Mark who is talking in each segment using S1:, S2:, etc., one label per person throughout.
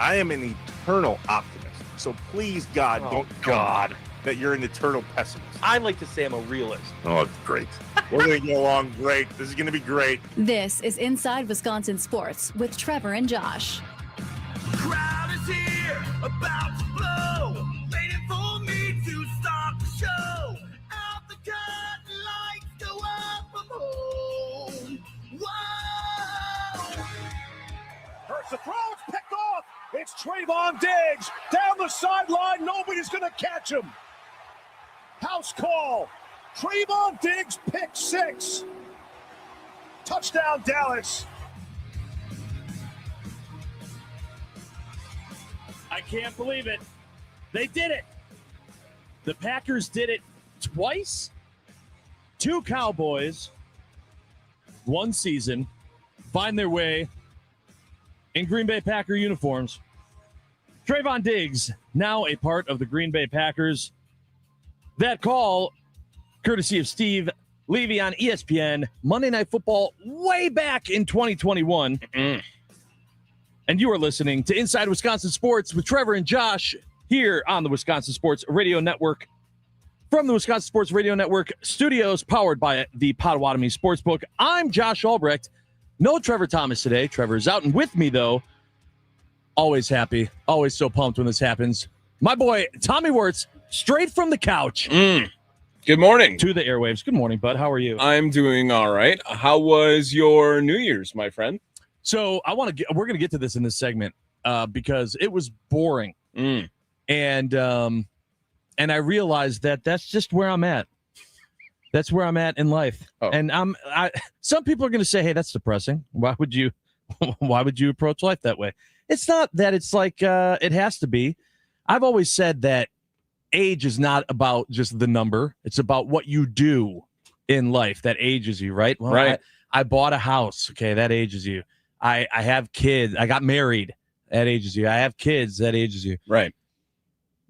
S1: I am an eternal optimist. So please, God, don't tell me that you're an eternal pessimist.
S2: I like to say I'm a realist.
S1: Oh, great. We're going to get along great. This is going to be great.
S3: This is Inside Wisconsin Sports with Trevor and Josh.
S4: Crowd is here, about to blow, waiting for me to start the show. Out the curtain, lights go up from home. Whoa!
S5: Hurts the throw, it's picked off. It's Trevon Diggs down the sideline. Nobody's going to catch him. House call. Trevon Diggs pick 6. Touchdown, Dallas.
S6: I can't believe it. They did it. The Packers did it twice. 2 Cowboys, 1 season, find their way in Green Bay Packer uniforms. Trevon Diggs, now a part of the Green Bay Packers. That call, courtesy of Steve Levy on ESPN, Monday Night Football, way back in 2021. And you are listening to Inside Wisconsin Sports with Trevor and Josh here on the Wisconsin Sports Radio Network. From the Wisconsin Sports Radio Network studios, powered by the Potawatomi Sportsbook, I'm Josh Albrecht. No Trevor Thomas today. Trevor's out, and with me, though, always happy, always so pumped when this happens, my boy Tommy Wirtz, straight from the couch.
S7: Good morning.
S6: To the airwaves. Good morning, bud. How are you?
S7: I'm doing all right. How was your New Year's, my friend?
S6: So we're going to get to this in this segment because it was boring. And I realized that that's just where I'm at. That's where I'm at in life. Oh. And some people are going to say, hey, that's depressing. Why would you approach life that way? It's not that it's like it has to be. I've always said that age is not about just the number. It's about what you do in life that ages you, right? Well,
S7: right.
S6: I bought a house. Okay, that ages you. I have kids. I got married. That ages you. I have kids. That ages you.
S7: Right.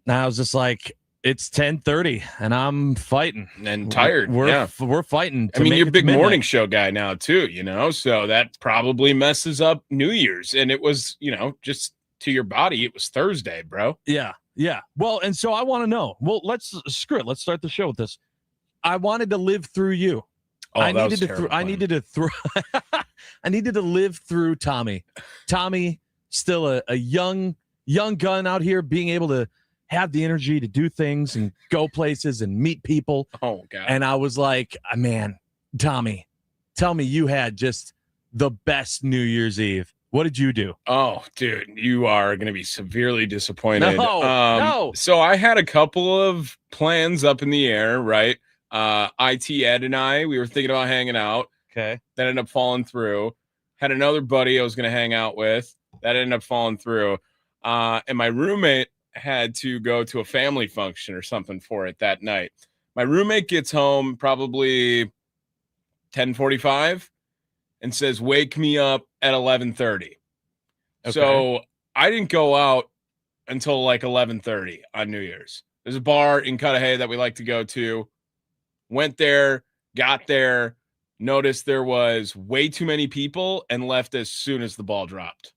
S6: Now I was just like, it's 10:30 and I'm fighting
S7: and tired.
S6: We're fighting.
S7: I mean, you're a big morning show guy now too, so that probably messes up New Year's. And it was, just to your body, it was Thursday, bro.
S6: Yeah. Well, and so I want to know. Well, let's Let's start the show with this. I wanted to live through you.
S7: Oh,
S6: I
S7: that
S6: needed
S7: was
S6: to. I needed to. I needed to live through Tommy. Tommy, still a young gun out here, being able to have the energy to do things and go places and meet people.
S7: Oh, God.
S6: And I was like, man, Tommy, tell me you had just the best New Year's Eve. What did you do?
S7: Oh, dude, you are going to be severely disappointed.
S6: No.
S7: So I had a couple of plans up in the air, right? IT Ed and we were thinking about hanging out.
S6: Okay.
S7: That ended up falling through. Had another buddy I was going to hang out with. That ended up falling through. And my roommate had to go to a family function or something for it that night. My roommate gets home probably 10:45 and says, wake me up at 11:30. Okay. So I didn't go out until like 11:30 on New Year's. There's a bar in Cudahy that we like to go to. Went there, got there, noticed there was way too many people and left as soon as the ball dropped.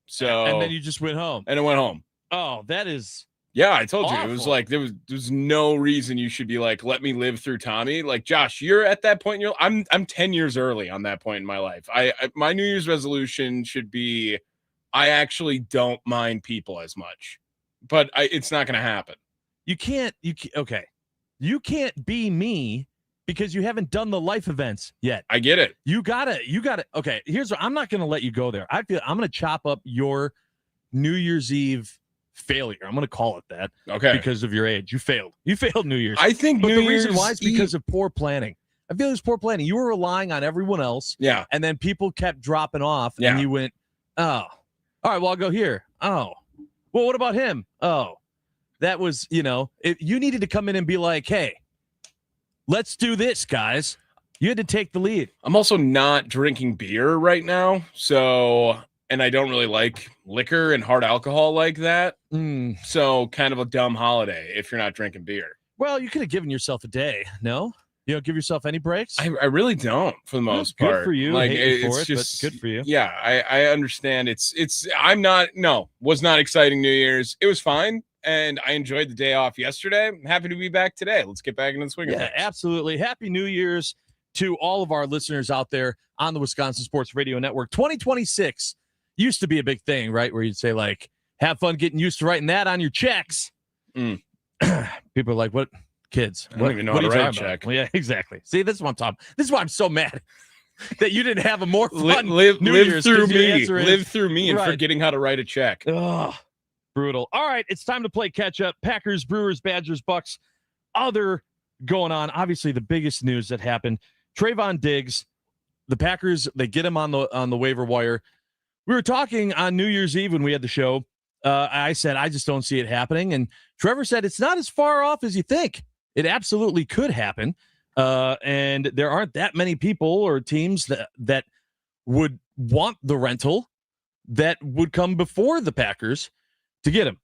S7: So
S6: and then you just went home.
S7: And I went home.
S6: Oh, that is
S7: Yeah, I told
S6: awful.
S7: you. It was like there's no reason you should be like, let me live through Tommy. Like, Josh, you're at that point in your I'm 10 years early on that point in my life. My New Year's resolution should be I actually don't mind people as much. But it's not going to happen.
S6: You can't be me because you haven't done the life events yet.
S7: I get it.
S6: You gotta. Okay, here's what I'm not gonna let you go there. I'm gonna chop up your New Year's Eve failure. I'm gonna call it that.
S7: Okay.
S6: Because of your age. You failed New Year's.
S7: I think
S6: but
S7: New
S6: the
S7: Year's
S6: reason why is because of poor planning. I feel it's poor planning. You were relying on everyone else.
S7: Yeah.
S6: And then people kept dropping off.
S7: Yeah.
S6: And you went, oh, all right, well, I'll go here. Oh. Well, what about him? Oh. That was, you needed to come in and be like, hey, let's do this, guys. You had to take the lead.
S7: I'm also not drinking beer right now. And I don't really like liquor and hard alcohol like that. So kind of a dumb holiday if you're not drinking beer.
S6: Well, you could have given yourself a day, no? You don't give yourself any breaks?
S7: I really don't, for the most
S6: Good
S7: part.
S6: for you.
S7: Like,
S6: Hate you
S7: it's
S6: for it,
S7: just
S6: but good for you.
S7: Yeah, I understand. Was not exciting New Year's. It was fine, and I enjoyed the day off yesterday. I'm happy to be back today. Let's get back into the swing of
S6: Yeah,
S7: things.
S6: absolutely. Happy New Year's to all of our listeners out there on the Wisconsin Sports Radio Network. 2026 used to be a big thing, right? Where you'd say, like, have fun getting used to writing that on your checks.
S7: Mm.
S6: People are like, what? Kids.
S7: I don't even know how to write a check.
S6: Well, yeah, exactly. See, this is what I'm talking. This is why I'm so mad that you didn't have a more fun
S7: live
S6: New Year's,
S7: through
S6: 'cause your
S7: me.
S6: answer is-
S7: Live through me and
S6: Right.
S7: forgetting how to write a check.
S6: Ugh, brutal. All right, it's time to play catch up. Packers, Brewers, Badgers, Bucks. Other going on. Obviously, the biggest news that happened: Trevon Diggs. The Packers, they get him on the waiver wire. We were talking on New Year's Eve when we had the show. I said I just don't see it happening, and Trevor said it's not as far off as you think. It absolutely could happen, and there aren't that many people or teams that would want the rental that would come before the Packers to get him.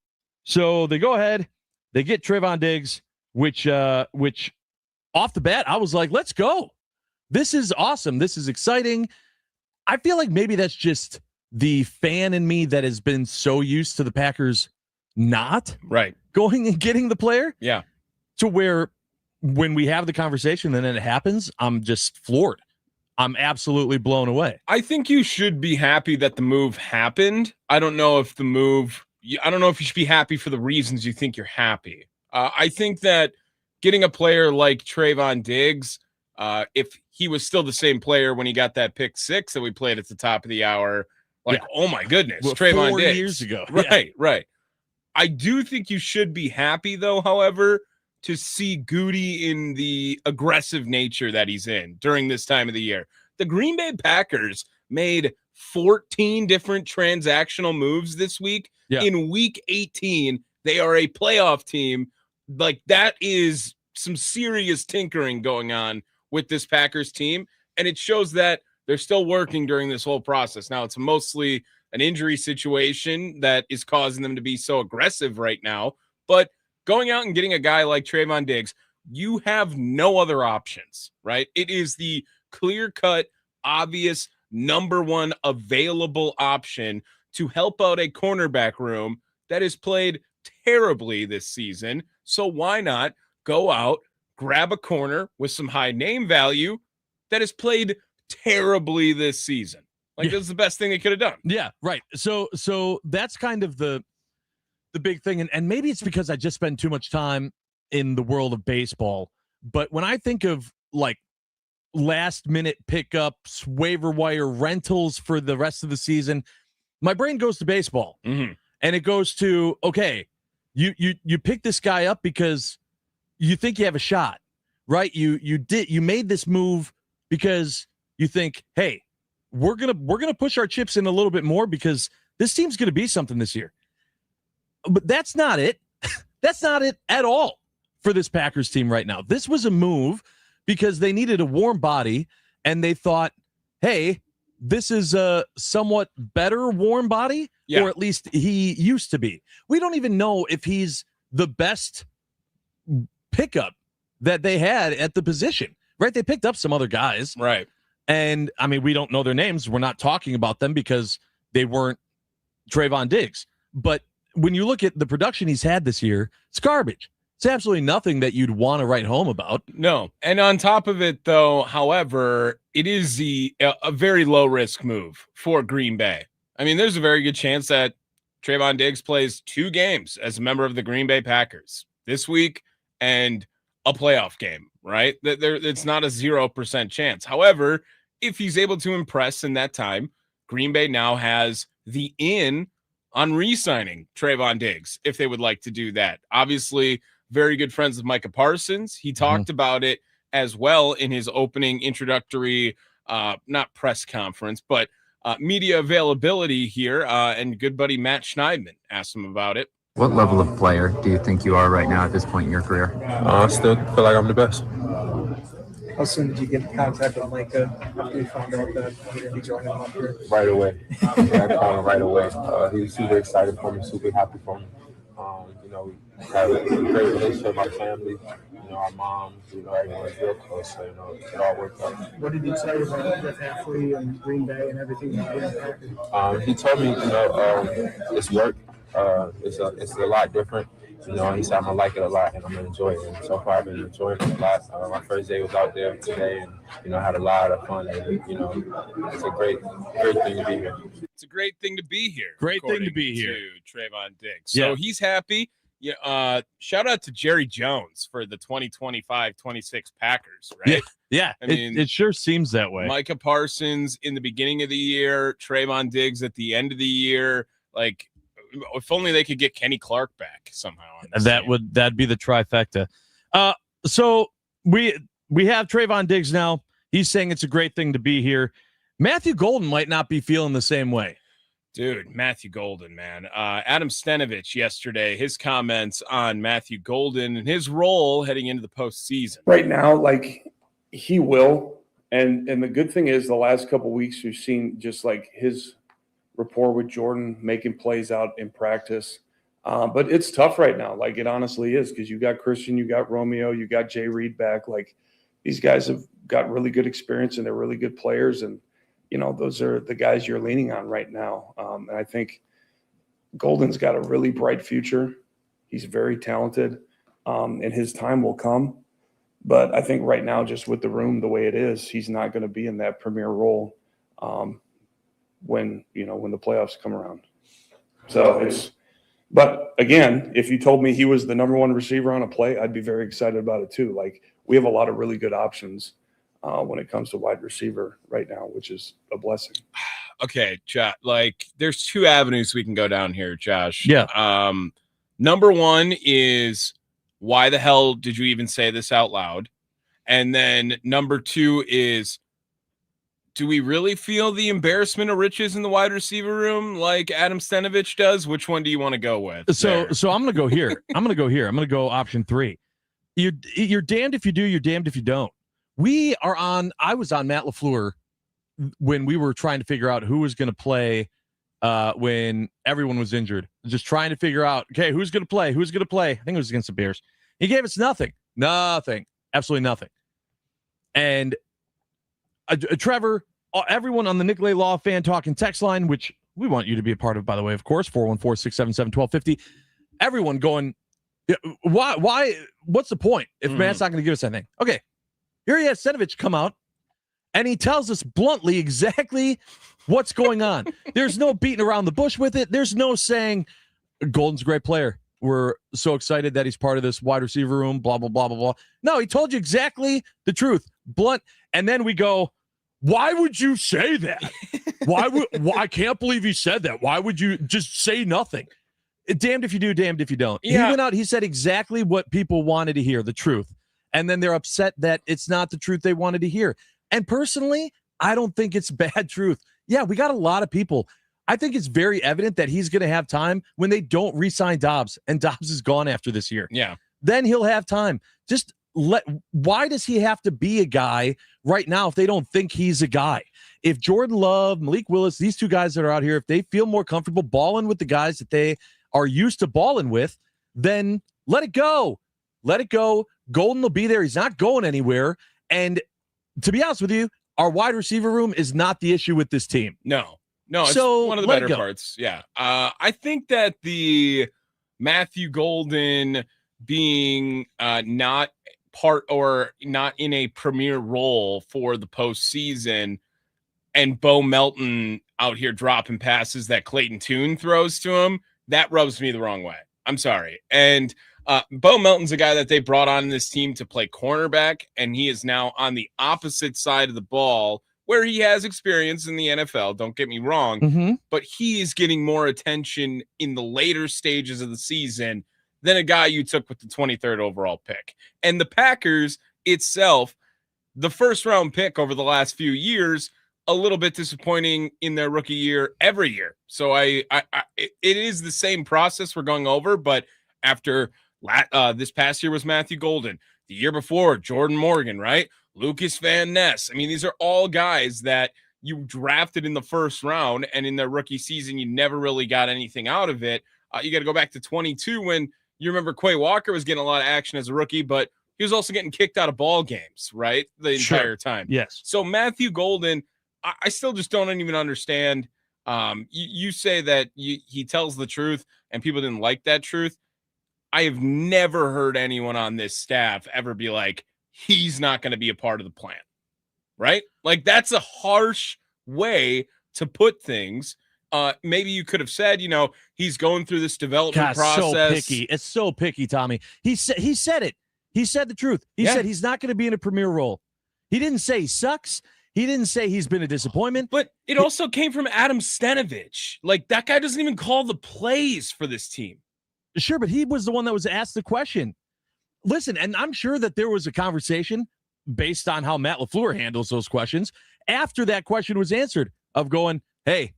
S6: So they go ahead, they get Trevon Diggs, which off the bat, I was like, let's go. This is awesome. This is exciting. I feel like maybe that's just the fan in me that has been so used to the Packers not
S7: Right.
S6: going and getting the player.
S7: Yeah.
S6: To where when we have the conversation and then it happens, I'm just floored. I'm absolutely blown away.
S7: I think you should be happy that the move happened. I don't know if you should be happy for the reasons you think you're happy. I think that getting a player like Trevon Diggs, if he was still the same player when he got that pick 6 that we played at the top of the hour, like, oh my goodness,
S6: Well,
S7: Trevon
S6: 4
S7: Diggs.
S6: years ago.
S7: Right, right. I do think you should be happy, though, however, to see Goody in the aggressive nature that he's in during this time of the year. The Green Bay Packers made 14 different transactional moves this week.
S6: Yeah.
S7: In week 18, they are a playoff team. Like, that is some serious tinkering going on with this Packers team, and it shows that they're still working during this whole process. Now, it's mostly an injury situation that is causing them to be so aggressive right now, but going out and getting a guy like Trevon Diggs, you have no other options, right? It is the clear-cut, obvious, number one available option to help out a cornerback room that has played terribly this season. So why not go out, grab a corner with some high name value that has played terribly this season? Like, this is the best thing they could have done.
S6: Yeah, right. So that's kind of the big thing. And maybe it's because I just spend too much time in the world of baseball. But when I think of, like, last minute pickups, waiver wire rentals for the rest of the season, my brain goes to baseball.
S7: Mm-hmm.
S6: And it goes to, okay, you pick this guy up because you think you have a shot, right? You made this move because you think, hey, we're gonna push our chips in a little bit more because this team's gonna be something this year. But that's not it. That's not it at all for this Packers team right now. This was a move because they needed a warm body, and they thought, hey, this is a somewhat better warm body, or at least he used to be. We don't even know if he's the best pickup that they had at the position, right? They picked up some other guys.
S7: Right.
S6: And, I mean, we don't know their names. We're not talking about them because they weren't Trevon Diggs. But when you look at the production he's had this year, it's garbage. It's absolutely nothing that you'd want to write home about.
S7: No. And on top of it, though, however, it is a very low-risk move for Green Bay. I mean, there's a very good chance that Trevon Diggs plays 2 games as a member of the Green Bay Packers this week and a playoff game, right? It's not a 0% chance. However, if he's able to impress in that time, Green Bay now has the in on re-signing Trevon Diggs if they would like to do that. Obviously, very good friends with Micah Parsons. He talked about it as well in his opening introductory, not press conference, but media availability here. And good buddy Matt Schneidman asked him about it.
S2: What level of player do you think you are right now at this point in your career?
S8: I still feel like I'm the best.
S9: How soon did you get in contact with Micah after you found out that he didn't be joining him up here?
S8: Right away. I called him right away. He was super excited for me, super happy for me. have a great relationship with my family. You know, our moms, everyone's real close. So, it all worked out.
S9: What did he tell you about Jeff Hafley and Green Bay and everything he's doing back?
S8: He told me, it's work. It's a lot different. He said I'm gonna like it a lot and I'm gonna enjoy it. And so far, I've been enjoying it a lot. My first day was out there today, and had a lot of fun. And it's a great thing to be here.
S7: It's a great thing to be here.
S6: Great thing to be here.
S7: To Trevon Diggs. So he's happy. Yeah. Shout out to Jerry Jones for the 2025-26 Packers, right?
S6: Yeah.
S7: I mean,
S6: it sure seems that way.
S7: Micah Parsons in the beginning of the year, Trevon Diggs at the end of the year. Like, if only they could get Kenny Clark back somehow.
S6: That'd be the trifecta. So we have Trevon Diggs now. He's saying it's a great thing to be here. Matthew Golden might not be feeling the same way.
S7: Dude, Matthew Golden, man. Adam Stenovich yesterday, his comments on Matthew Golden and his role heading into the postseason.
S10: Right now, like, he will. And the good thing is the last couple of weeks we've seen just like his rapport with Jordan, making plays out in practice. But it's tough right now. Like, it honestly is, because you got Christian, you got Romeo, you got Jay Reed back. Like, these guys have got really good experience and they're really good players. And, those are the guys you're leaning on right now. And I think Golden's got a really bright future. He's very talented, and his time will come. But I think right now, just with the room the way it is, he's not going to be in that premier role when the playoffs come around. So but again, if you told me he was the number one receiver on a play, I'd be very excited about it too. Like, we have a lot of really good options when it comes to wide receiver right now, which is a blessing.
S7: Okay, Josh, like, there's two avenues we can go down here, Josh.
S6: Yeah.
S7: Number one is, why the hell did you even say this out loud? And then number two is, do we really feel the embarrassment of riches in the wide receiver room like Adam Stenovich does? Which one do you want to go with?
S6: So I'm going to go here. I'm going to go option 3. You're damned if you do, you're damned if you don't. I was on Matt LaFleur when we were trying to figure out who was going to play when everyone was injured. Just trying to figure out, okay, who's going to play? I think it was against the Bears. He gave us nothing, absolutely nothing. And Trevor, everyone on the Nicolay Law Fan Talking text line, which we want you to be a part of, by the way, of course, 414-677-1250. Everyone going, why? What's the point if Matt's not going to give us anything? Okay, here he has Stenovich come out, and he tells us bluntly exactly what's going on. There's no beating around the bush with it. There's no saying, Golden's a great player. We're so excited that he's part of this wide receiver room, blah, blah, blah, blah, blah. No, he told you exactly the truth, blunt. And then we go, why would you say that? I can't believe he said that. Why would you just say nothing? Damned if you do, damned if you don't. Yeah. He went out, he said exactly what people wanted to hear, the truth. And then they're upset that it's not the truth they wanted to hear. And personally, I don't think it's bad truth. Yeah, we got a lot of people. I think it's very evident that he's going to have time when they don't re-sign Dobbs, and Dobbs is gone after this year.
S7: Yeah.
S6: Then he'll have time. Why does he have to be a guy right now if they don't think he's a guy? If Jordan Love, Malik Willis, these two guys that are out here, if they feel more comfortable balling with the guys that they are used to balling with, then let it go. Let it go. Golden will be there. He's not going anywhere. And to be honest with you, our wide receiver room is not the issue with this team.
S7: No, it's one of the better parts. Yeah. I think that the Matthew Golden being not part or not in a premier role for the postseason, and Bo Melton out here dropping passes that Clayton Tune throws to him, that rubs me the wrong way. I'm sorry. And Bo Melton's a guy that they brought on this team to play cornerback, and he is now on the opposite side of the ball where he has experience in the NFL. Don't get me wrong, but he is getting more attention in the later stages of the season than a guy you took with the 23rd overall pick. And the Packers itself, the first round pick over the last few years, a little bit disappointing in their rookie year every year. So it is the same process we're going over, but after this past year was Matthew Golden, the year before Jordan Morgan, right? Lucas Van Ness. I mean, these are all guys that you drafted in the first round, and in their rookie season, you never really got anything out of it. You got to go back to 22 when You remember Quay Walker was getting a lot of action as a rookie, but he was also getting kicked out of ball games, right? The entire time.
S6: Yes.
S7: So Matthew Golden, I still just don't even understand. You say that he tells the truth and people didn't like that truth. I have never heard anyone on this staff ever be like, he's not going to be a part of the plan, right? Like, that's a harsh way to put things. Maybe you could have said, he's going through this development process.
S6: So picky. It's so picky, Tommy. He said it. He said the truth. He said he's not going to be in a premier role. He didn't say he sucks. He didn't say he's been a disappointment.
S7: But it also came from Adam Stenovich. Like, that guy doesn't even call the plays for this team.
S6: Sure, but he was the one that was asked the question. Listen, and I'm sure that there was a conversation based on how Matt LaFleur handles those questions after that question was answered of going, hey,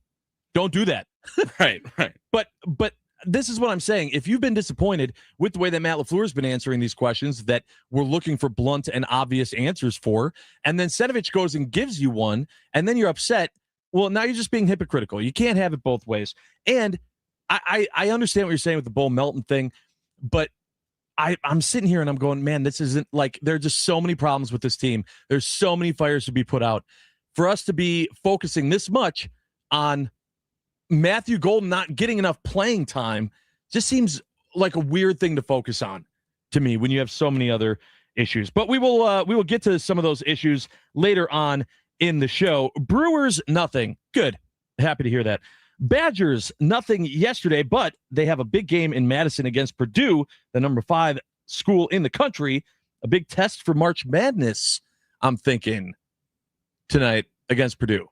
S6: don't do that.
S7: Right.
S6: But this is what I'm saying. If you've been disappointed with the way that Matt LaFleur has been answering these questions that we're looking for blunt and obvious answers for, and then Stenovich goes and gives you one, and then you're upset, well, now you're just being hypocritical. You can't have it both ways. And I understand what you're saying with the Bo Melton thing, but I'm sitting here and I'm going, man, this isn't like, there are just so many problems with this team. There's so many fires to be put out. For us to be focusing this much on Matthew Golden not getting enough playing time just seems like a weird thing to focus on to me when you have so many other issues. But we will get to some of those issues later on in the show. Brewers, nothing. Good. Happy to hear that. Badgers, nothing yesterday, but they have a big game in Madison against Purdue, the number 5 school in the country. A big test for March Madness, I'm thinking, tonight against Purdue.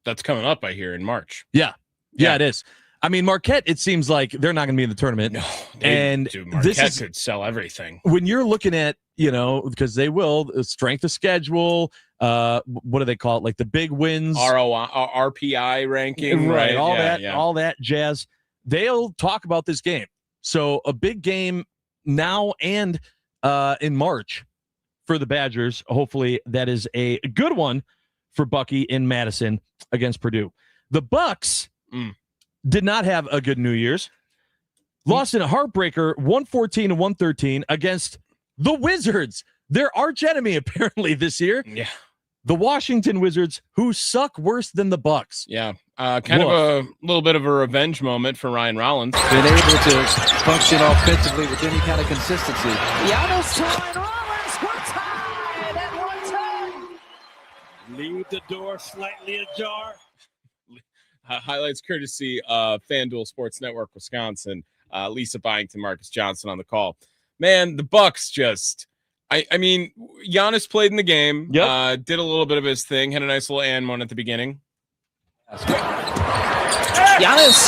S7: That's coming up, I hear, in March.
S6: Yeah, it is. I mean, Marquette, it seems like they're not going to be in the tournament.
S7: No,
S6: Marquette
S7: could sell everything.
S6: When you're looking at, because they will, strength of schedule, what do they call it? Like the big wins.
S7: RPI ranking.
S6: Right, all that jazz. They'll talk about this game. So a big game now and in March for the Badgers. Hopefully that is a good one for Bucky in Madison against Purdue. The Bucks did not have a good New Year's. Lost in a heartbreaker, 114-113 against the Wizards. Their arch enemy, apparently, this year.
S7: Yeah.
S6: The Washington Wizards, who suck worse than the Bucks.
S7: Yeah. Kind of a little bit of a revenge moment for Ryan Rollins.
S11: Been able to function offensively with any kind of consistency.
S4: Giannis to Ryan Rollins. We're tied at 110.
S5: Leave the door slightly ajar.
S7: Highlights courtesy of FanDuel Sports Network, Wisconsin. Lisa Byington, Marcus Johnson on the call. Man, the Bucks just... I mean, Giannis played in the game, did a little bit of his thing, had a nice little and one at the beginning.
S11: Giannis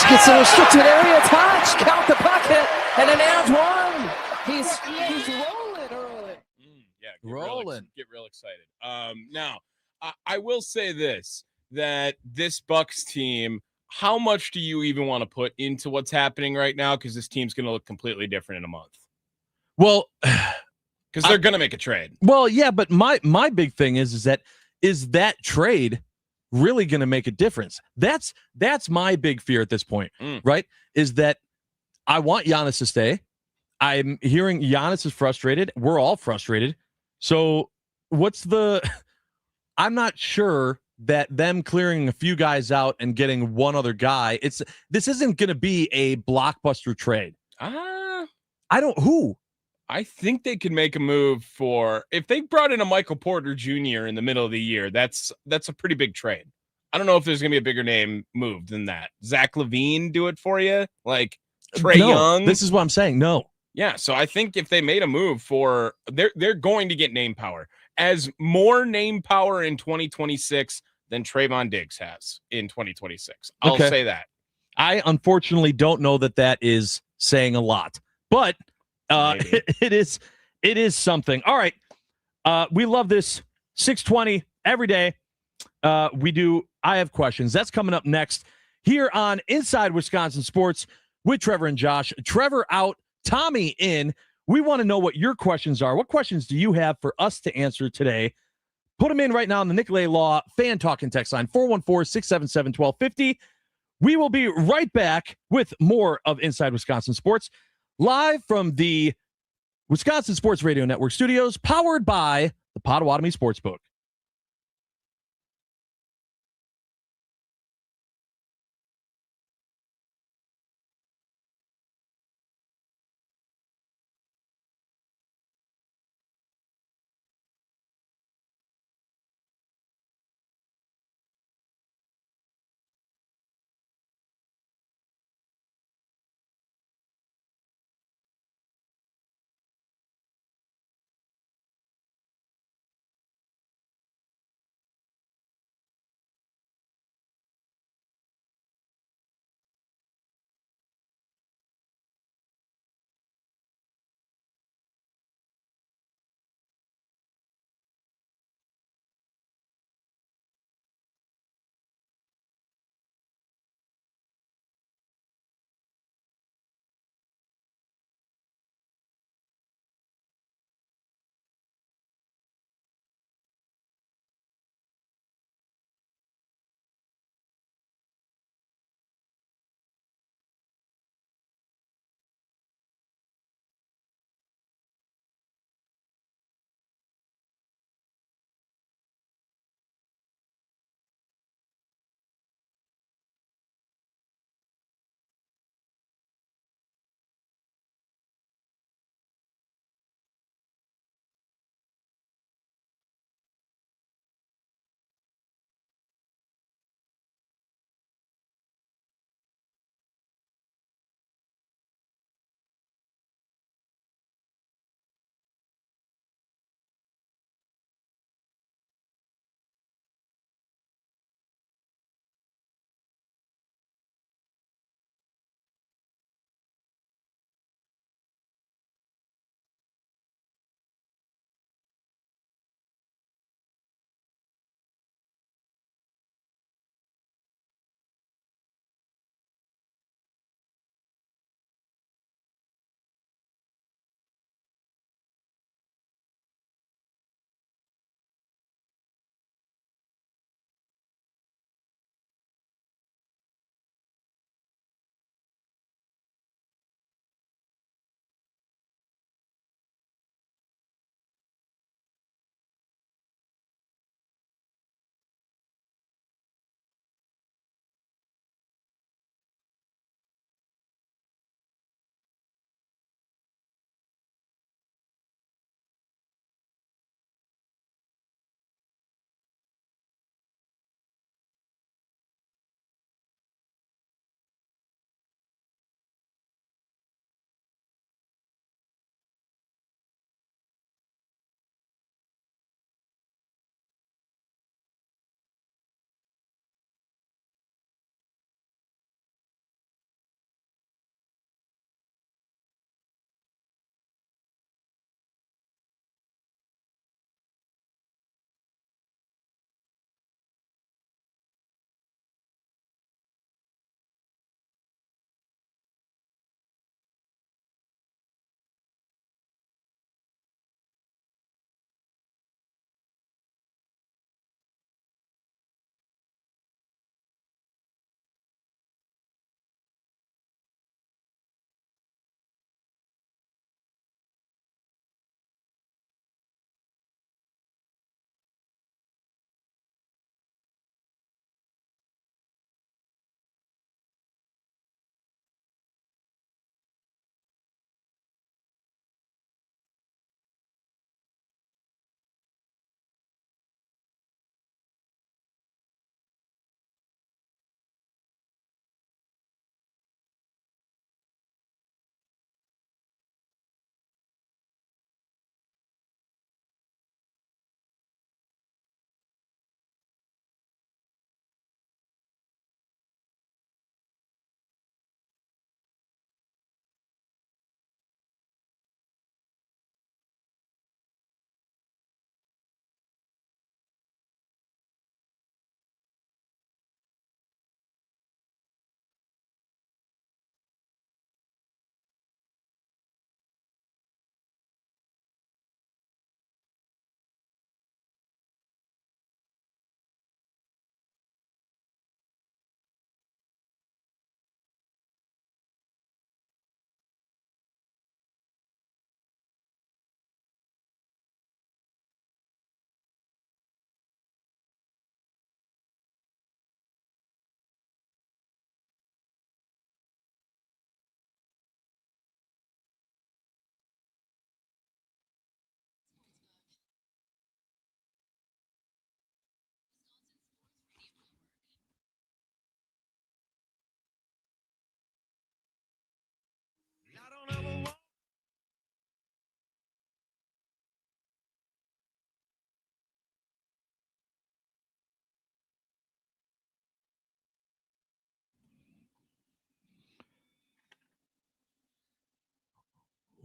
S11: gets a restricted area touch, count the bucket, and an and one. He's rolling early.
S7: Get real excited. Now, I will say this, that this Bucks team, how much do you even want to put into what's happening right now? Because this team's going to look completely different in a month.
S6: Well...
S7: Because they're going to make a trade.
S6: Well, yeah, but my big thing is that trade really going to make a difference? That's my big fear at this point, right? Is that I want Giannis to stay. I'm hearing Giannis is frustrated. We're all frustrated. So I'm not sure that them clearing a few guys out and getting one other guy, this isn't going to be a blockbuster trade.
S7: I think they could make a move for, if they brought in a Michael Porter Jr. in the middle of the year, that's a pretty big trade. I don't know if there's going to be a bigger name move than that. Zach LaVine do it for you? Like Trae Young?
S6: This is what I'm saying. No.
S7: Yeah, so I think if they made a move for, they're going to get name power. As more name power in 2026 than Trevon Diggs has in 2026. I'll say that.
S6: I unfortunately don't know that is saying a lot, but it is something. All right. We love this 620 every day. I have questions. That's coming up next here on Inside Wisconsin Sports with Trevor and Josh. Trevor out, Tommy in. We want to know what your questions are. What questions do you have for us to answer today? Put them in right now on the Nicolay Law Fan Talking text line, 414-677-1250. We will be right back with more of Inside Wisconsin Sports. Live from the Wisconsin Sports Radio Network studios, powered by the Potawatomi Sportsbook.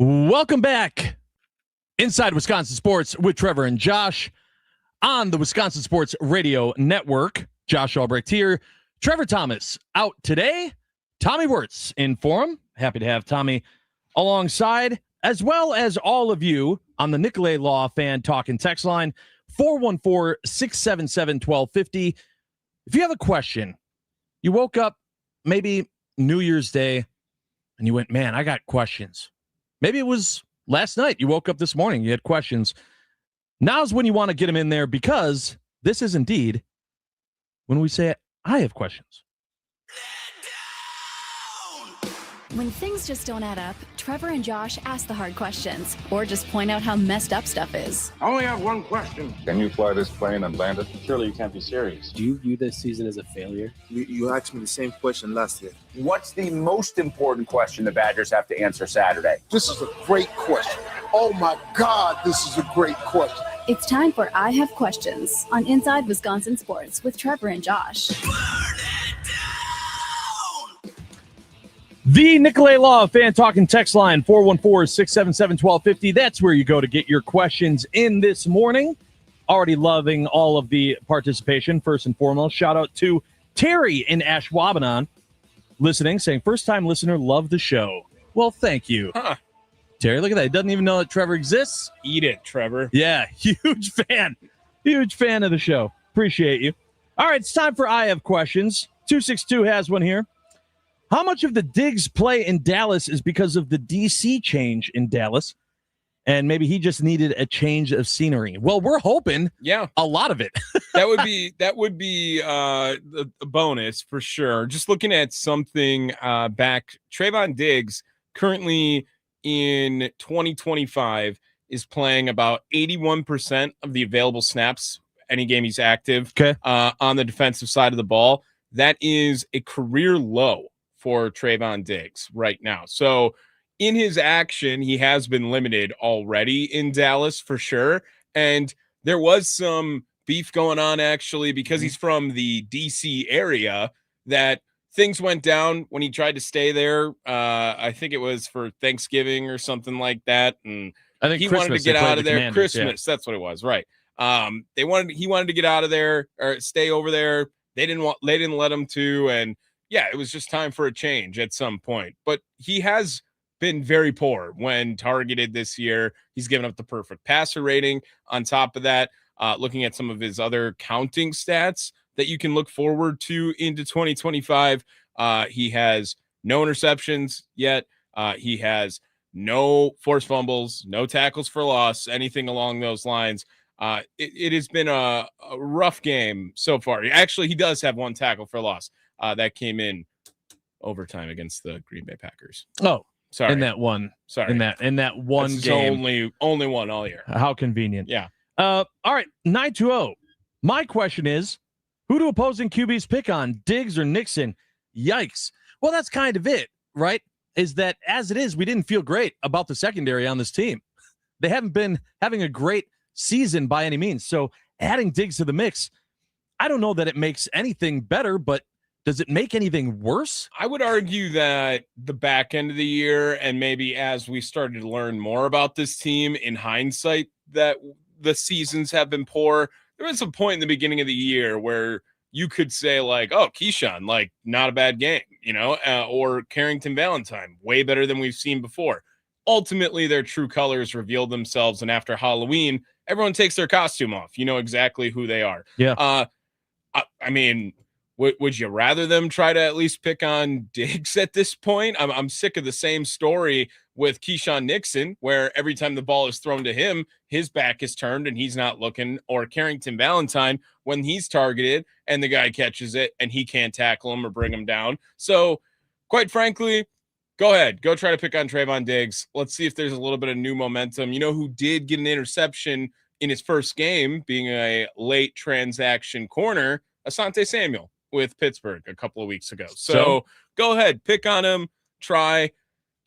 S6: Welcome back. Inside Wisconsin Sports with Trevor and Josh on the Wisconsin Sports Radio Network. Josh Albrecht here. Trevor Thomas out today. Tommy Wirtz in for him. Happy to have Tommy alongside, as well as all of you on the Nicolay Law Fan Talk and Text line, 414-677-1250. If you have a question, you woke up maybe New Year's Day and you went, man, I got questions. Maybe it was last night. You woke up this morning, you had questions. Now's when you want to get them in there, because this is indeed when we say, I have questions.
S3: When things just don't add up, Trevor and Josh ask the hard questions or just point out how messed up stuff is.
S12: I only have one question.
S13: Can you fly this plane and land it?
S12: Surely you can't be serious.
S14: Do you view this season as a failure?
S15: You asked me the same question last year.
S16: What's the most important question the Badgers have to answer Saturday?
S15: This is a great question. Oh my God, this is a great question.
S3: It's time for I Have Questions on Inside Wisconsin Sports with Trevor and Josh.
S6: The Nicolay Law Fan Talk and Text line, 414-677-1250. That's where you go to get your questions in this morning. Already loving all of the participation. First and foremost, shout out to Terry in Ashwaubenon listening, saying, first-time listener, love the show. Well, thank you. Terry, look at that. He doesn't even know that Trevor exists.
S7: Eat it, Trevor.
S6: Yeah, huge fan. Huge fan of the show. Appreciate you. All right, it's time for I Have Questions. 262 has one here. How much of the Diggs play in Dallas is because of the DC change in Dallas? And maybe he just needed a change of scenery. Well, we're hoping a lot of it.
S7: that would be a bonus for sure. Just looking at something back, Trevon Diggs currently in 2025 is playing about 81% of the available snaps any game he's active on the defensive side of the ball. That is a career low for Trevon Diggs right now. So in his action, he has been limited already in Dallas for sure. And there was some beef going on actually because he's from the DC area, that things went down when he tried to stay there. I think it was for Thanksgiving or something like that. And
S6: I think
S7: he
S6: Christmas,
S7: wanted to get out of there.
S6: Commanders,
S7: Christmas, that's what it was, right? He wanted to get out of there or stay over there. They didn't let him to, and yeah, it was just time for a change at some point. But he has been very poor when targeted this year. He's given up the perfect passer rating. On top of that, looking at some of his other counting stats that you can look forward to into 2025, he has no interceptions yet. He has no forced fumbles, no tackles for loss, anything along those lines. It has been a rough game so far. Actually, he does have one tackle for loss. That came in overtime against the Green Bay Packers.
S6: Oh,
S7: sorry.
S6: In that one
S7: That's
S6: game.
S7: Only one all year.
S6: How convenient.
S7: Yeah.
S6: All right, 920. My question is, who do opposing QBs pick on, Diggs or Nixon? Yikes. Well, that's kind of it, right? Is that as it is, we didn't feel great about the secondary on this team. They haven't been having a great season by any means. So adding Diggs to the mix, I don't know that it makes anything better, but does it make anything worse?
S7: I would argue that the back end of the year, and maybe as we started to learn more about this team in hindsight, that the seasons have been poor. There was a point in the beginning of the year where you could say like, oh, Keyshawn, like not a bad game, or Carrington Valentine, way better than we've seen before. Ultimately, their true colors revealed themselves. And after Halloween, everyone takes their costume off. You know exactly who they are.
S6: Yeah.
S7: I mean, would you rather them try to at least pick on Diggs at this point? I'm sick of the same story with Keyshawn Nixon, where every time the ball is thrown to him, his back is turned and he's not looking, or Carrington Valentine when he's targeted and the guy catches it and he can't tackle him or bring him down. So quite frankly, go ahead, go try to pick on Trevon Diggs. Let's see if there's a little bit of new momentum. You know who did get an interception in his first game, being a late transaction corner? Asante Samuel with Pittsburgh a couple of weeks ago. So go ahead, pick on him, try.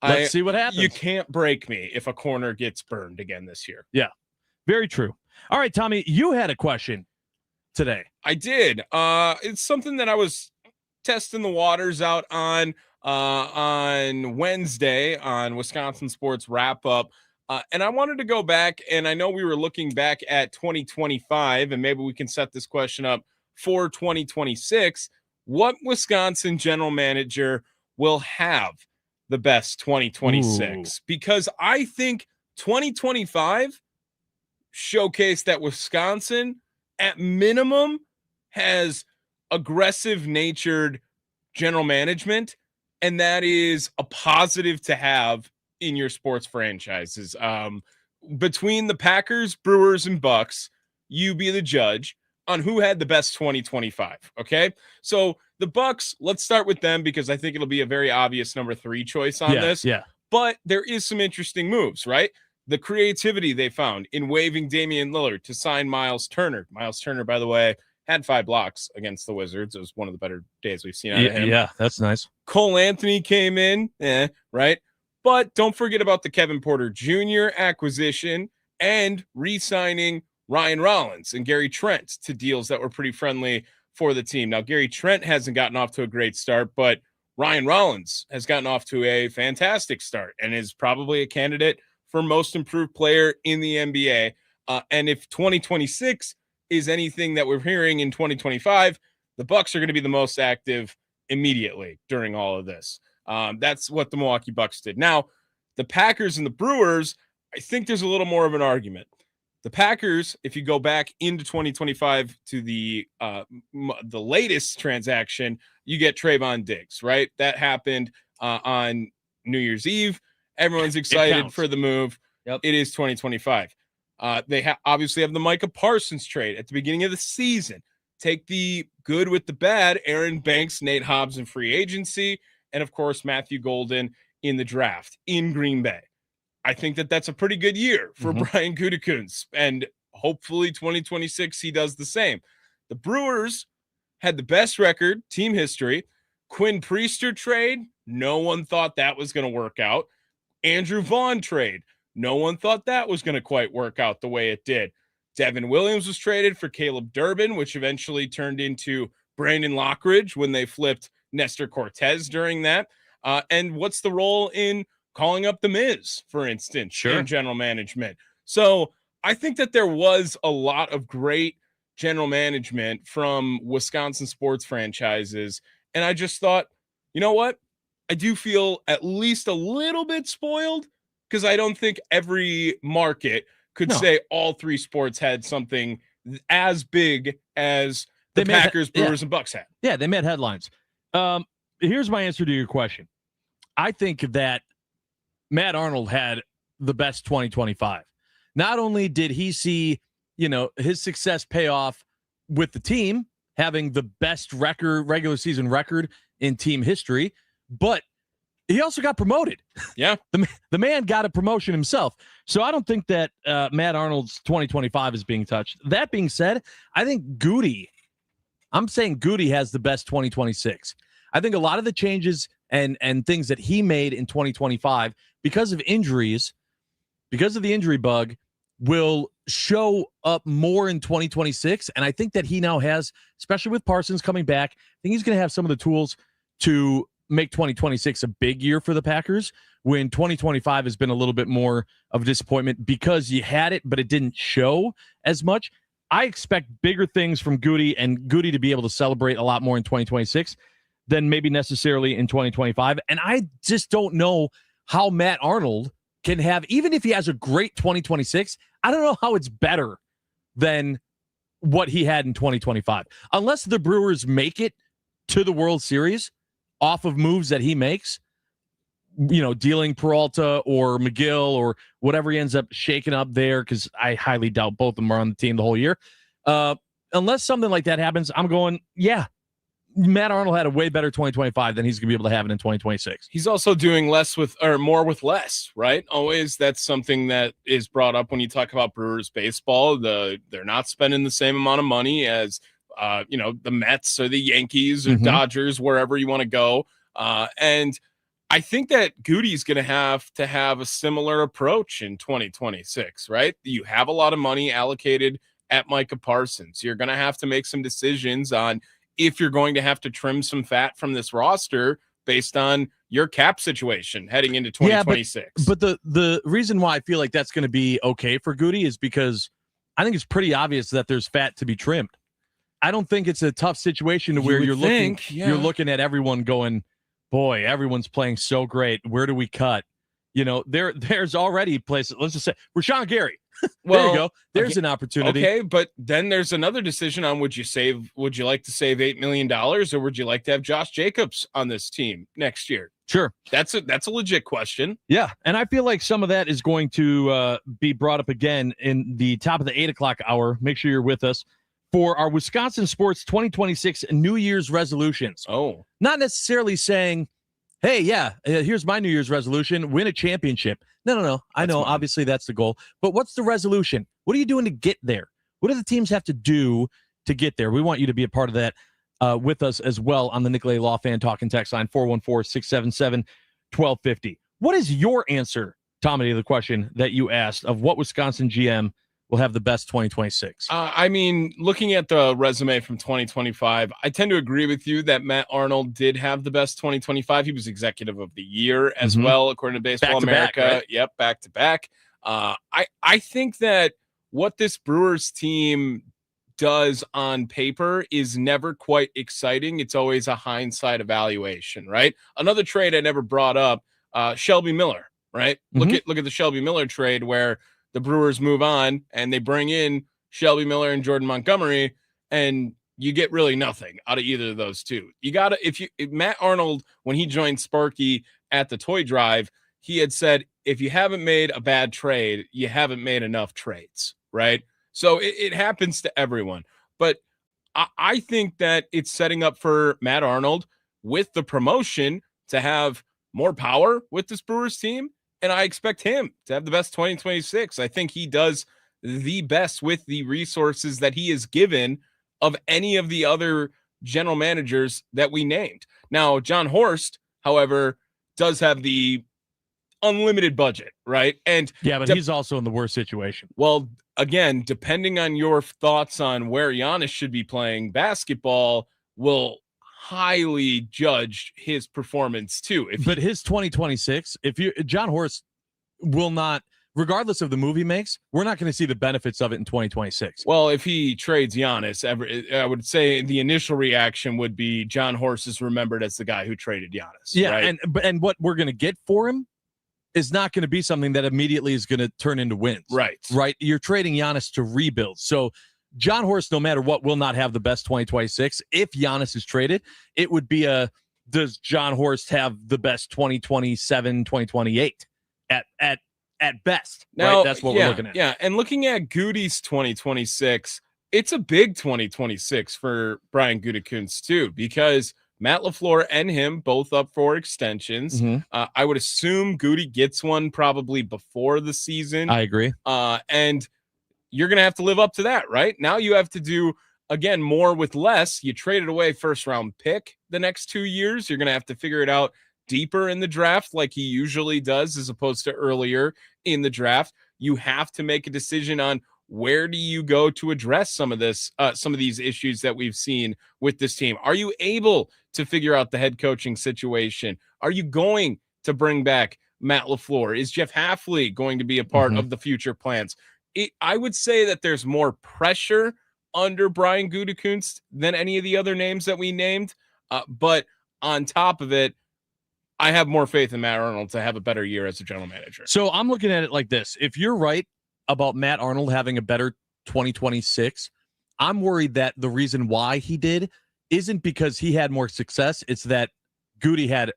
S6: Let's see what happens.
S7: You can't break me if a corner gets burned again this year.
S6: Yeah, very true. All right, Tommy, you had a question today.
S7: I did. It's something that I was testing the waters out on. on Wednesday on Wisconsin Sports Wrap Up. And I wanted to go back, and I know we were looking back at 2025, and maybe we can set this question up for 2026. What Wisconsin general manager will have the best 2026? Because I think 2025 showcased that Wisconsin, at minimum, has aggressive-natured general management, and that is a positive to have in your sports franchises. Between the Packers, Brewers, and Bucks, you be the judge on who had the best 2025. Okay, so the Bucks, let's start with them because I think it'll be a very obvious number 3 choice on this.
S17: Yeah.
S7: But there is some interesting moves, right? The creativity they found in waiving Damian Lillard to sign Miles Turner. Miles Turner, by the way, had 5 blocks against the Wizards. It was one of the better days we've seen out of him.
S17: Yeah, that's nice.
S7: Cole Anthony came in, right? But don't forget about the Kevin Porter Jr. acquisition and re-signing Ryan Rollins and Gary Trent to deals that were pretty friendly for the team. Now, Gary Trent hasn't gotten off to a great start, but Ryan Rollins has gotten off to a fantastic start and is probably a candidate for most improved player in the NBA. And if 2026 is anything that we're hearing in 2025, the Bucks are going to be the most active immediately during all of this. That's what the Milwaukee Bucks did. Now, the Packers and the Brewers, I think there's a little more of an argument. The Packers, if you go back into 2025 to the latest transaction, you get Trevon Diggs, right? That happened on New Year's Eve. Everyone's excited for the move.
S17: Yep.
S7: It is 2025. They obviously have the Micah Parsons trade at the beginning of the season. Take the good with the bad. Aaron Banks, Nate Hobbs in free agency, and of course Matthew Golden in the draft in Green Bay. I think that that's a pretty good year for Brian Gutekunst, and hopefully 2026 he does the same. The Brewers had the best record, team history. Quinn Priester trade, no one thought that was going to work out. Andrew Vaughn trade, no one thought that was going to quite work out the way it did. Devin Williams was traded for Caleb Durbin, which eventually turned into Brandon Lockridge when they flipped Nestor Cortez during that. And what's the role in calling up the Miz, for instance, in general management? So I think that there was a lot of great general management from Wisconsin sports franchises. And I just thought, you know what? I do feel at least a little bit spoiled because I don't think every market could say all 3 sports had something as big as the Packers, Brewers, and Bucks had.
S17: Yeah, they made headlines. Here's my answer to your question. I think that Matt Arnold had the best 2025. Not only did he see, his success pay off with the team, having the best regular season record in team history, but he also got promoted.
S7: Yeah.
S17: The man got a promotion himself. So I don't think that Matt Arnold's 2025 is being touched. That being said, I think I'm saying Goody has the best 2026. I think a lot of the changes and things that he made in 2025 because of injuries, because of the injury bug, will show up more in 2026. And I think that he now has, especially with Parsons coming back, I think he's going to have some of the tools to make 2026 a big year for the Packers, when 2025 has been a little bit more of a disappointment because you had it, but it didn't show as much. I expect bigger things from Goody and Goody to be able to celebrate a lot more in 2026 than maybe necessarily in 2025. And I just don't know how Matt Arnold can have, even if he has a great 2026, I don't know how it's better than what he had in 2025. Unless the Brewers make it to the World Series off of moves that he makes, dealing Peralta or McGill or whatever he ends up shaking up there, because I highly doubt both of them are on the team the whole year. Unless something like that happens, I'm going, yeah, Matt Arnold had a way better 2025 than he's going to be able to have it in 2026.
S7: He's also doing more with less, right? Always that's something that is brought up when you talk about Brewers baseball. They're not spending the same amount of money as the Mets or the Yankees or Dodgers, wherever you want to go. And I think that Goody's going to have a similar approach in 2026, right? You have a lot of money allocated at Micah Parsons. You're going to have to make some decisions on if you're going to have to trim some fat from this roster based on your cap situation heading into 2026.
S17: Yeah, but the reason why I feel like that's going to be okay for Goody is because I think it's pretty obvious that there's fat to be trimmed. I don't think it's a tough situation to where you're looking at everyone going, boy, everyone's playing so great. Where do we cut? There's already places. Let's just say Rashawn Gary. There you go. There's an opportunity.
S7: Okay, but then there's another decision on would you like to save $8 million, or would you like to have Josh Jacobs on this team next year?
S17: Sure.
S7: That's a legit question.
S17: Yeah. And I feel like some of that is going to be brought up again in the top of the 8 o'clock hour. Make sure you're with us for our Wisconsin Sports 2026 New Year's resolutions.
S7: Oh,
S17: not necessarily saying, hey, here's my New Year's resolution, win a championship. No. I know, obviously, that's the goal. But what's the resolution? What are you doing to get there? What do the teams have to do to get there? We want you to be a part of that with us as well on the Nicolay Law Fan Talk and Text line 414-677-1250. What is your answer, Tommy, to the question that you asked of what Wisconsin GM will have the best 2026?
S7: I mean, looking at the resume from 2025, I tend to agree with you that Matt Arnold did have the best 2025. He was executive of the year as well, according to Baseball America.
S17: Back, right?
S7: Yep, back to back. I think that what this Brewers team does on paper is never quite exciting. It's always a hindsight evaluation, right? Another trade I never brought up, Shelby Miller, right? Look at the Shelby Miller trade where the Brewers move on and they bring in Shelby Miller and Jordan Montgomery, and you get really nothing out of either of those two. You got to, if Matt Arnold, when he joined Sparky at the Toy Drive, he had said, if you haven't made a bad trade, you haven't made enough trades, right? So it happens to everyone. But I think that it's setting up for Matt Arnold with the promotion to have more power with this Brewers team. And I expect him to have the best 2026. I think he does the best with the resources that he is given of any of the other general managers that we named. Now, John Horst, however, does have the unlimited budget, right? And
S17: but he's also in the worst situation.
S7: Well, again, depending on your thoughts on where Giannis should be playing basketball will highly judge his performance too.
S17: But his 2026, John Horst will not, regardless of the move he makes, we're not going to see the benefits of it in 2026.
S7: Well, if he trades Giannis, I would say the initial reaction would be John Horst is remembered as the guy who traded Giannis.
S17: Yeah,
S7: right?
S17: and what we're going to get for him is not going to be something that immediately is going to turn into wins.
S7: Right.
S17: You're trading Giannis to rebuild. So John Horst, no matter what, will not have the best 2026. If Giannis is traded, it would be does John Horst have the best 2027, 2028 at best?
S7: Now,
S17: right? That's what we're looking at.
S7: Yeah, and looking at Goody's 2026, it's a big 2026 for Brian Gutekunst too, because Matt LaFleur and him both up for extensions. I would assume Goody gets one probably before the season.
S17: I agree.
S7: And you're going to have to live up to that, right? Now you have to do, again, more with less. You traded away first-round pick the next 2 years. You're going to have to figure it out deeper in the draft like he usually does as opposed to earlier in the draft. You have to make a decision on where do you go to address some of these issues that we've seen with this team. Are you able to figure out the head coaching situation? Are you going to bring back Matt LaFleur? Is Jeff Hafley going to be a part of the future plans? I would say that there's more pressure under Brian Gutekunst than any of the other names that we named. But on top of it, I have more faith in Matt Arnold to have a better year as a general manager.
S17: So I'm looking at it like this. If you're right about Matt Arnold having a better 2026, I'm worried that the reason why he did isn't because he had more success. It's that Goody had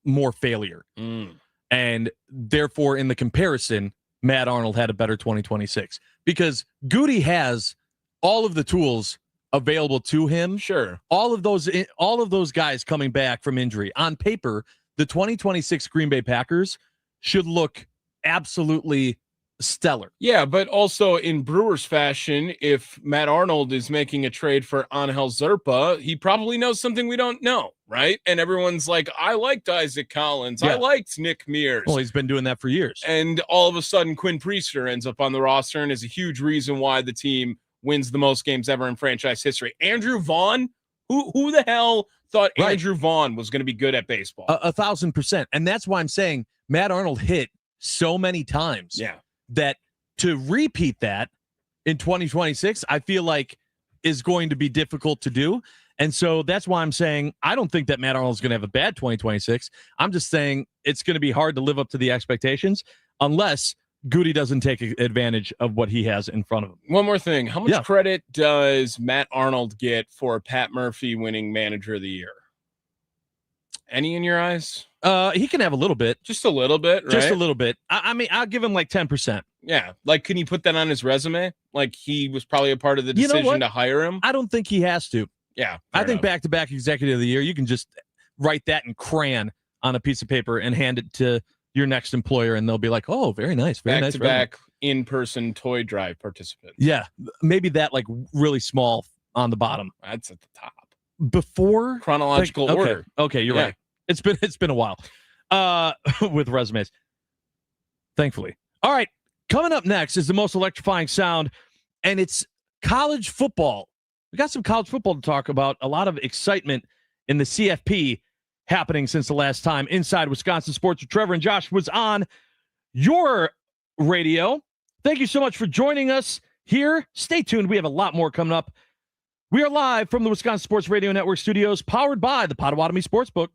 S17: more failure. And therefore, in the comparison, Matt Arnold had a better 2026 because Goody has all of the tools available to him.
S7: Sure.
S17: All of those guys coming back from injury. On paper, the 2026 Green Bay Packers should look absolutely stellar.
S7: Yeah, but also in Brewers fashion, if Matt Arnold is making a trade for Angel Zerpa, he probably knows something we don't know, right? And everyone's like, I liked Isaac Collins.
S17: Yeah.
S7: I liked Nick Mears.
S17: Well, he's been doing that for years.
S7: And all of a sudden, Quinn Priester ends up on the roster and is a huge reason why the team wins the most games ever in franchise history. Andrew Vaughn, Who the hell thought
S17: Right.
S7: Andrew Vaughn was going to be good at baseball?
S17: 1,000%. And that's why I'm saying Matt Arnold hit so many times that to repeat that in 2026, I feel like is going to be difficult to do. And so that's why I'm saying I don't think that Matt Arnold's going to have a bad 2026. I'm just saying it's going to be hard to live up to the expectations unless Goody doesn't take advantage of what he has in front of him.
S7: One more thing. How much credit does Matt Arnold get for Pat Murphy winning Manager of the Year? Any in your eyes?
S17: He can have a little bit.
S7: Just a little bit, right?
S17: Just a little bit. I mean, I'll give him like 10%.
S7: Yeah. Like, can you put that on his resume? Like, he was probably a part of the decision to hire him?
S17: I don't think he has to.
S7: Yeah.
S17: I think back-to-back Executive of the Year, you can just write that in crayon on a piece of paper and hand it to your next employer, and they'll be like, oh, very nice. Very nice.
S7: Back-to-back in-person toy drive participant.
S17: Yeah. Maybe that like really small on the bottom.
S7: That's at the top.
S17: Before
S7: chronological order.
S17: Okay, you're right. It's been a while with resumes. Thankfully. All right. Coming up next is the most electrifying sound, and it's college football. We got some college football to talk about. A lot of excitement in the CFP happening since the last time Inside Wisconsin Sports with Trevor and Josh was on your radio. Thank you so much for joining us here. Stay tuned. We have a lot more coming up. We are live from the Wisconsin Sports Radio Network studios, powered by the Potawatomi Sportsbook.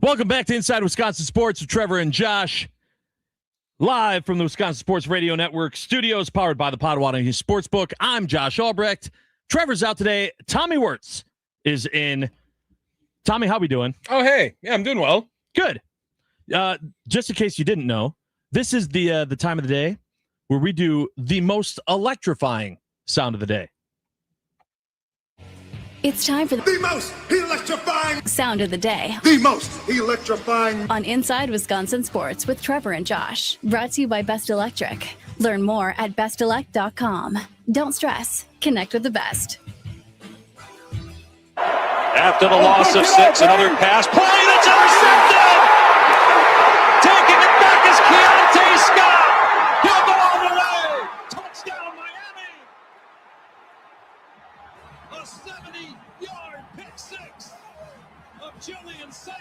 S17: Welcome back to Inside Wisconsin Sports with Trevor and Josh. Live from the Wisconsin Sports Radio Network studios, powered by the Potawatomi Sportsbook. I'm Josh Albrecht. Trevor's out today. Tommy Wirtz is in. Tommy, how we doing?
S7: Oh, hey. Yeah, I'm doing well.
S17: Good. Just in case you didn't know, this is the time of the day where we do the most electrifying sound of the day.
S3: It's time for
S4: The most electrifying
S3: sound of the day
S4: The most electrifying
S3: on Inside Wisconsin Sports with Trevor and Josh. Brought to you by Best Electric. Learn more at bestelect.com. Don't stress. Connect with the best.
S18: After the loss of 6, another pass play that's intercepted. Taking it back is Keontae Scott. He'll go all the way. Touchdown, Miami. A 70-yard pick six of Julian Sand.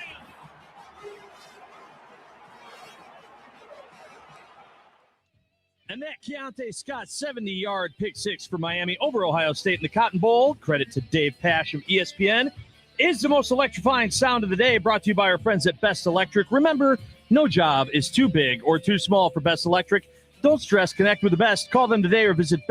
S17: And that Keontae Scott 70-yard pick six for Miami over Ohio State in the Cotton Bowl. Credit to Dave Pash of ESPN. Is the most electrifying sound of the day, brought to you by our friends at Best Electric. Remember, no job is too big or too small for Best Electric. Don't stress. Connect with the best. Call them today or visit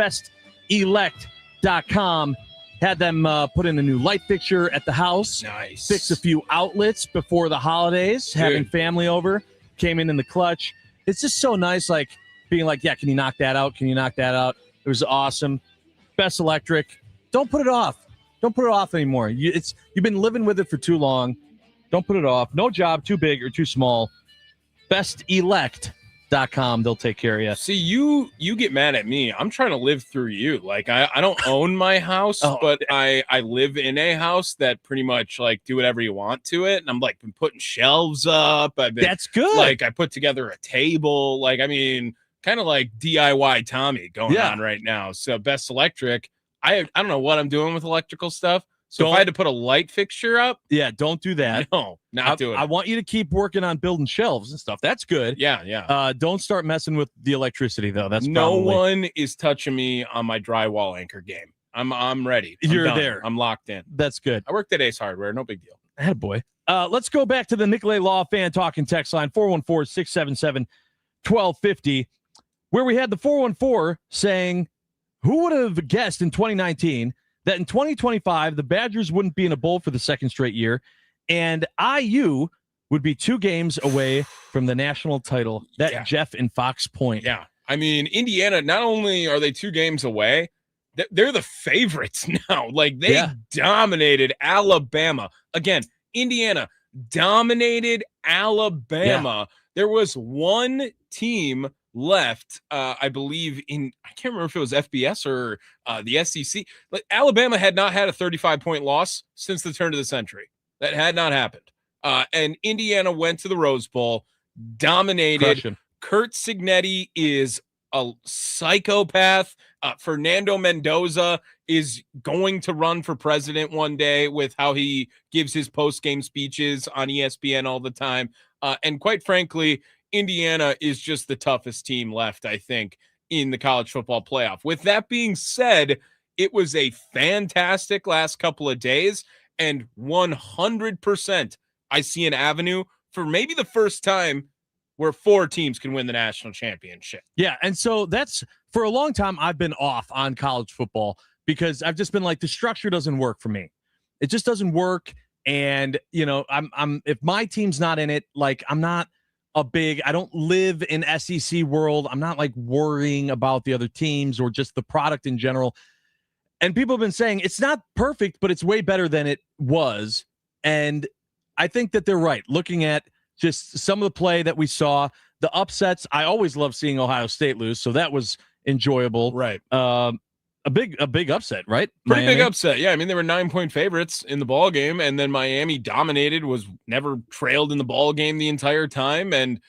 S17: bestelect.com. Had them put in a new light fixture at the house.
S7: Nice.
S17: Fix a few outlets before the holidays.
S7: Good.
S17: Having family over. Came in the clutch. It's just so nice, like, being like, yeah, can you knock that out? Can you knock that out? It was awesome. Best Electric. Don't put it off. Don't put it off anymore. You've been living with it for too long. Don't put it off. No job too big or too small. Bestelect.com. They'll take care of you.
S7: See, you get mad at me. I'm trying to live through you. Like, I don't own my house, but I live in a house that pretty much, like, do whatever you want to it. And I'm, like, been putting shelves up.
S17: That's good.
S7: Like, I put together a table. Like, I mean, kind of like DIY Tommy going on right now. So Best Electric, I don't know what I'm doing with electrical stuff. So if I had to put a light fixture up,
S17: don't do that.
S7: No, not doing it.
S17: I want you to keep working on building shelves and stuff. That's good.
S7: Yeah.
S17: Don't start messing with the electricity though. That's
S7: no one is touching me on my drywall anchor game. I'm ready.
S17: You're
S7: done.
S17: there.
S7: I'm locked in.
S17: That's good.
S7: I worked at Ace Hardware. No big deal.
S17: Attaboy. Let's go back to the Nicolay Law Fan Talking text line 414-677-1250, where we had the 414 saying, who would have guessed in 2019 that in 2025 the Badgers wouldn't be in a bowl for the second straight year, and IU would be 2 games away from the national title? Jeff in Fox Point.
S7: Yeah. I mean, Indiana, not only are they 2 games away, they're the favorites now. Like, they dominated Alabama. Again, Indiana dominated Alabama. There was one team left, I believe, I can't remember if it was FBS or the SEC. Like, Alabama had not had a 35-point loss since the turn of the century. That had not happened. And Indiana went to the Rose Bowl, dominated. Kurt Signetti is a psychopath. Fernando Mendoza is going to run for president one day with how he gives his post-game speeches on ESPN all the time. And quite frankly, Indiana is just the toughest team left, I think, in the college football playoff. With that being said, it was a fantastic last couple of days, and 100% I see an avenue for maybe the first time where 4 teams can win the national championship.
S17: Yeah, and so that's, for a long time, I've been off on college football because I've just been like, the structure doesn't work for me. It just doesn't work, and, you know, I'm if my team's not in it, like, I'm not I don't live in SEC world. I'm not like worrying about the other teams or just the product in general. And people have been saying it's not perfect, but it's way better than it was. And I think that they're right. Looking at just some of the play that we saw, the upsets, I always love seeing Ohio State lose. So that was enjoyable.
S7: Right.
S17: A big upset, right?
S7: Pretty big upset. Yeah. I mean, they were 9-point favorites in the ball game, and then Miami dominated, was never trailed in the ball game the entire time. And,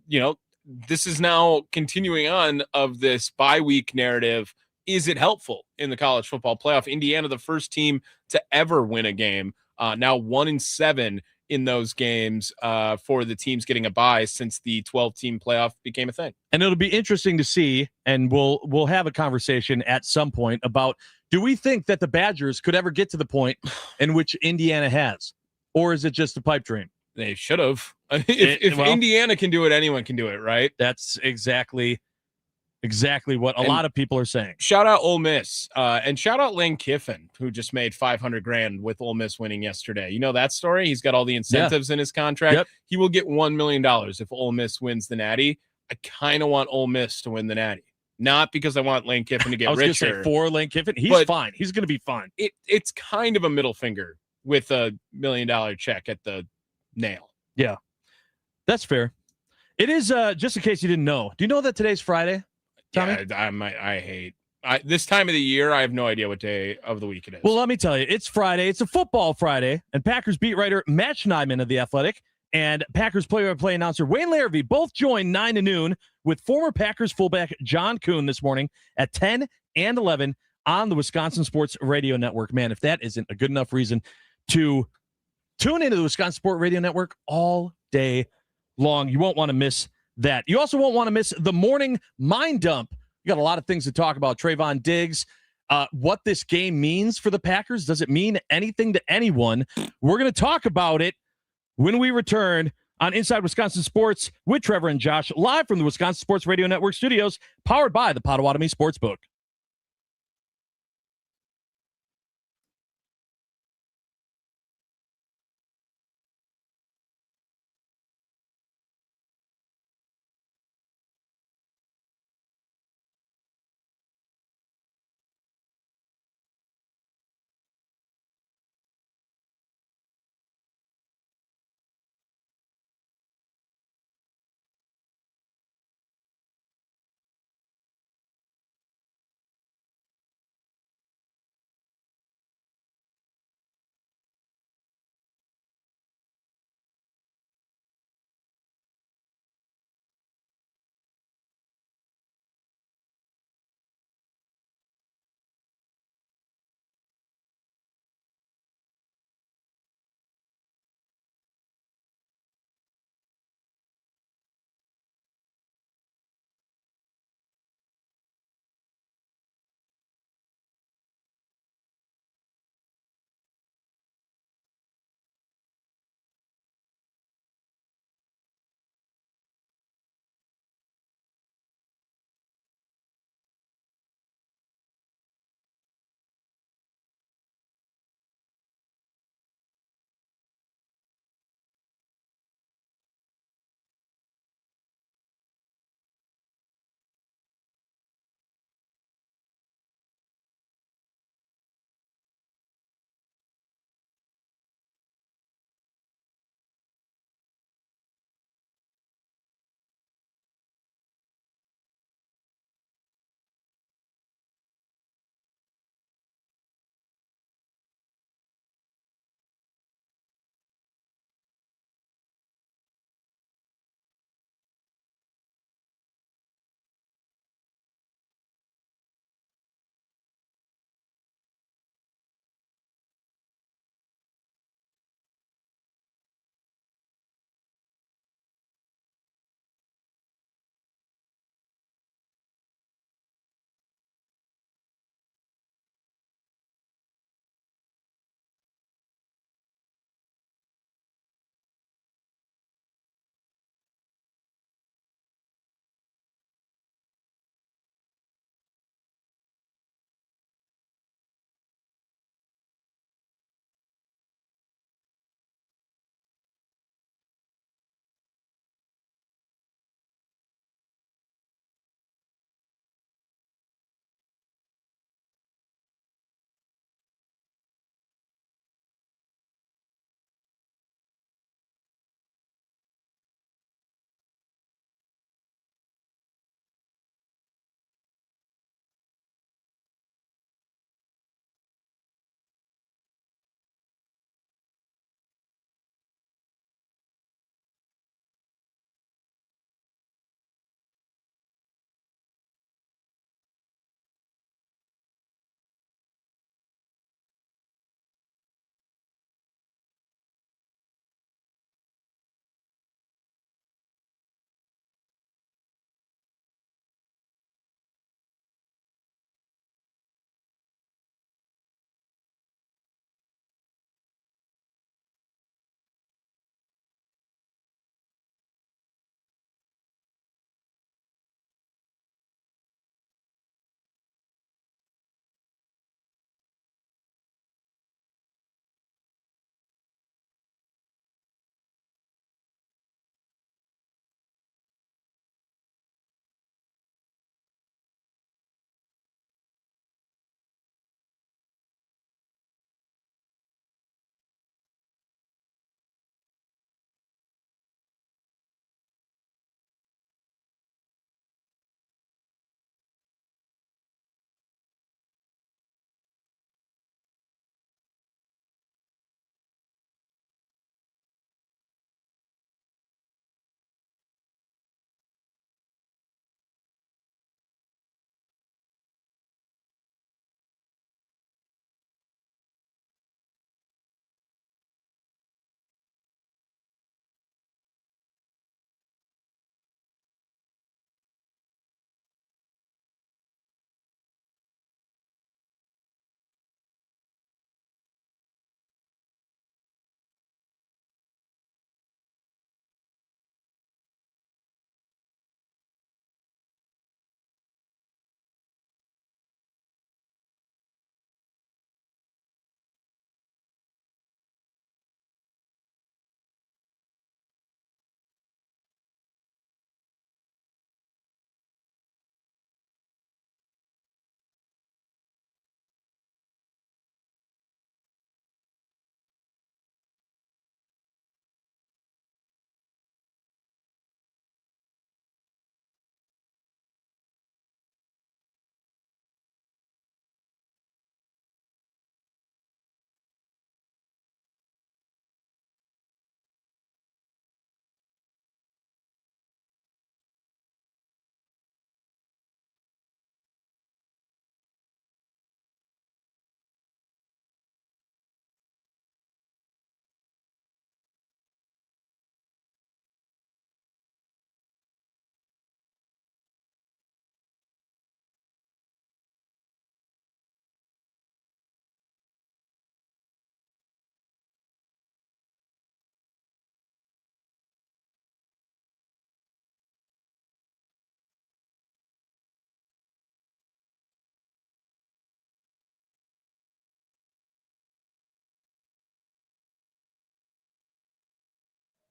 S7: you know, this is now continuing on of this bye week narrative. Is it helpful in the college football playoff? Indiana, the first team to ever win a game, now 1-7 in those games for the teams getting a bye since the 12-team playoff became a thing.
S17: And it'll be interesting to see, and we'll have a conversation at some point about, do we think that the Badgers could ever get to the point in which Indiana has, or is it just a pipe dream?
S7: They should have. If Indiana can do it, anyone can do it, right?
S17: That's exactly what a lot of people are saying.
S7: Shout out Ole Miss, and shout out Lane Kiffin, who just made $500,000 with Ole Miss winning yesterday. You know that story? He's got all the incentives in his contract.
S17: Yep.
S7: He will get $1 million if Ole Miss wins the Natty. I kind of want Ole Miss to win the Natty, not because I want Lane Kiffin to get
S17: I was
S7: richer.
S17: going to say for Lane Kiffin, he's fine. He's going to be fine.
S7: It's kind of a middle finger with a $1 million check at the nail.
S17: Yeah, that's fair. It is just in case you didn't know. Do you know that today's Friday? Tommy?
S7: Yeah, I hate this time of the year. I have no idea what day of the week it is.
S17: Well, let me tell you, it's Friday. It's a football Friday, and Packers beat writer Matt Schneidman of The Athletic and Packers play-by-play announcer Wayne Larrivee both joined 9 to noon with former Packers fullback John Kuhn this morning at 10 and 11 on the Wisconsin Sports Radio Network. Man, if that isn't a good enough reason to tune into the Wisconsin Sports Radio Network all day long, you won't want to miss that. You also won't want to miss the morning mind dump. We got a lot of things to talk about. Trevon Diggs, what this game means for the Packers. Does it mean anything to anyone? We're going to talk about it when we return on Inside Wisconsin Sports with Trevor and Josh, live from the Wisconsin Sports Radio Network studios, powered by the Potawatomi Sportsbook.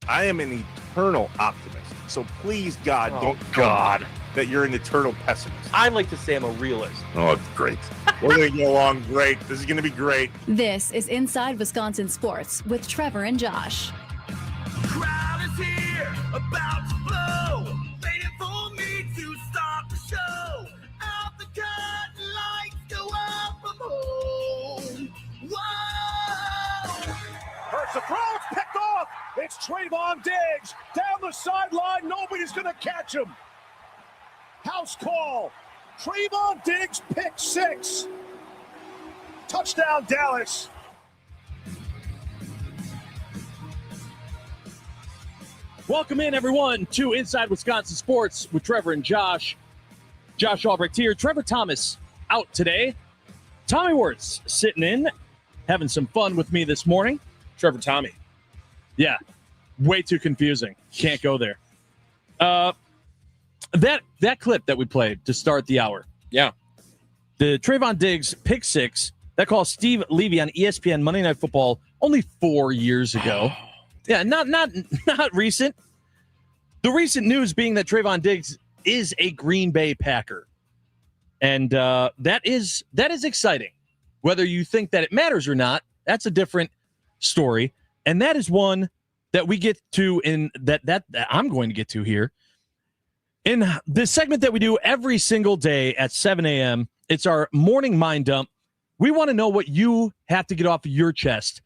S1: I am an eternal optimist. So please, God,
S19: Oh,
S1: don't tell
S19: God.
S1: me that you're an eternal pessimist.
S19: I like to say I'm a realist.
S1: Oh, it's great. We're going to get along great. This is going to be great.
S3: This is Inside Wisconsin Sports with Trevor and Josh.
S4: Crowd is here, about to blow, waiting for me to start the show. Out the curtain, lights go up from home. Whoa!
S5: Hurts the throw, it's picked off. It's Trevon Diggs down the sideline. Nobody's going to catch him. House call. Trevon Diggs pick 6. Touchdown, Dallas.
S6: Welcome in, everyone, to Inside Wisconsin Sports with Trevor and Josh. Josh Albrecht here. Trevor Thomas out today. Tommy Wirtz sitting in, having some fun with me this morning.
S7: Trevor Tommy.
S6: Yeah, way too confusing. Can't go there. That clip that we played to start the hour.
S7: Yeah.
S6: The Trevon Diggs pick 6, that call Steve Levy on ESPN Monday Night Football only 4 years ago. Yeah, not recent. The recent news being that Trevon Diggs is a Green Bay Packer. And that is exciting. Whether you think that it matters or not, that's a different story. And that is one that we get to in that I'm going to get to here. In this segment that we do every single day at 7 a.m., it's our morning mind dump. We want to know what you have to get off of your chest.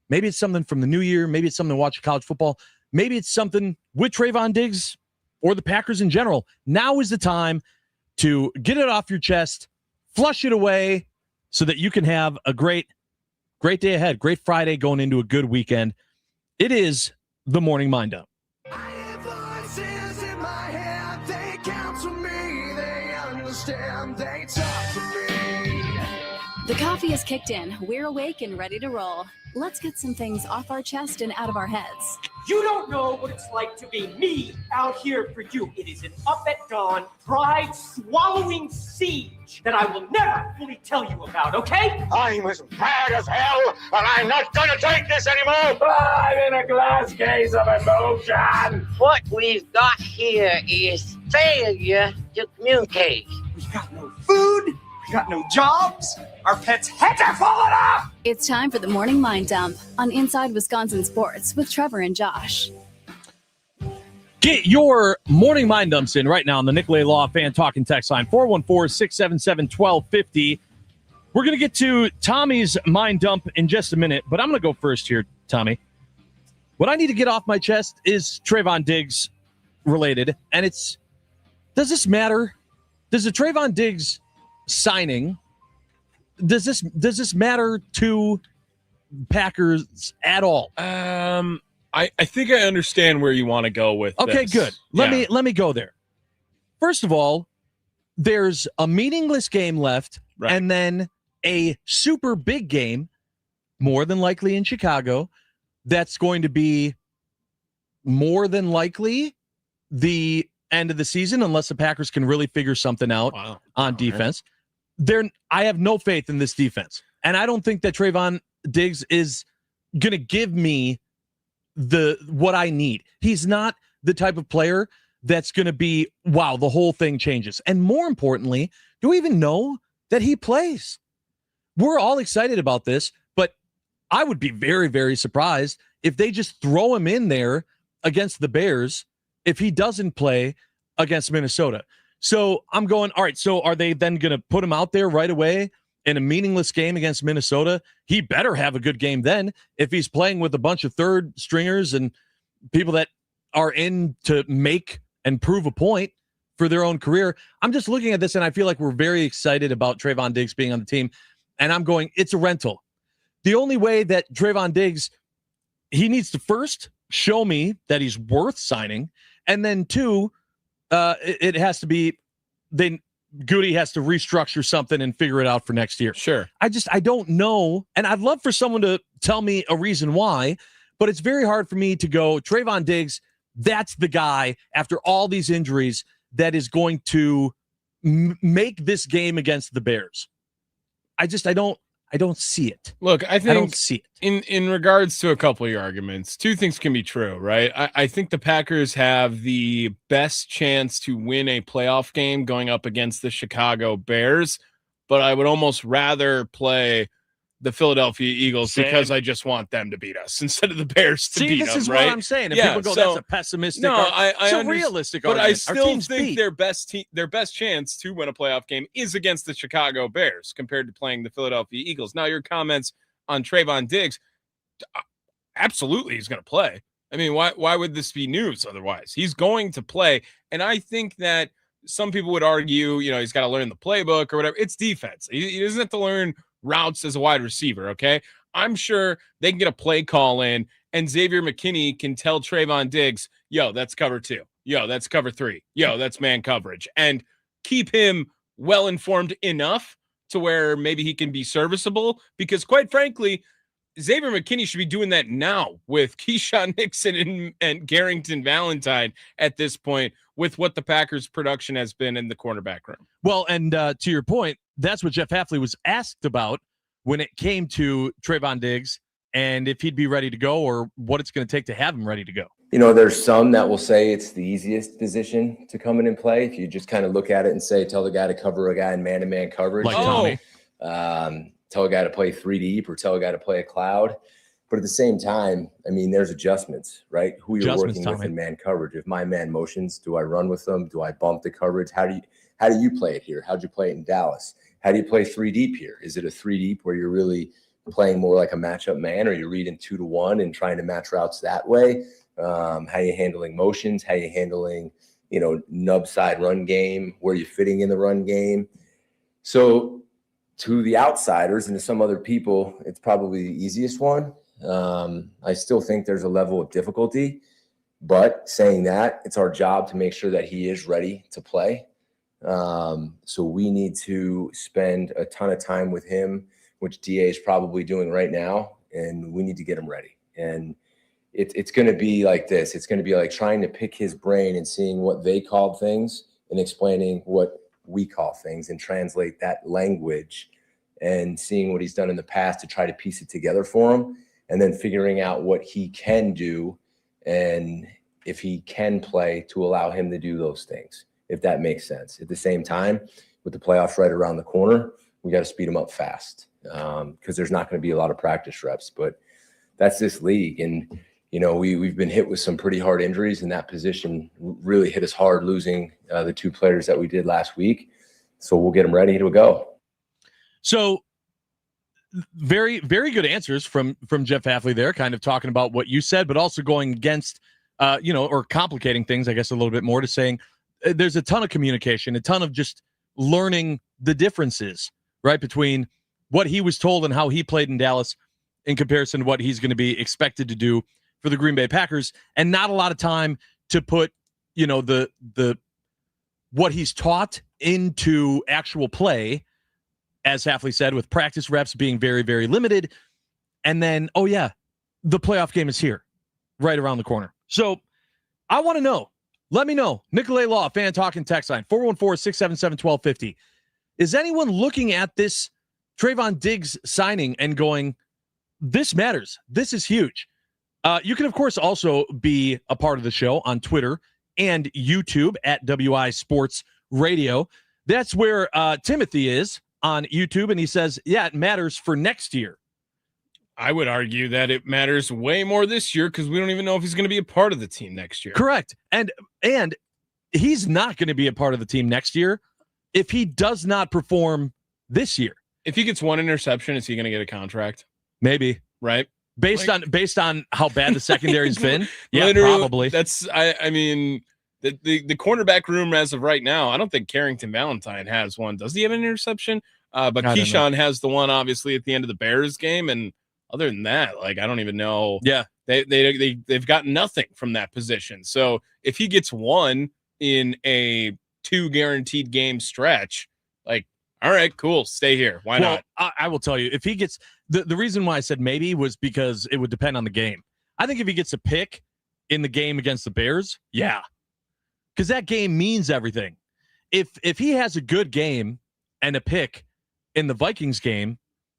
S6: Maybe it's something from the new year. Maybe it's something to watch college football. Maybe it's something with Trevon Diggs or the Packers in general. Now is the time to get it off your chest, flush it away so that you can have a great day ahead, great Friday going into a good weekend. It is the morning mind dump.
S4: Voices in my head, they counsel me, they understand, they talk to me.
S3: The coffee is kicked in. We're awake and ready to roll. Let's get some things off our chest and out of our heads.
S20: You don't know what it's like to be me out here for you. It is an up at dawn, pride-swallowing siege that I will never fully tell you about, okay?
S18: I'm as mad as hell, and I'm not gonna take this anymore. I'm in a glass case of emotion.
S21: What we've got here is failure to communicate.
S20: We got no food, we got no jobs, our pets' heads are falling off!
S3: It's time for the morning mind dump on Inside Wisconsin Sports with Trevor and Josh.
S6: Get your morning mind dumps in right now on the Nicolay Law Fan Talking text line, 414-677-1250. We're going to get to Tommy's mind dump in just a minute, but I'm going to go first here, Tommy. What I need to get off my chest is Trevon Diggs related, and it's, does this matter? Does the Trevon Diggs signing, does this matter to Packers at all?
S7: I think I understand where you want to go with
S6: Okay,
S7: this.
S6: good. Let me go there. First of all, there's a meaningless game left,
S7: Right.
S6: and then a super big game, more than likely in Chicago, that's going to be more than likely the end of the season, unless the Packers can really figure something out on defense. I have no faith in this defense, and I don't think that Trevon Diggs is going to give me what I need. He's not the type of player that's going to be, wow, the whole thing changes. And more importantly, do we even know that he plays? We're all excited about this, but I would be very, very surprised if they just throw him in there against the Bears if he doesn't play against Minnesota. So I'm going, all right, so are they then going to put him out there right away in a meaningless game against Minnesota? He better have a good game then if he's playing with a bunch of third stringers and people that are in to make and prove a point for their own career. I'm just looking at this, and I feel like we're very excited about Trevon Diggs being on the team, and I'm going, it's a rental. The only way that Trevon Diggs, he needs to first show me that he's worth signing, and then two, it has to be, then Goody has to restructure something and figure it out for next year.
S7: Sure.
S6: I don't know, and I'd love for someone to tell me a reason why, but it's very hard for me to go, Trevon Diggs, that's the guy after all these injuries that is going to make this game against the Bears. I
S17: I don't see it.
S7: Look, I think
S17: don't see it.
S7: In regards to a couple of your arguments, two things can be true, right? I think the Packers have the best chance to win a playoff game going up against the Chicago Bears, but I would almost rather play the Philadelphia Eagles because I just want them to beat us instead of the Bears to beat them.
S17: This is
S7: right?
S17: what I'm saying. And people go, that's a pessimistic.
S7: It's
S17: a realistic
S7: but
S17: argument.
S7: I still think their best chance to win a playoff game is against the Chicago Bears compared to playing the Philadelphia Eagles. Now, your comments on Trevon Diggs, absolutely he's going to play. I mean, why would this be news otherwise? He's going to play, and I think that some people would argue, he's got to learn the playbook or whatever. It's defense. He doesn't have to learn routes as a wide receiver, okay? I'm sure they can get a play call in, and Xavier McKinney can tell Trevon Diggs, yo, that's cover 2. Yo, that's cover 3. Yo, that's man coverage. And keep him well-informed enough to where maybe he can be serviceable, because quite frankly, Xavier McKinney should be doing that now with Keyshawn Nixon and Garrington Valentine at this point with what the Packers' production has been in the cornerback room.
S17: Well, and to your point, that's what Jeff Hafley was asked about when it came to Trevon Diggs and if he'd be ready to go or what it's going to take to have him ready to go.
S19: There's some that will say it's the easiest position to come in and play. If you just kind of look at it and say, tell the guy to cover a guy in man-to-man coverage.
S17: Like Tommy.
S19: Tell a guy to play 3 deep or tell a guy to play a cloud. But at the same time, there's adjustments, right? Who you're working with in man coverage. If my man motions, do I run with them? Do I bump the coverage? How do you play it here? How'd you play it in Dallas? How do you play 3 deep here? Is it a 3 deep where you're really playing more like a matchup man, or you're reading 2-to-1 and trying to match routes that way? How you handling motions? How you handling, nub side run game? Where you fitting in the run game? So to the outsiders and to some other people, it's probably the easiest one. I still think there's a level of difficulty, but saying that, it's our job to make sure that he is ready to play. So we need to spend a ton of time with him, which DA is probably doing right now, and we need to get him ready. And it's going to be like this. It's going to be like trying to pick his brain and seeing what they called things and explaining what we call things and translate that language and seeing what he's done in the past to try to piece it together for him, and then figuring out what he can do and if he can play to allow him to do those things, if that makes sense. At the same time, with the playoffs right around the corner, we got to speed him up fast because there's not going to be a lot of practice reps, but that's this league. And, we've been hit with some pretty hard injuries, and that position really hit us hard losing the 2 players that we did last week. So we'll get them ready to go.
S17: So very, very good answers from Jeff Hafley there, kind of talking about what you said, but also going against, or complicating things, I guess, a little bit more to saying there's a ton of communication, a ton of just learning the differences, right, between what he was told and how he played in Dallas in comparison to what he's going to be expected to do for the Green Bay Packers, and not a lot of time to put, the what he's taught into actual play, as Hafley said, with practice reps being very, very limited. And then, the playoff game is here, right around the corner. So I want to know. Let me know. Nicolay Law, Fan Talking text line, 414-677-1250. Is anyone looking at this Trevon Diggs signing and going, this matters. This is huge. You can, of course, also be a part of the show on Twitter and YouTube at WI Sports Radio. That's where Timothy is on YouTube, and he says, it matters for next year.
S7: I would argue that it matters way more this year because we don't even know if he's going to be a part of the team next year.
S17: Correct. And he's not going to be a part of the team next year if he does not perform this year.
S7: If he gets 1 interception, is he going to get a contract?
S17: Maybe.
S7: Right?
S17: Based on how bad the secondary's been? Yeah, probably.
S7: That's the cornerback room as of right now, I don't think Carrington Valentine has one. Does he have an interception? But Keyshawn has the one, obviously, at the end of the Bears game. And other than that, I don't even know.
S17: Yeah.
S7: They've got nothing from that position. So if he gets 1 in a 2 guaranteed game stretch, all right, cool, stay here. Why not?
S17: I will tell you, if he gets the reason why I said maybe was because it would depend on the game. I think if he gets a pick in the game against the Bears, because that game means everything. If he has a good game and a pick in the Vikings game,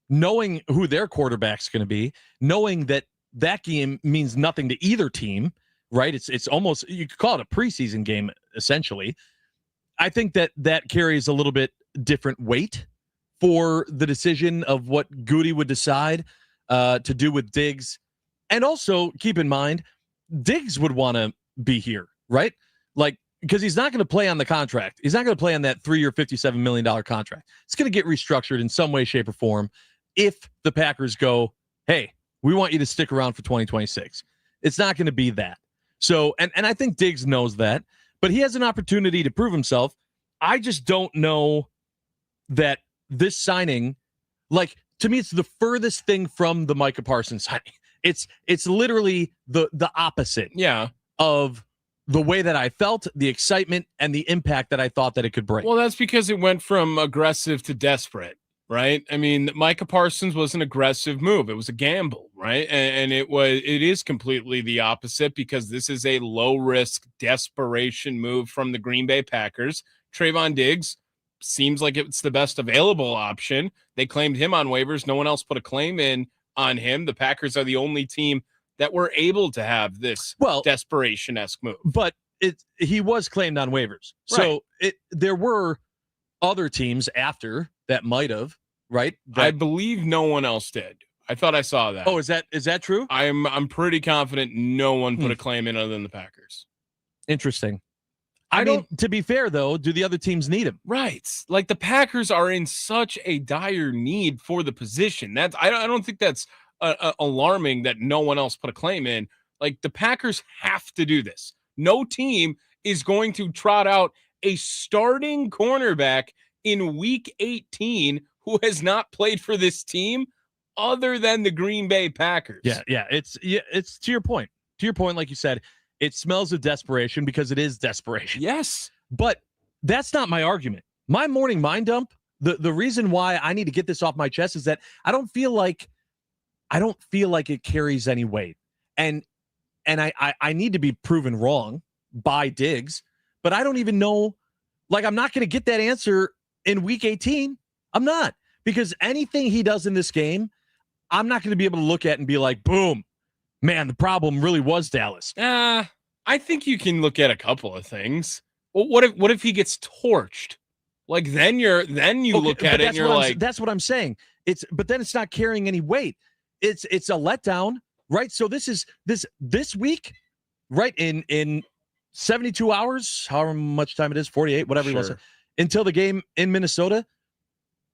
S17: knowing who their quarterback's going to be, knowing that game means nothing to either team, right? It's almost, you could call it a preseason game, essentially. I think that carries a little bit different weight for the decision of what Goody would decide to do with Diggs. And also, keep in mind, Diggs would want to be here, right? Like, because he's not going to play on the contract. He's not going to play on that 3-year, $57 million contract. It's going to get restructured in some way, shape, or form if the Packers go, hey, we want you to stick around for 2026. It's not going to be that. So, and I think Diggs knows that, but he has an opportunity to prove himself. I just don't know that this signing, like, to me, it's the furthest thing from the Micah Parsons signing. It's literally the opposite of the way that I felt, the excitement, and the impact that I thought that it could bring.
S7: Well, that's because it went from aggressive to desperate, right? I mean, Micah Parsons was an aggressive move. It was a gamble, right? And it is completely the opposite, because this is a low-risk desperation move from the Green Bay Packers. Trevon Diggs seems like it's the best available option. They claimed him on waivers. No one else put a claim in on him. The Packers are the only team that were able to have this desperation-esque move.
S17: But he was claimed on waivers.
S7: Right.
S17: So there were other teams after that might have, right?
S7: I believe no one else did. I thought I saw that.
S17: Oh, is that true?
S7: I'm pretty confident no one put a claim in other than the Packers.
S17: Interesting. I mean, to be fair, though, do the other teams need him?
S7: Right. Like, the Packers are in such a dire need for the position. I don't think that's alarming that no one else put a claim in. Like, the Packers have to do this. No team is going to trot out a starting cornerback in week 18 who has not played for this team other than the Green Bay Packers.
S17: Yeah. It's to your point. To your point, like you said, it smells of desperation because it is desperation.
S7: Yes.
S17: But that's not my argument. My morning mind dump, the reason why I need to get this off my chest is that I don't feel like it carries any weight. And I need to be proven wrong by Diggs, but I don't even know, like, I'm not going to get that answer in week 18. I'm not, because anything he does in this game, I'm not going to be able to look at and be like, boom, man, the problem really was Dallas.
S7: I think you can look at a couple of things. Well, what if he gets torched? Like, then you look at it and you're like,
S17: that's what I'm saying. But then it's not carrying any weight. It's a letdown, right? So this week, right, in 72 hours, however much time it is, 48, whatever you want to say, until the game in Minnesota,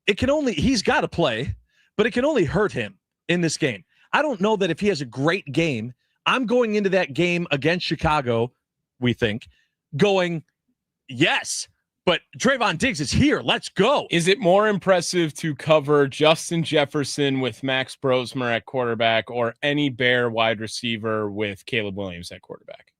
S17: he's got to play, but it can only hurt him in this game. I don't know that if he has a great game, I'm going into that game against Chicago, we think, going, yes, but Trevon Diggs is here. Let's go.
S7: Is it more impressive to cover Justin Jefferson with Max Brosmer at quarterback, or any Bear wide receiver with Caleb Williams at quarterback?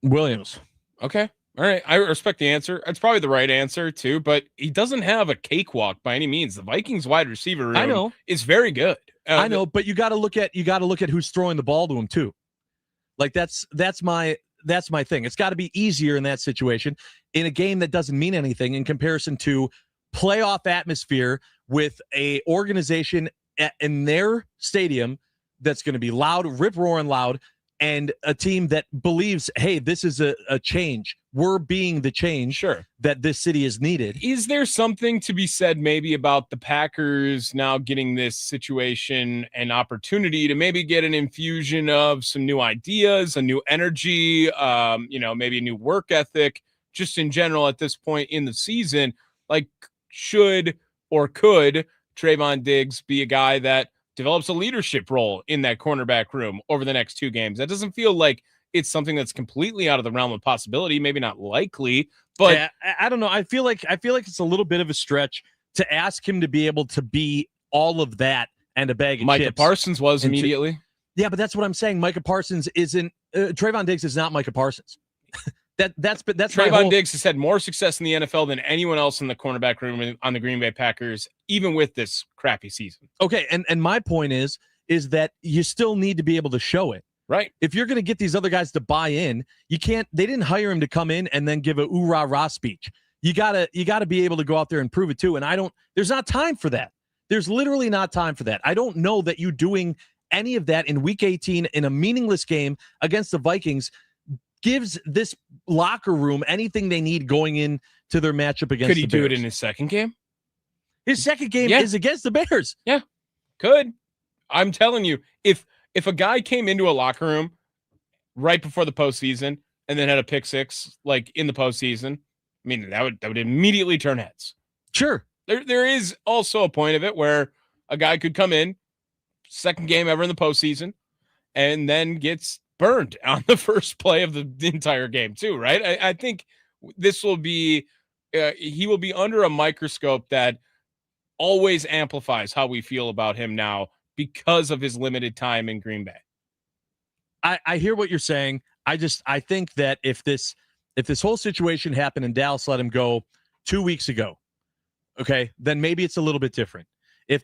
S17: Williams.
S7: Okay. All right. I respect the answer. It's probably the right answer too, but he doesn't have a cakewalk by any means. The Vikings wide receiver room is very good.
S17: I know, but you got to look at who's throwing the ball to him too. Like, that's my thing. It's got to be easier in that situation, in a game that doesn't mean anything in comparison to playoff atmosphere with a organization in their stadium that's going to be loud, rip-roaring loud, and a team that believes, hey, this is a change. We're being the change that this city is needed.
S7: Is there something to be said maybe about the Packers now getting this situation an opportunity to maybe get an infusion of some new ideas, a new energy, maybe a new work ethic, just in general at this point in the season? Like, should or could Trevon Diggs be a guy that develops a leadership role in that cornerback room over the next 2 games? That doesn't feel like it's something that's completely out of the realm of possibility, maybe not likely, but
S17: yeah, I don't know. I feel like it's a little bit of a stretch to ask him to be able to be all of that and a bag of
S7: Micah
S17: chips.
S7: Parsons was immediately.
S17: Yeah, but that's what I'm saying. Micah Parsons isn't Trevon Diggs is not Micah Parsons. That's
S7: Trevon Diggs has had more success in the NFL than anyone else in the cornerback room on the Green Bay Packers, even with this crappy season.
S17: Okay, and my point is that you still need to be able to show it.
S7: Right.
S17: If you're going to get these other guys to buy in, you can't. They didn't hire him to come in and then give a ooh-rah-rah speech. you gotta be able to go out there and prove it too. And there's not time for that. There's literally not time for that. I don't know that you doing any of that in week 18 in a meaningless game against the Vikings gives this locker room anything they need going in to their matchup against
S7: Could he
S17: the Bears.
S7: do it in his second game?
S17: His second game is against the Bears.
S7: Yeah, could. I'm telling you, if a guy came into a locker room right before the postseason and then had a pick six like in the postseason, I mean, that would immediately turn heads.
S17: Sure.
S7: There is also a point of it where a guy could come in, second game ever in the postseason, and then gets burned on the first play of the entire game too, right? I think this will be he will be under a microscope that always amplifies how we feel about him now because of his limited time in Green Bay.
S17: I hear what you're saying. I think that if this whole situation happened and Dallas let him go 2 weeks ago, okay, then maybe it's a little bit different. If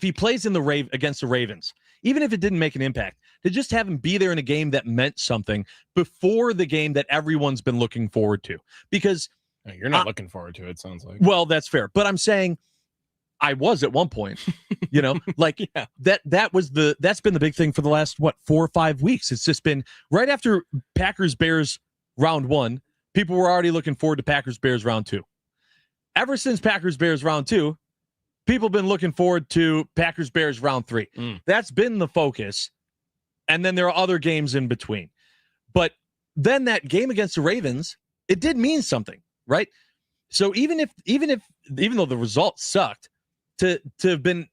S17: he plays in the against the Ravens, even if it didn't make an impact, to just have him be there in a game that meant something before the game that everyone's been looking forward to. Because
S7: you're not looking forward to it, sounds like.
S17: Well, that's fair. But I'm saying I was at one point, like that's been the big thing for the last 4 or 5 weeks. It's just been right after Packers Bears round 1, people were already looking forward to Packers Bears round 2. Ever since Packers Bears round 2, people have been looking forward to Packers Bears round 3. That's been the focus. And then there are other games in between. But then that game against the Ravens, it did mean something, right? So even though the results sucked, to have been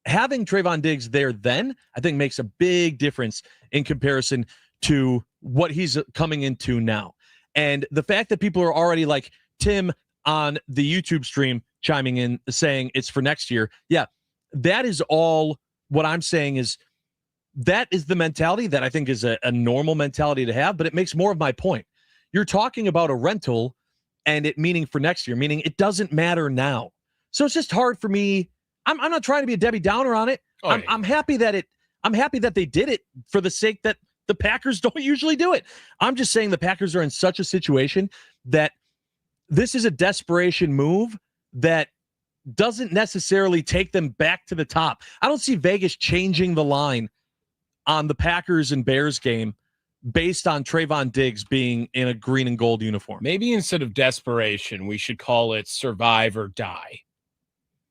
S17: having Trevon Diggs there then, I think makes a big difference in comparison to what he's coming into now. And the fact that people are already like Tim on the YouTube stream chiming in saying it's for next year. Yeah, that is all what I'm saying is that is the mentality that I think is a normal mentality to have, but it makes more of my point. You're talking about a rental and it meaning for next year, meaning it doesn't matter now. So it's just hard for me. I'm not trying to be a Debbie Downer on it. I'm happy that they did it for the sake that the Packers don't usually do it. I'm just saying the Packers are in such a situation that this is a desperation move that doesn't necessarily take them back to the top. I don't see Vegas changing the line on the Packers and Bears game based on Trevon Diggs being in a green and gold uniform.
S7: Maybe instead of desperation, we should call it survive or die.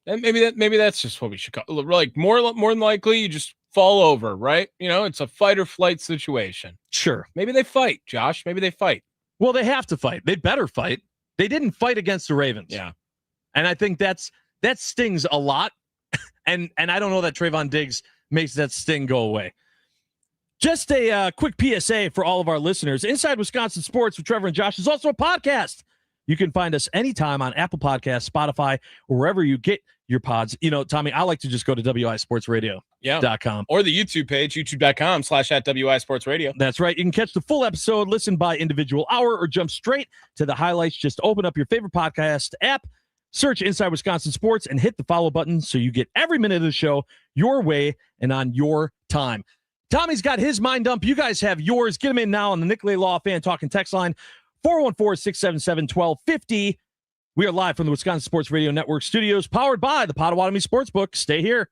S7: And maybe that's just what we should call it. Like more than likely, you just fall over, right? It's a fight or flight situation.
S17: Sure.
S7: Maybe they fight, Josh. Maybe they fight.
S17: Well, they have to fight. They better fight. They didn't fight against the Ravens.
S7: Yeah.
S17: And I think that stings a lot. and I don't know that Trevon Diggs makes that sting go away. Just a quick PSA for all of our listeners. Inside Wisconsin Sports with Trevor and Josh is also a podcast. You can find us anytime on Apple Podcasts, Spotify, or wherever you get your pods. Tommy, I like to just go to wisportsradio.com.
S7: Or the YouTube page, youtube.com/@wisportsradio.
S17: That's right. You can catch the full episode, listen by individual hour, or jump straight to the highlights. Just open up your favorite podcast app, search Inside Wisconsin Sports, and hit the follow button so you get every minute of the show your way and on your time. Tommy's got his mind dump. You guys have yours. Get them in now on the Nicolay Law Fan Talking text line, 414-677-1250. We are live from the Wisconsin Sports Radio Network studios, powered by the Potawatomi Sportsbook. Stay here.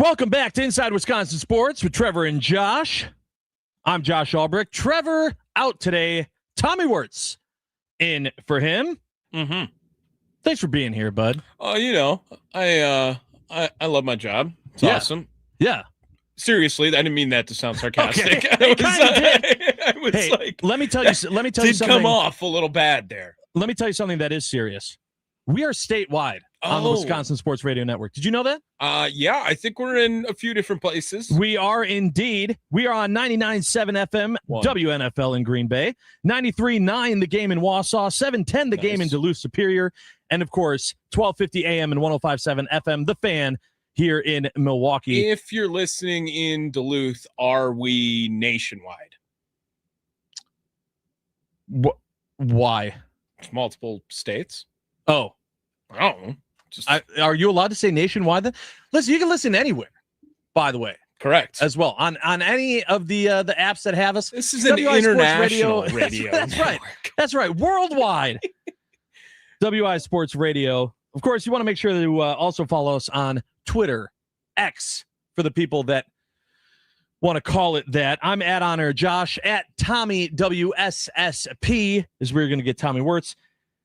S17: Welcome back to Inside Wisconsin Sports with Trevor and Josh. I'm Josh Albrecht. Trevor out today. Tommy Wirtz in for him.
S7: Mm-hmm.
S17: Thanks for being here, bud.
S7: Oh, I love my job. It's awesome.
S17: Yeah.
S7: Seriously, I didn't mean that to sound sarcastic.
S17: Okay.
S7: I was
S17: Hey,
S7: like,
S17: let me tell you something.
S7: did come off a little bad there.
S17: Let me tell you something that is serious. We are statewide on the Wisconsin Sports Radio Network. Did you know that?
S7: Yeah, I think we're in a few different places.
S17: We are indeed. We are on 99.7 FM, WNFL in Green Bay, 93.9 The Game in Wausau, 710 The Game in Duluth Superior, and, of course, 1250 AM and 105.7 FM, The Fan, here in Milwaukee.
S7: If you're listening in Duluth, are we nationwide?
S17: Why?
S7: It's multiple states.
S17: Oh. Are you allowed to say nationwide then? Listen, you can listen anywhere, by the way.
S7: Correct.
S17: As well. On any of the apps that have us.
S7: This is an international radio.
S17: That's right. That's right. Worldwide. WI Sports Radio. Of course, you want to make sure to also follow us on Twitter, X, for the people that want to call it that. I'm at Honor Josh, at Tommy WSSP is where you're going to get Tommy Wirtz.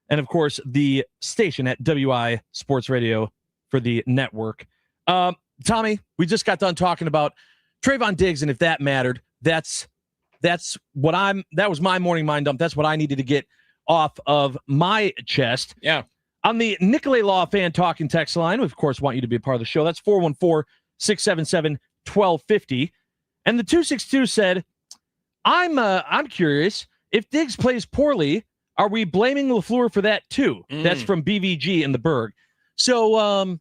S17: And, of course, the station at WI Sports Radio for the network. Tommy, we just got done talking about Trevon Diggs, and if that mattered, that was my morning mind dump. That's what I needed to get off of my chest.
S7: Yeah.
S17: On the Nicolay Law fan talking text line, we, of course, want you to be a part of the show. That's 414-677-1250. And the 262 said, I'm curious, if Diggs plays poorly, are we blaming LaFleur for that too? That's from BVG in the Berg. So,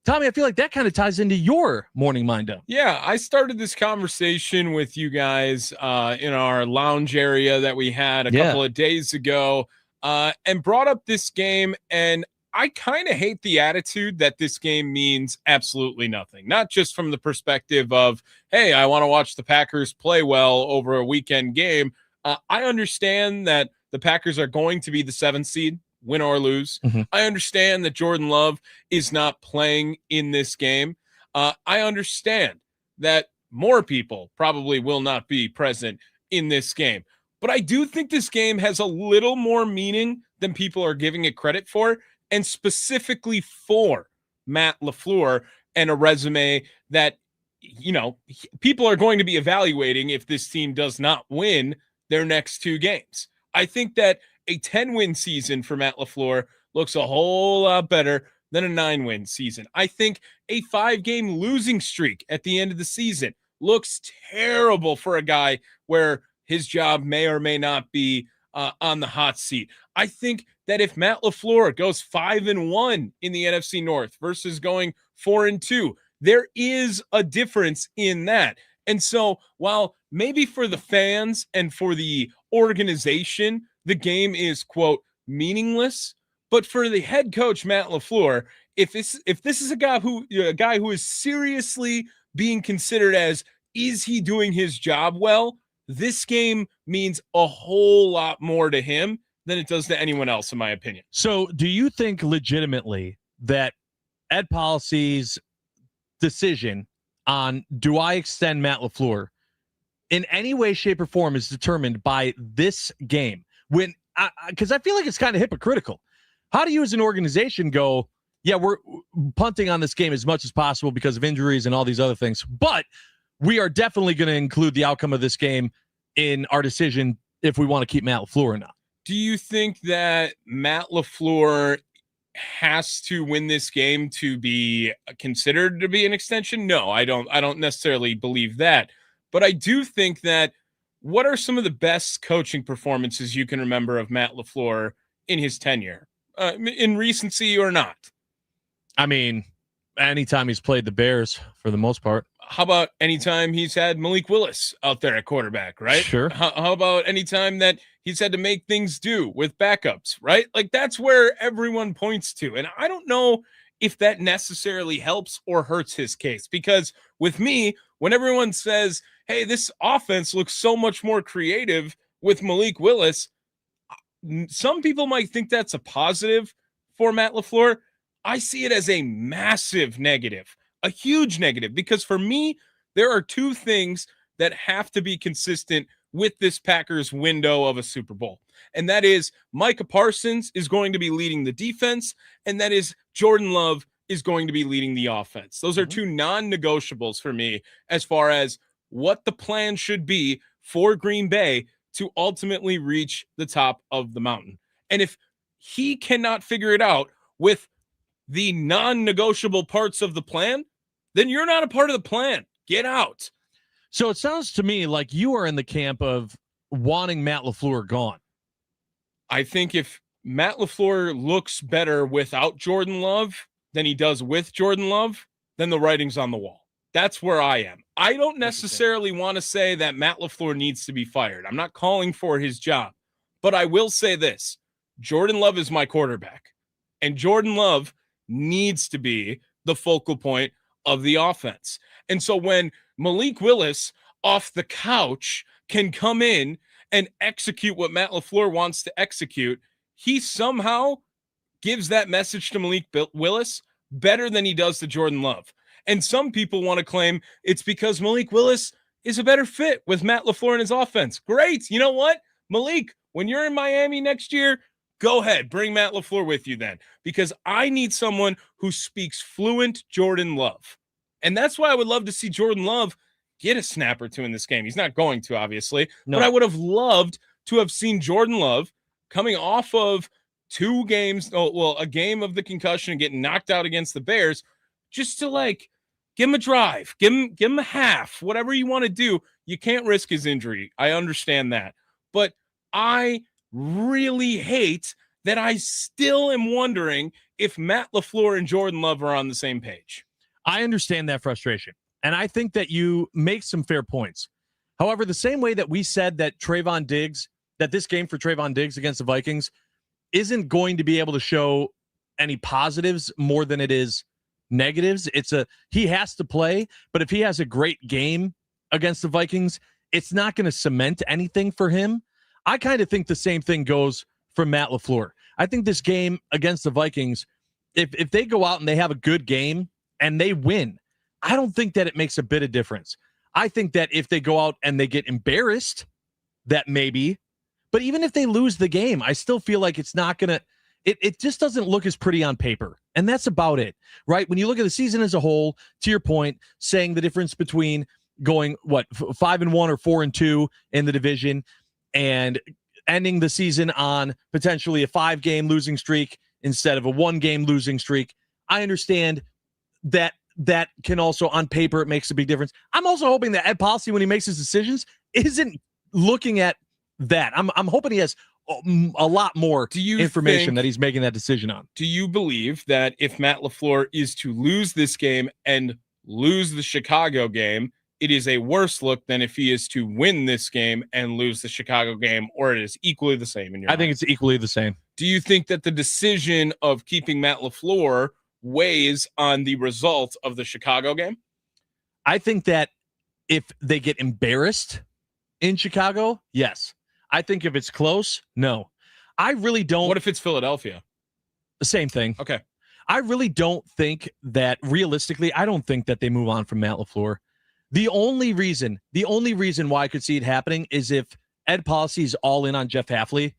S17: Tommy, I feel like that kind of ties into your morning mind up.
S7: Yeah, I started this conversation with you guys in our lounge area that we had a couple of days ago and brought up this game. And I kind of hate the attitude that this game means absolutely nothing, not just from the perspective of, hey, I want to watch the Packers play well over a weekend game. I understand that the Packers are going to be the 7th seed, win or lose.
S17: Mm-hmm.
S7: I understand that Jordan Love is not playing in this game. I understand that more people probably will not be present in this game. But I do think this game has a little more meaning than people are giving it credit for, and specifically for Matt LaFleur and a resume that, people are going to be evaluating if this team does not win their next 2 games. I think that a 10-win season for Matt LaFleur looks a whole lot better than a 9-win season. I think a 5-game losing streak at the end of the season looks terrible for a guy where his job may or may not be on the hot seat. I think that if Matt LaFleur goes 5-1 in the NFC North versus going 4-2, there is a difference in that. And so while maybe for the fans and for the organization, the game is, quote, meaningless, but for the head coach, Matt LaFleur, if this is a guy who is seriously being considered as, is he doing his job well? This game means a whole lot more to him than it does to anyone else, in my opinion.
S17: So do you think legitimately that Ed Policy's decision on do I extend Matt LaFleur in any way, shape, or form is determined by this game? Because I feel like it's kind of hypocritical. How do you as an organization go, yeah, we're punting on this game as much as possible because of injuries and all these other things, but we are definitely going to include the outcome of this game in our decision if we want to keep Matt LaFleur or not?
S7: Do you think that Matt LaFleur has to win this game to be considered to be an extension? No, I don't necessarily believe that. But I do think that what are some of the best coaching performances you can remember of Matt LaFleur in his tenure, in recency or not?
S17: I mean, anytime he's played the Bears for the most part.
S7: How about anytime he's had Malik Willis out there at quarterback, right?
S17: Sure.
S7: How about anytime that he's had to make things do with backups, right? Like that's where everyone points to. And I don't know if that necessarily helps or hurts his case, because with me, when everyone says, hey, this offense looks so much more creative with Malik Willis, some people might think that's a positive for Matt LaFleur. I see it as a massive negative. A huge negative, because for me, there are two things that have to be consistent with this Packers window of a Super Bowl. And that is Micah Parsons is going to be leading the defense, and that is Jordan Love is going to be leading the offense. Those are two non-negotiables for me as far as what the plan should be for Green Bay to ultimately reach the top of the mountain. And if he cannot figure it out with the non-negotiable parts of the plan, then you're not a part of the plan. Get out.
S17: So it sounds to me like you are in the camp of wanting Matt LaFleur gone.
S7: I think if Matt LaFleur looks better without Jordan Love than he does with Jordan Love, then the writing's on the wall. That's where I am. I don't necessarily want to say that Matt LaFleur needs to be fired. I'm not calling for his job. But I will say this. Jordan Love is my quarterback. And Jordan Love needs to be the focal point of the offense. And so when Malik Willis off the couch can come in and execute what Matt LaFleur wants to execute, he somehow gives that message to Malik Willis better than he does to Jordan Love. And some people want to claim it's because Malik Willis is a better fit with Matt LaFleur and his offense. Great. You know what, Malik, when you're in Miami next year, go ahead, bring Matt LaFleur with you then, because I need someone who speaks fluent Jordan Love. And that's why I would love to see Jordan Love get a snap or two in this game. He's not going to, obviously, but I would have loved to have seen Jordan Love coming off of 2 games, a game of the concussion and getting knocked out against the Bears, just to like give him a drive, give him a half, whatever you want to do. You can't risk his injury. I understand that. But I really hate that I still am wondering if Matt LaFleur and Jordan Love are on the same page.
S17: I understand that frustration, and I think that you make some fair points. However, the same way that we said that this game for Trevon Diggs against the Vikings isn't going to be able to show any positives more than it is negatives. He has to play, but if he has a great game against the Vikings, it's not going to cement anything for him. I kind of think the same thing goes for Matt LaFleur. I think this game against the Vikings, if they go out and they have a good game and they win, I don't think that it makes a bit of difference. I think that if they go out and they get embarrassed, that maybe, but even if they lose the game, I still feel like it's not going to, it just doesn't look as pretty on paper. And that's about it, right? When you look at the season as a whole, to your point, saying the difference between going 5-1 or 4-2 in the division and ending the season on potentially a 5-game losing streak instead of a 1-game losing streak. I understand that can also, on paper, it makes a big difference. I'm also hoping that Ed Policy, when he makes his decisions, isn't looking at that. I'm hoping he has a lot more information that he's making that decision on.
S7: Do you believe that if Matt LaFleur is to lose this game and lose the Chicago game, it is a worse look than if he is to win this game and lose the Chicago game, or it is equally the same in your mind?
S17: think it's equally the same.
S7: Do you think that the decision of keeping Matt LaFleur weighs on the result of the Chicago game?
S17: I think that if they get embarrassed in Chicago, yes. I think if it's close, no. I really don't.
S7: What if it's Philadelphia?
S17: The same thing.
S7: Okay.
S17: I really don't think that, realistically, I don't think that they move on from Matt LaFleur. The only reason why I could see it happening is if Ed Policy is all in on Jeff Hafley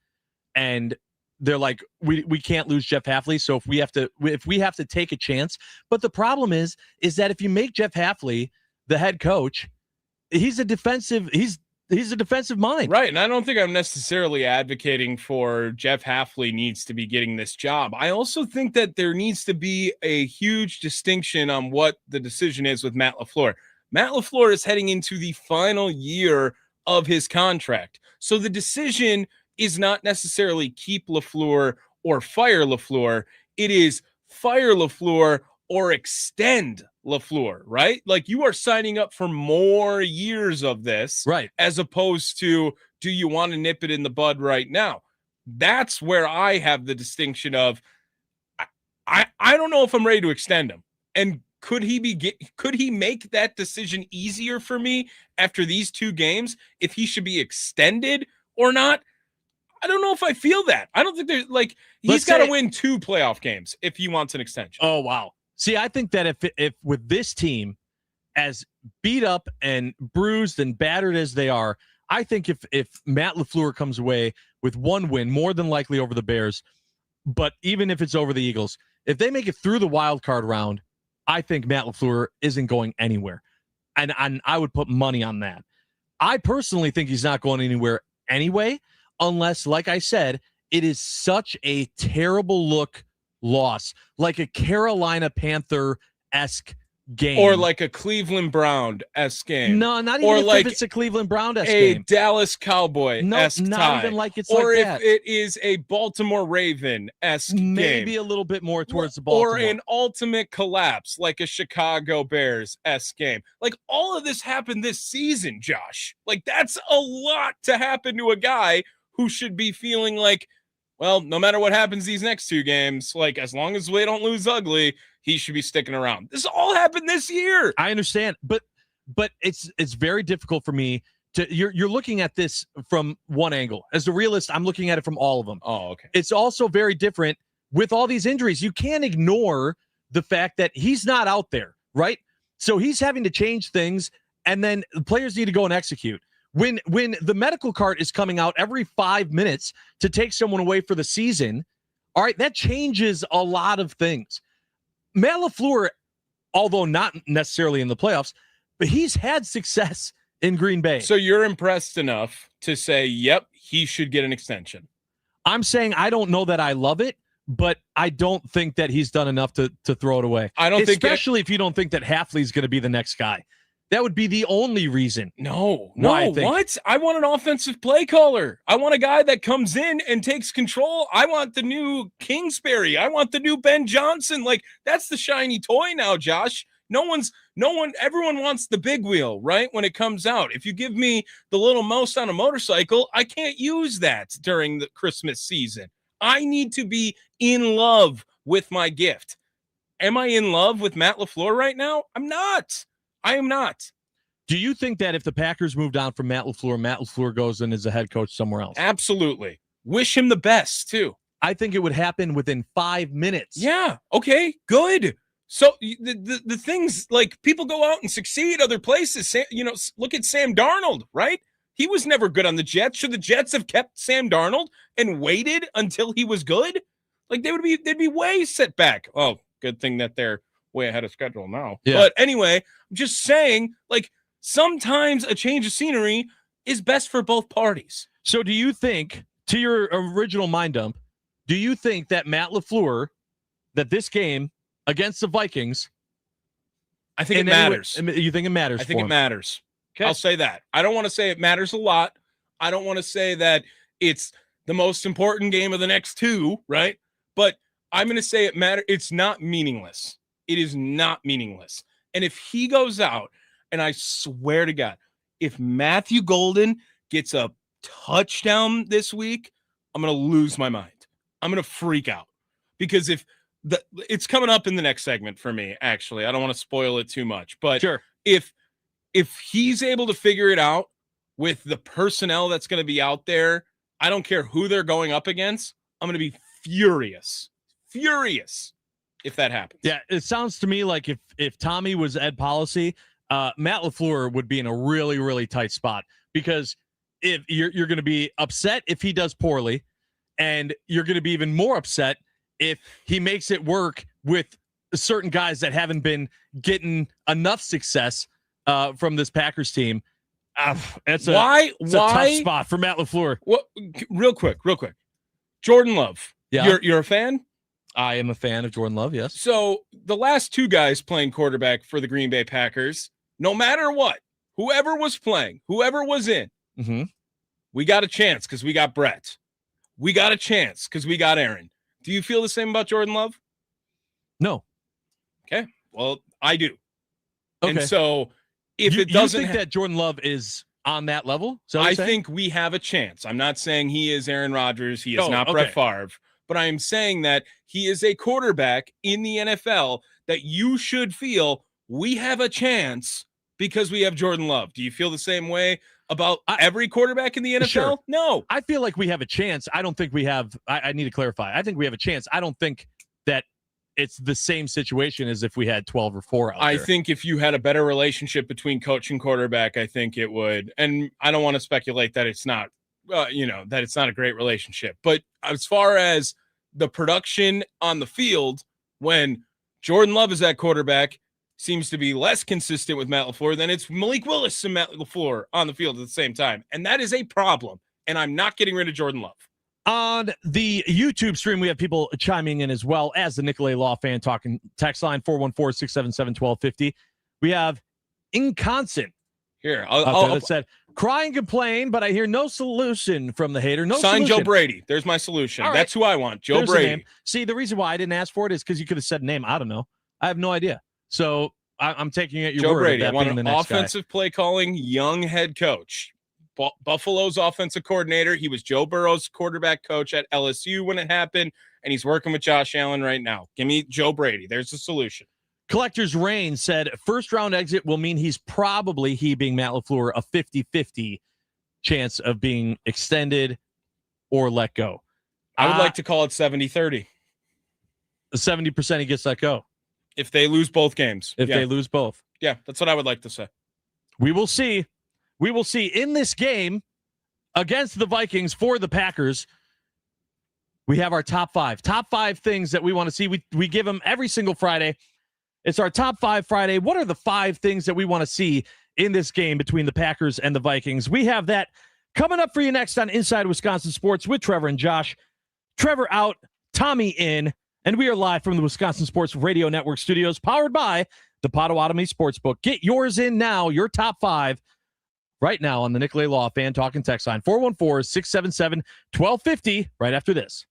S17: and they're like, we can't lose Jeff Hafley, so if we have to take a chance. But the problem is that if you make Jeff Hafley the head coach, he's a defensive mind.
S7: Right, and I don't think I'm necessarily advocating for Jeff Hafley needs to be getting this job. I also think that there needs to be a huge distinction on what the decision is with Matt LaFleur. Matt LaFleur is heading into the final year of his contract. So the decision is not necessarily keep LaFleur or fire LaFleur. It is fire LaFleur or extend LaFleur, right? Like, you are signing up for more years of this,
S17: right?
S7: As opposed to, do you want to nip it in the bud right now? That's where I have the distinction of, I don't know if I'm ready to extend him. And could he make that decision easier for me after these 2 games if he should be extended or not? I don't know if I feel that. I don't think there's he's got to win 2 playoff games if he wants an extension.
S17: Oh, wow. See, I think that if with this team as beat up and bruised and battered as they are, I think if Matt LaFleur comes away with one win, more than likely over the Bears, but even if it's over the Eagles, if they make it through the wild card round, I think Matt LaFleur isn't going anywhere. And I would put money on that. I personally think he's not going anywhere anyway, unless, like I said, it is such a terrible loss, like a Carolina Panther-esque game.
S7: Or like a Cleveland Brown-esque game.
S17: No, not even if it's a Cleveland Brown-esque game.
S7: A Dallas Cowboy-esque
S17: not
S7: tie.
S17: even like it's
S7: or
S17: like
S7: if
S17: that.
S7: it is a Baltimore Raven-esque
S17: Maybe
S7: game.
S17: a little bit more towards the Baltimore.
S7: Or an ultimate collapse, like a Chicago Bears-esque game. Like, all of this happened this season, Josh. Like, that's a lot to happen to a guy who should be feeling like, well, no matter what happens these next two games, like, as long as we don't lose ugly, he should be sticking around. This all happened this year.
S17: I understand, but it's very difficult for me to. You're looking at this from one angle. As a realist, I'm looking at it from all of them.
S7: Oh, okay.
S17: It's also very different with all these injuries. You can't ignore the fact that he's not out there, right? So he's having to change things, and then the players need to go and execute. When the medical cart is coming out every 5 minutes to take someone away for the season, all right, that changes a lot of things. Matt LaFleur, although not necessarily in the playoffs, but he's had success in Green Bay.
S7: So you're impressed enough to say, yep, he should get an extension.
S17: I'm saying I don't know that I love it, but I don't think that he's done enough to throw it away.
S7: I don't think,
S17: especially if you don't think that Hafley's going to be the next guy. That would be the only reason.
S7: No, what? I want an offensive play caller. I want a guy that comes in and takes control. I want the new Kingsbury. I want the new Ben Johnson. Like, that's the shiny toy now, Josh. Everyone wants the big wheel, right? When it comes out. If you give me the little mouse on a motorcycle, I can't use that during the Christmas season. I need to be in love with my gift. Am I in love with Matt LaFleur right now? I'm not. I am not.
S17: Do you think that if the Packers moved on from Matt LaFleur goes in as a head coach somewhere else?
S7: Absolutely. Wish him the best, too.
S17: I think it would happen within 5 minutes.
S7: Yeah. Okay, good. So the things, like, people go out and succeed other places. Look at Sam Darnold, right? He was never good on the Jets. Should the Jets have kept Sam Darnold and waited until he was good? Like, they'd be way set back. Oh, good thing that they're way ahead of schedule now.
S17: Yeah.
S7: But anyway, I'm just saying, like, sometimes a change of scenery is best for both parties.
S17: So do you think, to your original mind dump, do you think that Matt LaFleur, that this game against the Vikings,
S7: I think it matters.
S17: You think it matters?
S7: I think it matters.
S17: Okay.
S7: I'll say that. I don't want to say it matters a lot. I don't want to say that it's the most important game of the next two, right? But I'm going to say it matters. It's not meaningless. It is not meaningless. And if he goes out, and I swear to God, if Matthew Golden gets a touchdown this week, I'm going to lose my mind. I'm going to freak out. Because it's coming up in the next segment for me, actually. I don't want to spoil it too much. But
S17: sure.
S7: If he's able to figure it out with the personnel that's going to be out there, I don't care who they're going up against, I'm going to be furious. Furious. If that happens.
S17: Yeah, it sounds to me like if Tommy was Ed Policy, Matt LaFleur would be in a really, really tight spot, because if you're going to be upset if he does poorly, and you're going to be even more upset if he makes it work with certain guys that haven't been getting enough success from this Packers team. It's a tough spot for Matt LaFleur.
S7: Well, real quick. Jordan Love.
S17: Yeah.
S7: You're a fan?
S17: I am a fan of Jordan Love, yes.
S7: So the last two guys playing quarterback for the Green Bay Packers, no matter what, whoever was playing, whoever was in, we got a chance because we got Brett. We got a chance because we got Aaron. Do you feel the same about Jordan Love?
S17: No.
S7: Okay. Well, I do.
S17: Okay.
S7: And so if
S17: you,
S7: it doesn't
S17: you think that Jordan Love is on that level? So
S7: I think we have a chance. I'm not saying he is Aaron Rodgers. He is not
S17: okay.
S7: Brett Favre. But I am saying that he is a quarterback in the NFL that you should feel we have a chance because we have Jordan Love. Do you feel the same way about every quarterback in the NFL?
S17: Sure.
S7: No.
S17: I feel like we have a chance. I don't think we have. I need to clarify. I think we have a chance. I don't think that it's the same situation as if we had 12 or 4 out
S7: I
S17: there.
S7: think if you had a better relationship between coach and quarterback, I think it would. And I don't want to speculate that it's not, that it's not a great relationship. But as far as the production on the field, when Jordan Love is at quarterback, seems to be less consistent with Matt LaFleur than it's Malik Willis and Matt LaFleur on the field at the same time. And that is a problem. And I'm not getting rid of Jordan Love.
S17: On the YouTube stream, we have people chiming in as well as the Nicolay Law Fan Talking text line 414-677-1250. We have Inconstant.
S7: Here,
S17: that said, cry and complain, but I hear no solution from the hater. No
S7: sign
S17: solution.
S7: Joe Brady. There's my solution.
S17: All right.
S7: That's who I want. Joe
S17: There's a
S7: Brady.
S17: name. See, the reason why I didn't ask for it is because you could have said a name. I don't know. I have no idea. So I'm taking it your
S7: Joe
S17: word.
S7: Brady.
S17: That
S7: I want
S17: being
S7: an
S17: the next
S7: offensive play calling young head coach. Buffalo's offensive coordinator. He was Joe Burrow's quarterback coach at LSU when it happened, and he's working with Josh Allen right now. Give me Joe Brady. There's the solution.
S17: Collector's Reign said first round exit will mean he's probably, he being Matt LaFleur, a 50-50 chance of being extended or let go.
S7: I would like to call it 70-30.
S17: 70% he gets let go.
S7: If they lose both games.
S17: If they lose both.
S7: Yeah, that's what I would like to say.
S17: We will see. We will see in this game against the Vikings for the Packers. We have our top 5 things that we want to see. We give them every single Friday. It's our top 5 Friday. What are the 5 things that we want to see in this game between the Packers and the Vikings? We have that coming up for you next on Inside Wisconsin Sports with Trevor and Josh. Trevor out, Tommy in, and we are live from the Wisconsin Sports Radio Network studios, powered by the Potawatomi Sportsbook. Get yours in now, your top 5, right now on the Nicolay Law Fan Talking text line, 414-677-1250, right after this.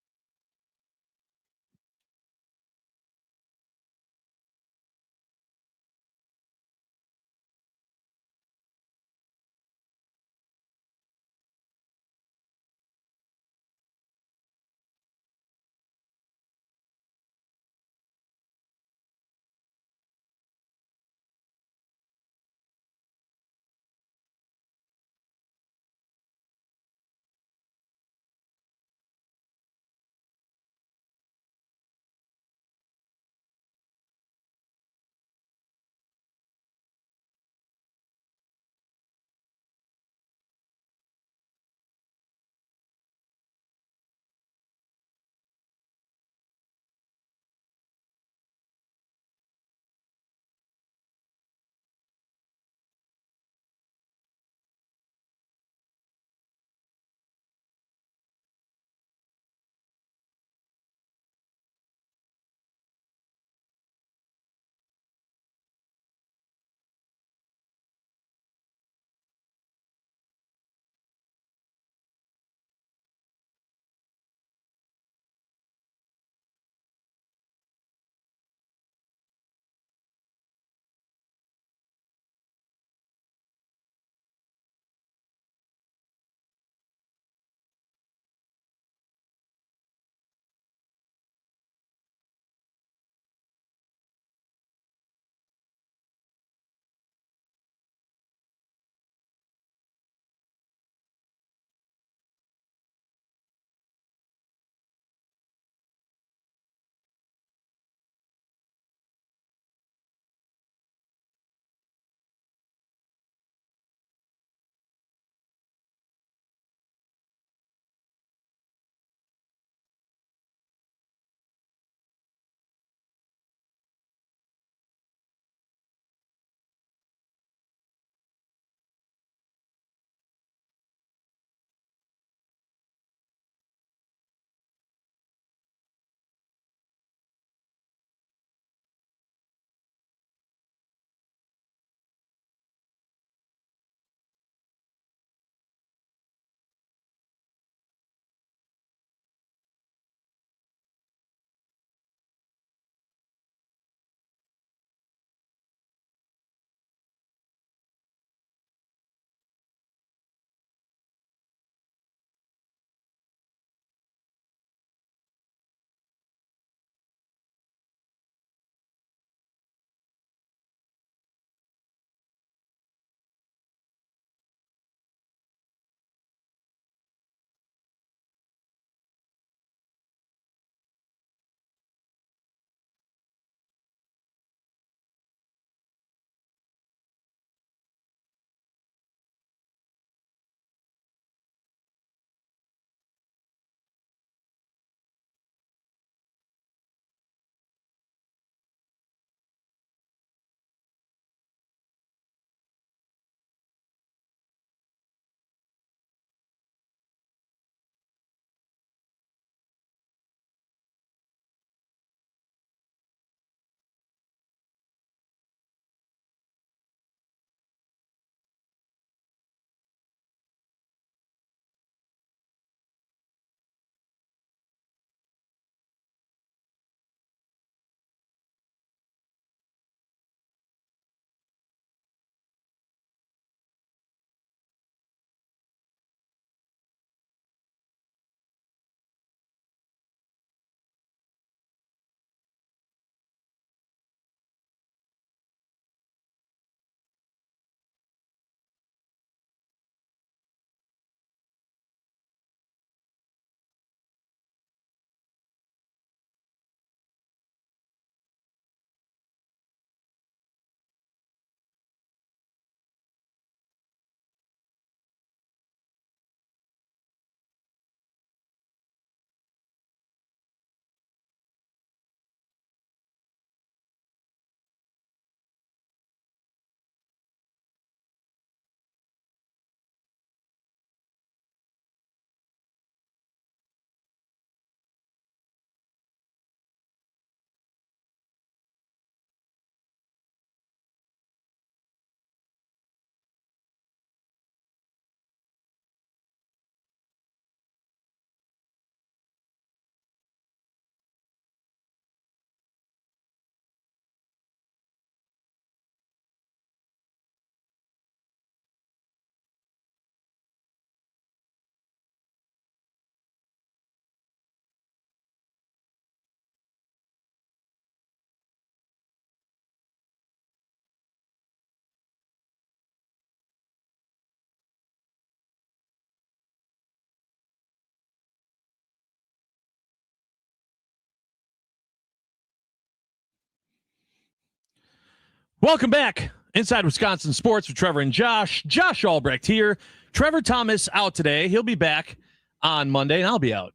S17: Welcome back. Inside Wisconsin Sports with Trevor and Josh. Josh Albrecht here. Trevor Thomas out today. He'll be back on Monday, and I'll be out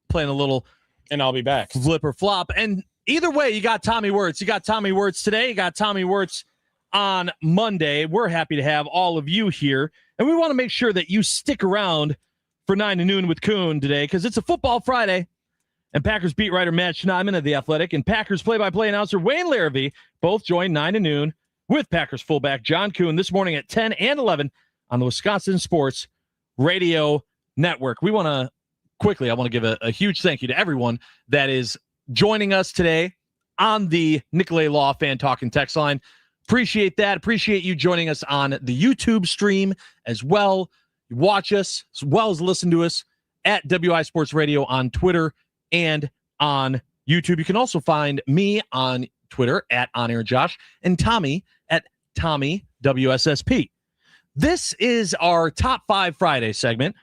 S17: playing a little.
S7: And I'll be back.
S17: Flip or flop. And either way, you got Tommy Wirtz. You got Tommy Wirtz today. You got Tommy Wirtz on Monday. We're happy to have all of you here. And we want to make sure that you stick around for 9 to noon with Kuhn today because it's a football Friday. And Packers beat writer Matt Schneidman of The Athletic and Packers play-by-play announcer Wayne Larrivee both join 9 to noon with Packers fullback John Kuhn this morning at 10 and 11 on the Wisconsin Sports Radio Network. We want to quickly, I want to give a huge thank you to everyone that is joining us today on the Nicolay Law Fan Talk and Text line. Appreciate that. Appreciate you joining us on the YouTube stream as well. You watch us as well as listen to us at WI Sports Radio on Twitter and on YouTube. You can also find me on Twitter at OnAirJosh and Tommy at Tommy WSSP. This is our Top 5 Friday segment.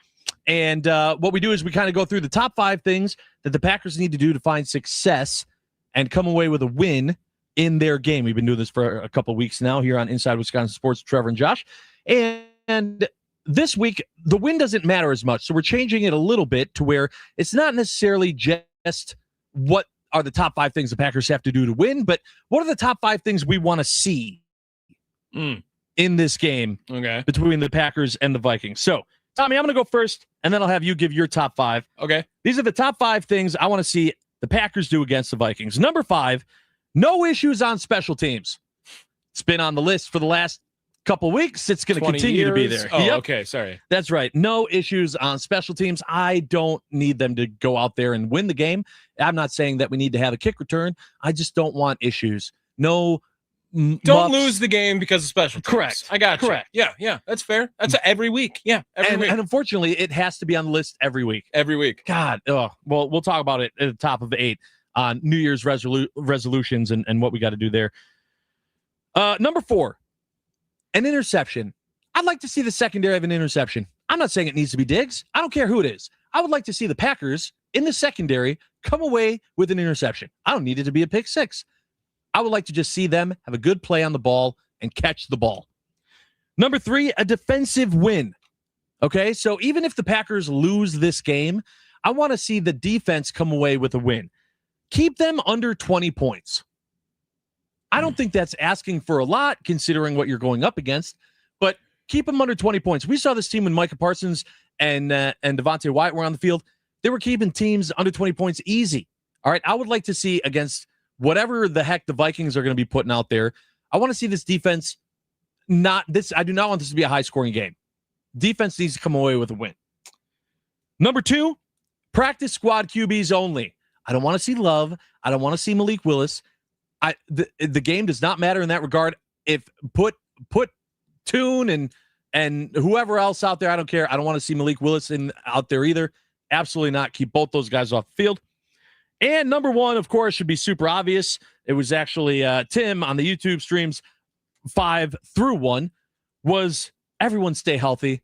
S17: And what we do is we kind of go through the top 5 things that the Packers need to do to find success and come away with a win in their game. We've been doing this for a couple of weeks now here on Inside Wisconsin Sports, Trevor and Josh. And this week, the win doesn't matter as much. So we're changing it a little bit to where it's not necessarily just what are the top 5 things the Packers have to do to win, but what are the top 5 things we want to see in this game between the Packers and the Vikings. So, Tommy, I'm going to go first, and then I'll have you give your top 5.
S7: Okay.
S17: These are the top 5 things I want to see the Packers do against the Vikings. Number 5, no issues on special teams. It's been on the list for the last couple weeks. It's going to continue to be there.
S7: Oh, okay. Sorry.
S17: That's right. No issues on special teams. I don't need them to go out there and win the game. I'm not saying that we need to have a kick return. I just don't want issues. No.
S7: Don't lose the game because of special teams.
S17: Correct.
S7: I got you.
S17: Correct.
S7: Yeah. That's fair. That's every week. Yeah. Every week.
S17: And unfortunately, it has to be on the list every week.
S7: Every week.
S17: God. Oh, well, we'll talk about it at the top of 8 on New Year's resolutions and what we got to do there. Number 4, an interception. I'd like to see the secondary have an interception. I'm not saying it needs to be Diggs. I don't care who it is. I would like to see the Packers in the secondary come away with an interception. I don't need it to be a pick 6. I would like to just see them have a good play on the ball and catch the ball. Number 3, a defensive win. Okay, so even if the Packers lose this game, I want to see the defense come away with a win. Keep them under 20 points. I don't think that's asking for a lot considering what you're going up against, but keep them under 20 points. We saw this team when Micah Parsons and Devontae Wyatt were on the field. They were keeping teams under 20 points easy. All right, I would like to see against whatever the heck the Vikings are going to be putting out there. I want to see this defense I do not want this to be a high-scoring game. Defense needs to come away with a win. Number 2, practice squad QBs only. I don't want to see Love. I don't want to see Malik Willis. The game does not matter in that regard. If put Tune and whoever else out there, I don't care. I don't want to see Malik Willis out there either. Absolutely not. Keep both those guys off the field. And number 1, of course, should be super obvious. It was actually Tim on the YouTube streams 5 through 1 was everyone stay healthy.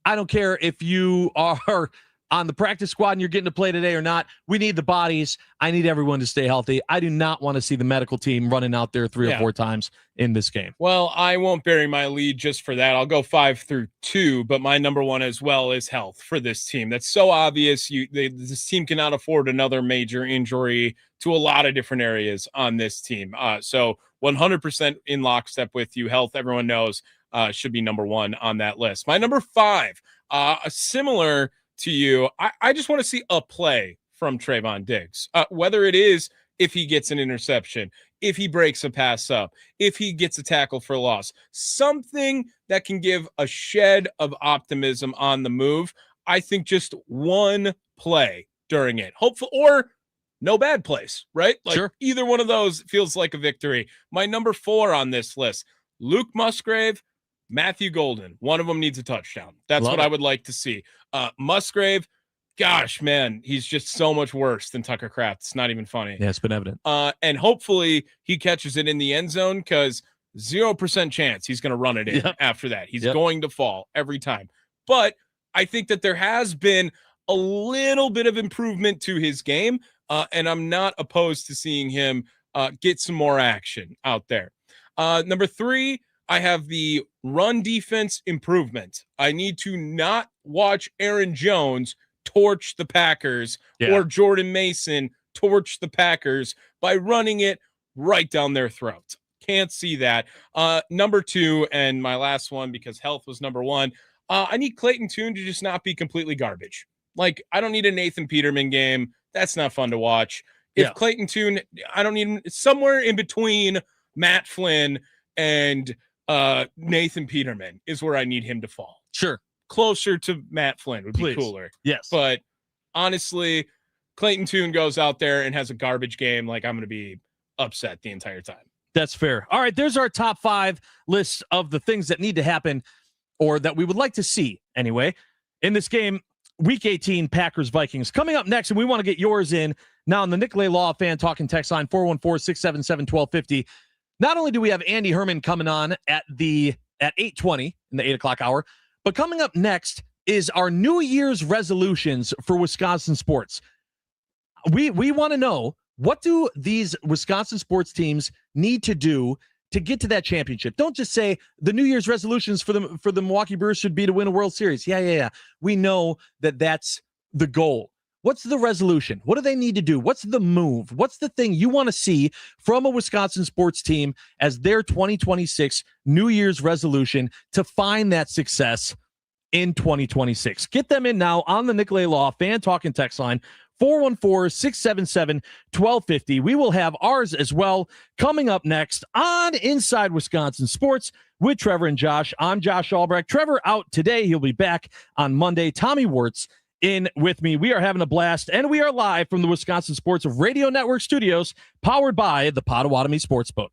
S17: I don't care if you are on the practice squad and you're getting to play today or not. We need the bodies. I need everyone to stay healthy. I do not want to see the medical team running out there 3 or 4 times in this game.
S7: Well, I won't bury my lead just for that. I'll go 5 through 2, but my number 1 as well is health for this team. That's so obvious. This team cannot afford another major injury to a lot of different areas on this team. So 100% in lockstep with you. Health, everyone knows, should be number 1 on that list. My number 5, similar to you, I just want to see a play from Trevon Diggs, whether it is if he gets an interception, if he breaks a pass up, if he gets a tackle for loss, something that can give a shed of optimism on the move. I think just one play during it, hopeful or no bad plays, right? Like
S17: sure.
S7: Either one of those feels like a victory. My number 4 on this list, Luke Musgrave, Matthew Golden. One of them needs a touchdown. That's what I would like to see. Musgrave, gosh, man, he's just so much worse than Tucker Kraft. It's not even funny.
S17: Yeah, it's been evident.
S7: And hopefully he catches it in the end zone because 0% chance he's going to run it in after that. He's going to fall every time. But I think that there has been a little bit of improvement to his game, and I'm not opposed to seeing him get some more action out there. Number 3, I have the run defense improvement. I need to not watch Aaron Jones torch the Packers or Jordan Mason torch the Packers by running it right down their throat. Can't see that. Number 2, and my last one, because health was number 1, I need Clayton Tune to just not be completely garbage. Like, I don't need a Nathan Peterman game. That's not fun to watch. If Clayton Tune, I don't need him somewhere in between Matt Flynn and Nathan Peterman is where I need him to fall.
S17: Sure.
S7: Closer to Matt Flynn would be cooler.
S17: Yes.
S7: But honestly, Clayton Tune goes out there and has a garbage game. Like, I'm going to be upset the entire time.
S17: That's fair. All right, there's our top 5 list of the things that need to happen, or that we would like to see anyway, in this game, Week 18, Packers-Vikings. Coming up next, and we want to get yours in now on the Nicolay Law Fan Talking text line, 414-677-1250. Not only do we have Andy Herman coming on at 8:20 in the 8 o'clock hour, but coming up next is our New Year's resolutions for Wisconsin sports. We want to know, what do these Wisconsin sports teams need to do to get to that championship? Don't just say the New Year's resolutions for the Milwaukee Brewers should be to win a World Series. Yeah. We know that that's the goal. What's the resolution? What do they need to do? What's the move? What's the thing you want to see from a Wisconsin sports team as their 2026 New Year's resolution to find that success in 2026? Get them in now on the Nicolay Law Fan Talking text line, 414-677-1250. We will have ours as well coming up next on Inside Wisconsin Sports with Trevor and Josh. I'm Josh Albrecht. Trevor out today. He'll be back on Monday. Tommy Wirtz in with me. We are having a blast, and we are live from the Wisconsin Sports Radio Network studios, powered by the Potawatomi Sportsbook.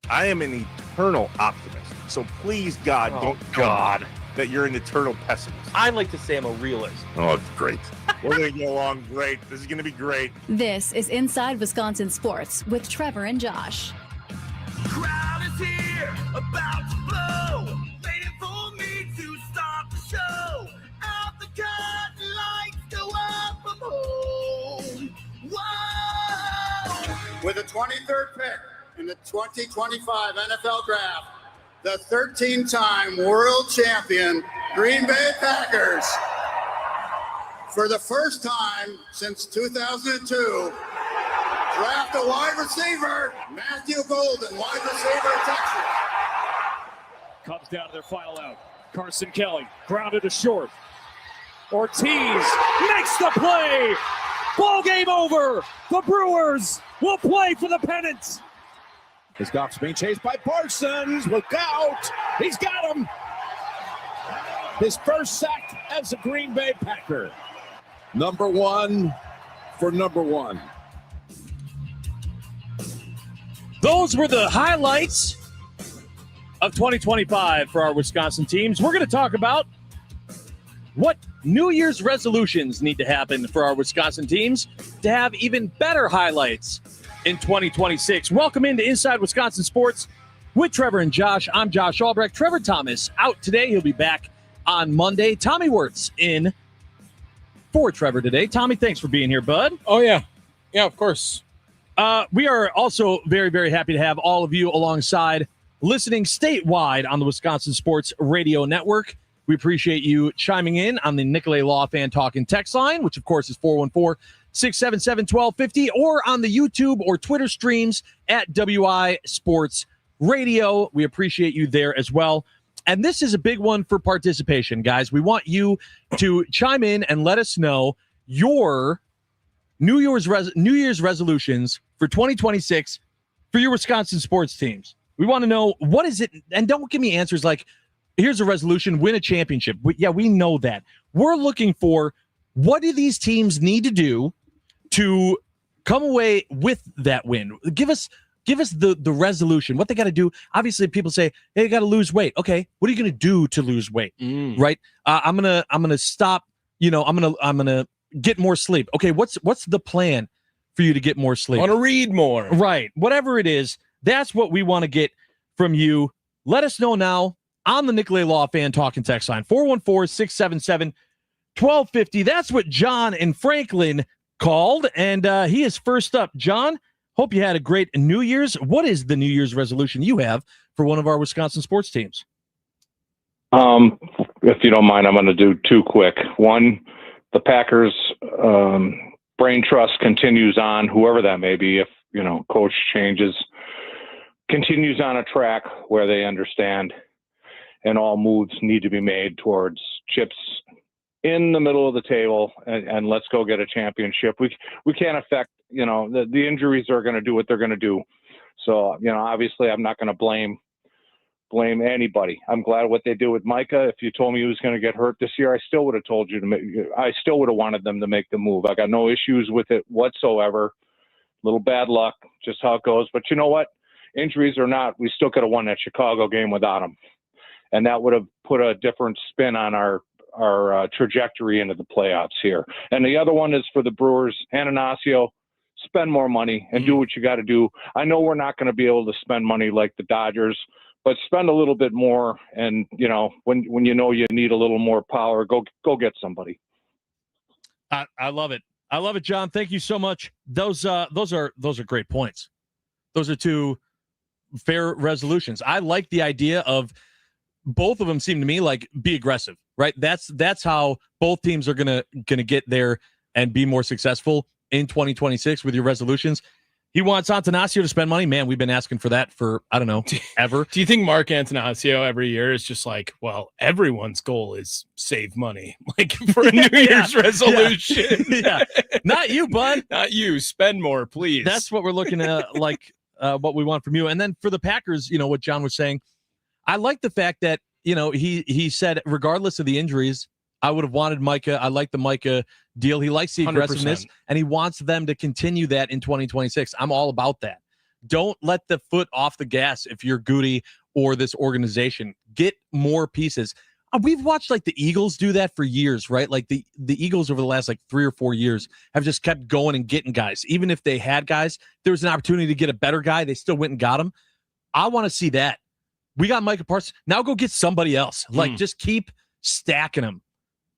S1: I am an eternal optimist. So please, God, don't tell me that you're an eternal pessimist.
S2: I like to say I'm a realist.
S1: Oh, it's great. We're going to get along great. This is going to be great.
S3: This is Inside Wisconsin Sports with Trevor and Josh.
S4: Crowd is here, about to blow, waiting for me to start the show. Out the curtain, lights go up from home. Whoa!
S22: With the 23rd pick in the 2025 NFL Draft, the 13-time world champion Green Bay Packers, for the first time since 2002, draft a wide receiver, Matthew Golden, wide receiver, Texas.
S6: Comes down to their final out. Carson Kelly grounded to short. Ortiz makes the play. Ball game over. The Brewers will play for the pennant.
S5: His Goff's being chased by Parsons. Look out. He's got him. His first sack as a Green Bay Packer. Number one for number one.
S6: Those were the highlights of 2025 for our Wisconsin teams. We're going to talk about what New Year's resolutions need to happen for our Wisconsin teams to have even better highlights in 2026. Welcome into Inside Wisconsin Sports with Trevor and Josh. I'm Josh Albrecht. Trevor Thomas out today. He'll be back on Monday. Tommy Wirtz in for Trevor today. Tommy, thanks for being here, bud.
S7: Oh, yeah. Yeah, of course.
S6: We are also very, very happy to have all of you alongside listening statewide on the Wisconsin Sports Radio Network. We appreciate you chiming in on the Nicolay Law Fan Talk and Text line, which, of course, is 414-677-1250, or on the YouTube or Twitter streams at WI Sports Radio. We appreciate you there as well. And this is a big one for participation, guys. We want you to chime in and let us know your New Year's resolutions for 2026 for your Wisconsin sports teams. We want to know, what is it? And don't give me answers like, here's a resolution, win a championship. We know that. We're looking for, what do these teams need to do to come away with that win? Give us the resolution, what they got to do. Obviously, people say, hey, you got to lose weight. Okay, what are you going to do to lose weight? Right? I'm gonna stop. I'm gonna get more sleep. Okay, what's the plan for you to get more sleep?
S7: I want to read more.
S6: Right. Whatever it is, that's what we want to get from you. Let us know now on the Nicolay Law Fan Talk and Text line, 414-677-1250. That's what John in Franklin called, and he is first up. John, hope you had a great New Year's. What is the New Year's resolution you have for one of our Wisconsin sports teams?
S13: If you don't mind, I'm going to do two quick. One, the Packers brain trust continues on, whoever that may be, if, coach changes, continues on a track where they understand and all moves need to be made towards chips in the middle of the table and let's go get a championship. We can't affect, the injuries are going to do what they're going to do. So, obviously I'm not going to blame anybody. I'm glad what they do with Micah. If you told me he was going to get hurt this year, I still would have told you I still would have wanted them to make the move. I got no issues with it whatsoever. Little bad luck, just how it goes. But you know what? Injuries or not, we still could have won that Chicago game without him. And that would have put a different spin on our trajectory into the playoffs here. And the other one is for the Brewers. Ananasio, spend more money and do what you got to do. I know we're not going to be able to spend money like the Dodgers, but spend a little bit more. And, when you need a little more power, go get somebody.
S6: I love it. I love it, John. Thank you so much. Those are great points. Those are two fair resolutions. I like the idea of, both of them seem to me like, be aggressive, right? That's how both teams are gonna get there and be more successful in 2026 with your resolutions. He wants Antanasio to spend money. Man, we've been asking for that for, I don't know, ever.
S7: Do you think Mark Antanasio every year is just like, well, everyone's goal is save money, like for a New Year's resolution?
S6: Yeah. Not you, bud.
S7: Not you. Spend more, please.
S6: That's what we're looking at, what we want from you. And then for the Packers, what John was saying, I like the fact that, he said, regardless of the injuries, I would have wanted Micah. I like the Micah deal. He likes the aggressiveness, 100%. And he wants them to continue that in 2026. I'm all about that.
S17: Don't let the foot off the gas if you're Goody or this organization. Get more pieces. We've watched like the Eagles do that for years, right? Like the Eagles over the last like 3 or 4 years have just kept going and getting guys. Even if they had guys, there was an opportunity to get a better guy. They still went and got him. I want to see that. We got Micah Parsons. Now go get somebody else. Like just keep stacking them.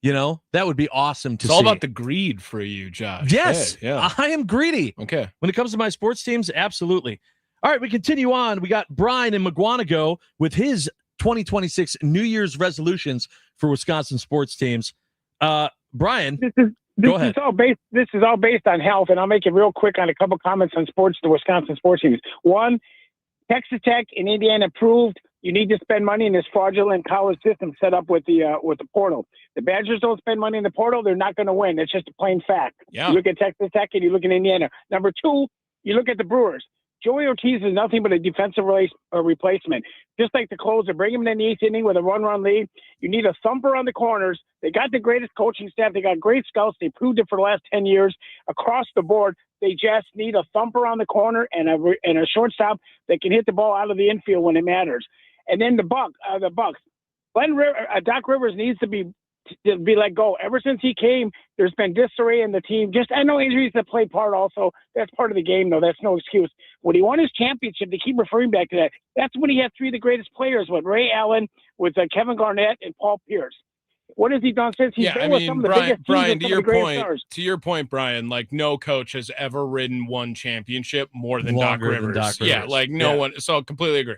S17: You know, that would be awesome to see.
S7: It's all about the greed for you, Josh.
S17: Yes,
S7: Yeah.
S17: I am greedy.
S7: Okay.
S17: When it comes to my sports teams, absolutely. All right, we continue on. We got Brian in McGuanago with his 2026 New Year's resolutions for Wisconsin sports teams. Brian, go ahead.
S2: This is all based on health, and I'll make it real quick on a couple comments on the Wisconsin sports teams. One, Texas Tech and Indiana proved you need to spend money in this fraudulent college system set up with the portal. The Badgers don't spend money in the portal; they're not going to win. It's just a plain fact.
S7: Yeah.
S2: You look at Texas Tech and you look at Indiana. Number two, you look at the Brewers. Joey Ortiz is nothing but a defensive replacement. Just like the closer, bring him in the 8th inning with a one-run lead. You need a thumper on the corners. They got the greatest coaching staff. They got great scouts. They proved it for the last 10 years across the board. They just need a thumper on the corner and a shortstop that can hit the ball out of the infield when it matters. And then the Bucks. Doc Rivers needs to be let go. Ever since he came, there's been disarray in the team. I know injuries that play part also. That's part of the game, though. That's no excuse. When he won his championship, they keep referring back to that. That's when he had 3 of the greatest players with Ray Allen, with Kevin Garnett, and Paul Pierce. What has he done since he's been with some of the biggest
S7: Brian,
S2: teams and some of the greatest stars?
S7: to your point, Brian, like no coach has ever ridden one championship more than Doc
S17: Longer than
S7: Rivers.
S17: Doc
S7: Yeah,
S17: Rivers.
S7: like no one. So I completely agree.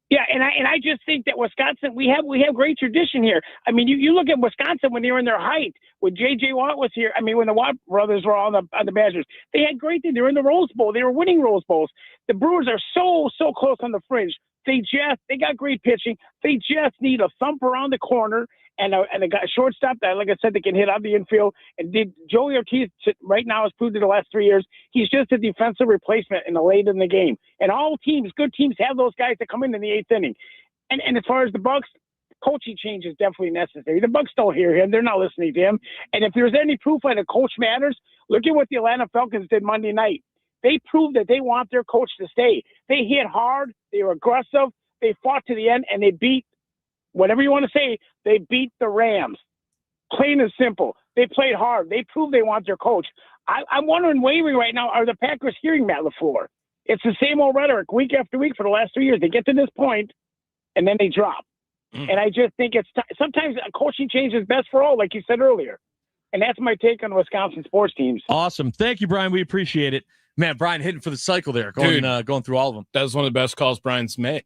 S2: Yeah, and I just think that Wisconsin, we have great tradition here. I mean, you look at Wisconsin when they were in their height, when J.J. Watt was here. I mean, when the Watt brothers were on the Badgers, they had great things. They were in the Rose Bowl. They were winning Rose Bowls. The Brewers are so close on the fringe. They got great pitching. They just need a thumper on the corner and a shortstop that, like I said, they can hit out the infield. And Joey Ortiz right now has proved it the last 3 years. He's just a defensive replacement in the late in the game. And all teams, good teams, have those guys that come in the 8th inning. And as far as the Bucks, coaching change is definitely necessary. The Bucks don't hear him; they're not listening to him. And if there's any proof that a coach matters, look at what the Atlanta Falcons did Monday night. They proved that they want their coach to stay. They hit hard. They were aggressive. They fought to the end, and they beat, whatever you want to say, they beat the Rams. Plain and simple. They played hard. They proved they want their coach. I'm wondering, wavering right now, are the Packers hearing Matt LaFleur? It's the same old rhetoric week after week for the last 3 years. They get to this point, and then they drop. And I just think sometimes a coaching change is best for all, like you said earlier. And that's my take on Wisconsin sports teams.
S17: Awesome. Thank you, Brian. We appreciate it. Man, Brian hitting for the cycle there, going through all of them.
S7: That was one of the best calls Brian's made.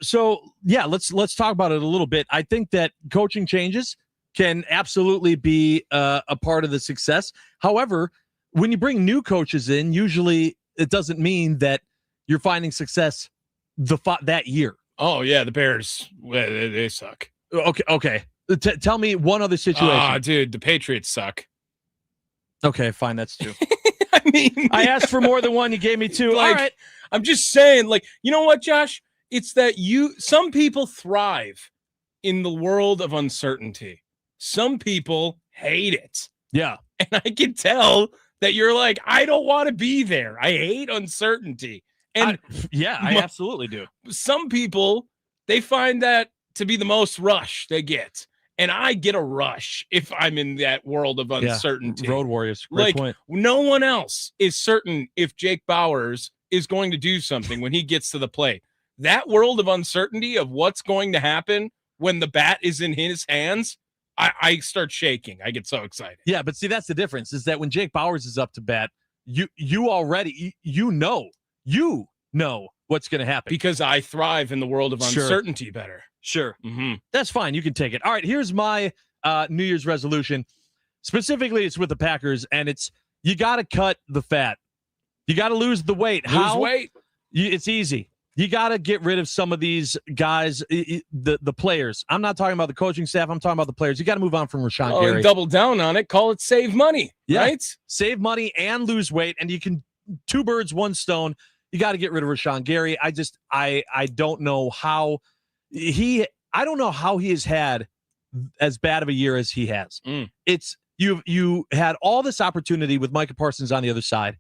S17: So yeah, let's talk about it a little bit. I think that coaching changes can absolutely be a part of the success. However, when you bring new coaches in, usually it doesn't mean that you're finding success that year.
S7: Oh yeah, the Bears, they suck.
S17: Okay. Tell me one other situation.
S7: Dude, the Patriots suck.
S17: Okay, fine, that's 2.
S7: I mean,
S17: I asked for more than 1. You gave me 2.
S7: Like,
S17: all right.
S7: I'm just saying, like, you know what, Josh? It's that some people thrive in the world of uncertainty. Some people hate it.
S17: Yeah.
S7: And I can tell that you're like, I don't want to be there. I hate uncertainty. And
S17: I absolutely do.
S7: Some people, they find that to be the most rush they get. And I get a rush if I'm in that world of uncertainty.
S17: Yeah. Road Warriors. Great point.
S7: No one else is certain if Jake Bowers is going to do something when he gets to the plate. That world of uncertainty of what's going to happen when the bat is in his hands, I start shaking. I get so excited.
S17: Yeah, but see, that's the difference, is that when Jake Bowers is up to bat, you already know what's going to happen.
S7: Because I thrive in the world of uncertainty better.
S17: Sure.
S7: Mm-hmm.
S17: That's fine. You can take it. All right, here's my New Year's resolution. Specifically, it's with the Packers, and it's you got to cut the fat. You got to lose the weight. How?
S7: Weight?
S17: It's easy. You got to get rid of some of these guys, the players. I'm not talking about the coaching staff. I'm talking about the players. You got to move on from Rashawn Gary.
S7: Double down on it. Call it save money, right?
S17: Save money and lose weight, and you can 2 birds, 1 stone. You got to get rid of Rashawn Gary. I don't know how I don't know how he has had as bad of a year as he has. It's you had all this opportunity with Micah Parsons on the other side,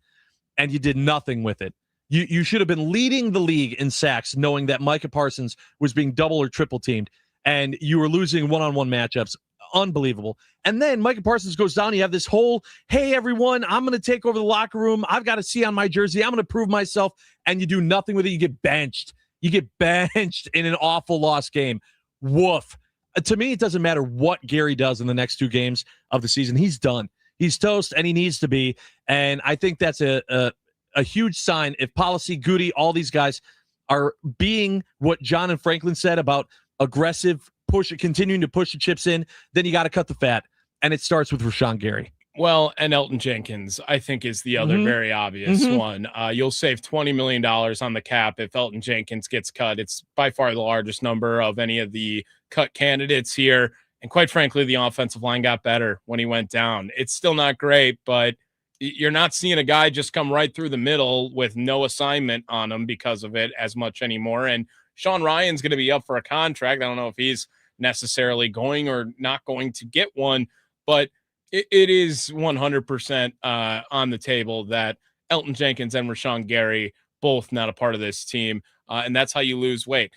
S17: and you did nothing with it. You should have been leading the league in sacks, knowing that Micah Parsons was being double or triple teamed, and you were losing one-on-one matchups. Unbelievable. And then Micah Parsons goes down. You have this whole, hey, everyone, I'm going to take over the locker room. I've got a C on my jersey. I'm going to prove myself. And you do nothing with it. You get benched. You get benched in an awful loss game. Woof. To me, it doesn't matter what Gary does in the next 2 games of the season. He's done. He's toast, and he needs to be. And I think that's a huge sign. If Policy, Goody, all these guys are being what John and Franklin said about aggressive, continuing to push the chips in, then you got to cut the fat. And it starts with Rashawn Gary.
S7: Well, and Elton Jenkins, I think, is the other very obvious one. You'll save $20 million on the cap if Elton Jenkins gets cut. It's by far the largest number of any of the cut candidates here. And quite frankly, the offensive line got better when he went down. It's still not great, but you're not seeing a guy just come right through the middle with no assignment on him because of it as much anymore. And Sean Ryan's going to be up for a contract. I don't know if he's necessarily going or not going to get one, but it is 100% on the table that Elton Jenkins and Rashawn Gary both not a part of this team, and that's how you lose weight.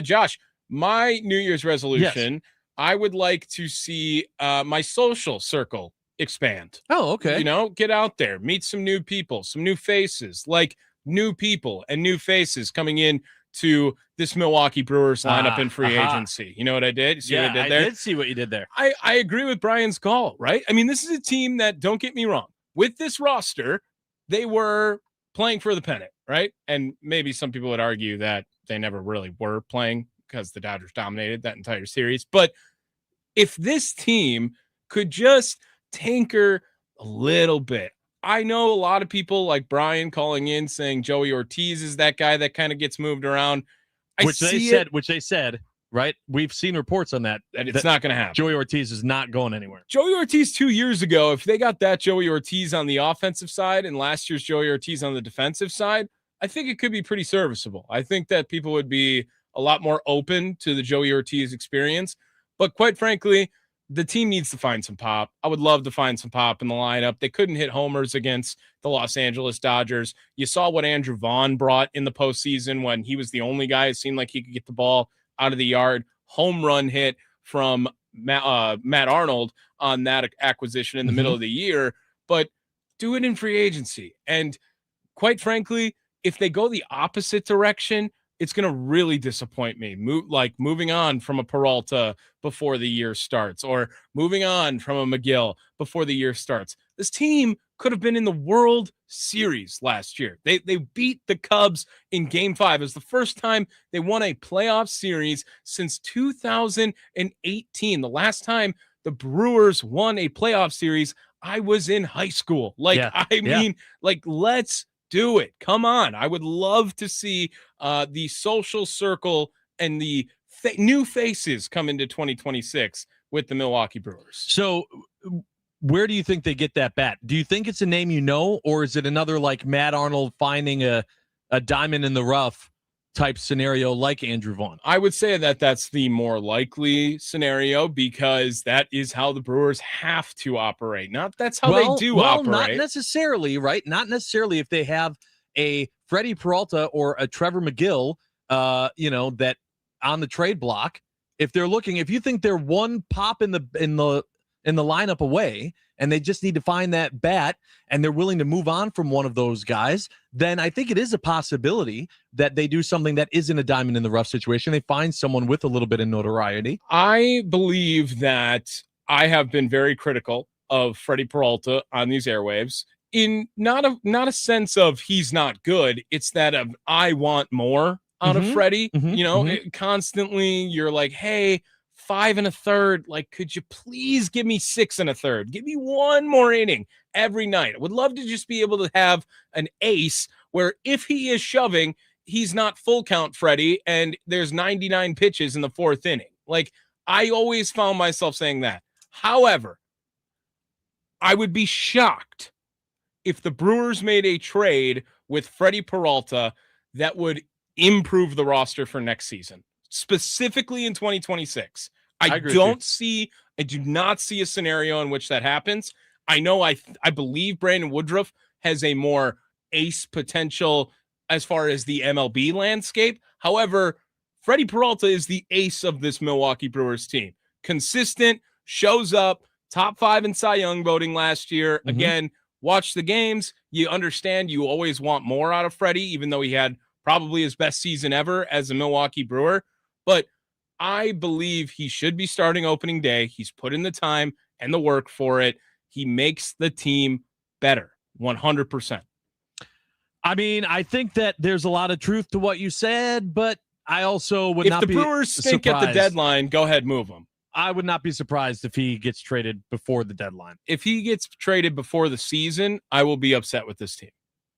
S7: Josh, my New Year's resolution, I would like to see my social circle expand.
S17: Oh, okay.
S7: You know, get out there, meet some new people, some new faces, like new people and new faces coming in to this Milwaukee Brewers lineup in free agency. You know what I did? See what I did there?
S17: I did see what you did there.
S7: I agree with Brian's call, right? I mean, this is a team that, don't get me wrong, with this roster, they were playing for the pennant, right? And maybe some people would argue that they never really were playing because the Dodgers dominated that entire series. But if this team could just tinker a little bit, I know a lot of people like Brian calling in saying Joey Ortiz is that guy that kind of gets moved around.
S17: Which they said, right? We've seen reports on that.
S7: It's not going to happen.
S17: Joey Ortiz is not going anywhere.
S7: Joey Ortiz 2 years ago, if they got that Joey Ortiz on the offensive side and last year's Joey Ortiz on the defensive side, I think it could be pretty serviceable. I think that people would be a lot more open to the Joey Ortiz experience. But quite frankly, the team needs to find some pop. I would love to find some pop in the lineup. They couldn't hit homers against the Los Angeles Dodgers. You saw what Andrew Vaughn brought in the postseason when he was the only guy who seemed like he could get the ball out of the yard. Home run hit from Matt Arnold on that acquisition in the middle of the year. But do it in free agency. And quite frankly, if they go the opposite direction, it's going to really disappoint me. Moving on from a Peralta before the year starts, or moving on from a McGill before the year starts. This team could have been in the World Series last year. They beat the Cubs in Game 5. It was the first time they won a playoff series since 2018. The last time the Brewers won a playoff series, I was in high school. Let's do it. Come on. I would love to see the social circle and the new faces come into 2026 with the Milwaukee Brewers.
S17: So where do you think they get that bat? Do you think it's a name you know, or is it another like Matt Arnold finding a diamond in the rough type scenario like Andrew Vaughn?
S7: I would say that that's the more likely scenario because that is how the Brewers have to operate. That's how they do operate.
S17: Not necessarily, right? Not necessarily if they have a Freddie Peralta or a Trevor McGill, that on the trade block. If you think they're one pop in the lineup away and they just need to find that bat and they're willing to move on from one of those guys, then I think it is a possibility that they do something that isn't a diamond in the rough situation. They find someone with a little bit of notoriety.
S7: I believe that I have been very critical of Freddie Peralta on these airwaves in not a sense of he's not good. It's that of I want more out of Freddie. Constantly you're like, hey, 5 1/3. Like, could you please give me 6 1/3? Give me one more inning every night. I would love to just be able to have an ace where if he is shoving, he's not full count Freddie and there's 99 pitches in the 4th inning. Like, I always found myself saying that. However, I would be shocked if the Brewers made a trade with Freddie Peralta that would improve the roster for next season, specifically in 2026. I do not see a scenario in which that happens. I know I believe Brandon Woodruff has a more ace potential as far as the MLB landscape. However, Freddie Peralta is the ace of this Milwaukee Brewers team. Consistent, shows up, top 5 in Cy Young voting last year. Again, watch the games. You understand you always want more out of Freddie, even though he had probably his best season ever as a Milwaukee Brewer. But I believe he should be starting opening day. He's put in the time and the work for it. He makes the team better, 100%.
S17: I mean, I think that there's a lot of truth to what you said, but I also would not be
S7: If the Brewers stink at the deadline, go ahead, move him.
S17: I would not be surprised if he gets traded before the deadline.
S7: If he gets traded before the season, I will be upset with this team.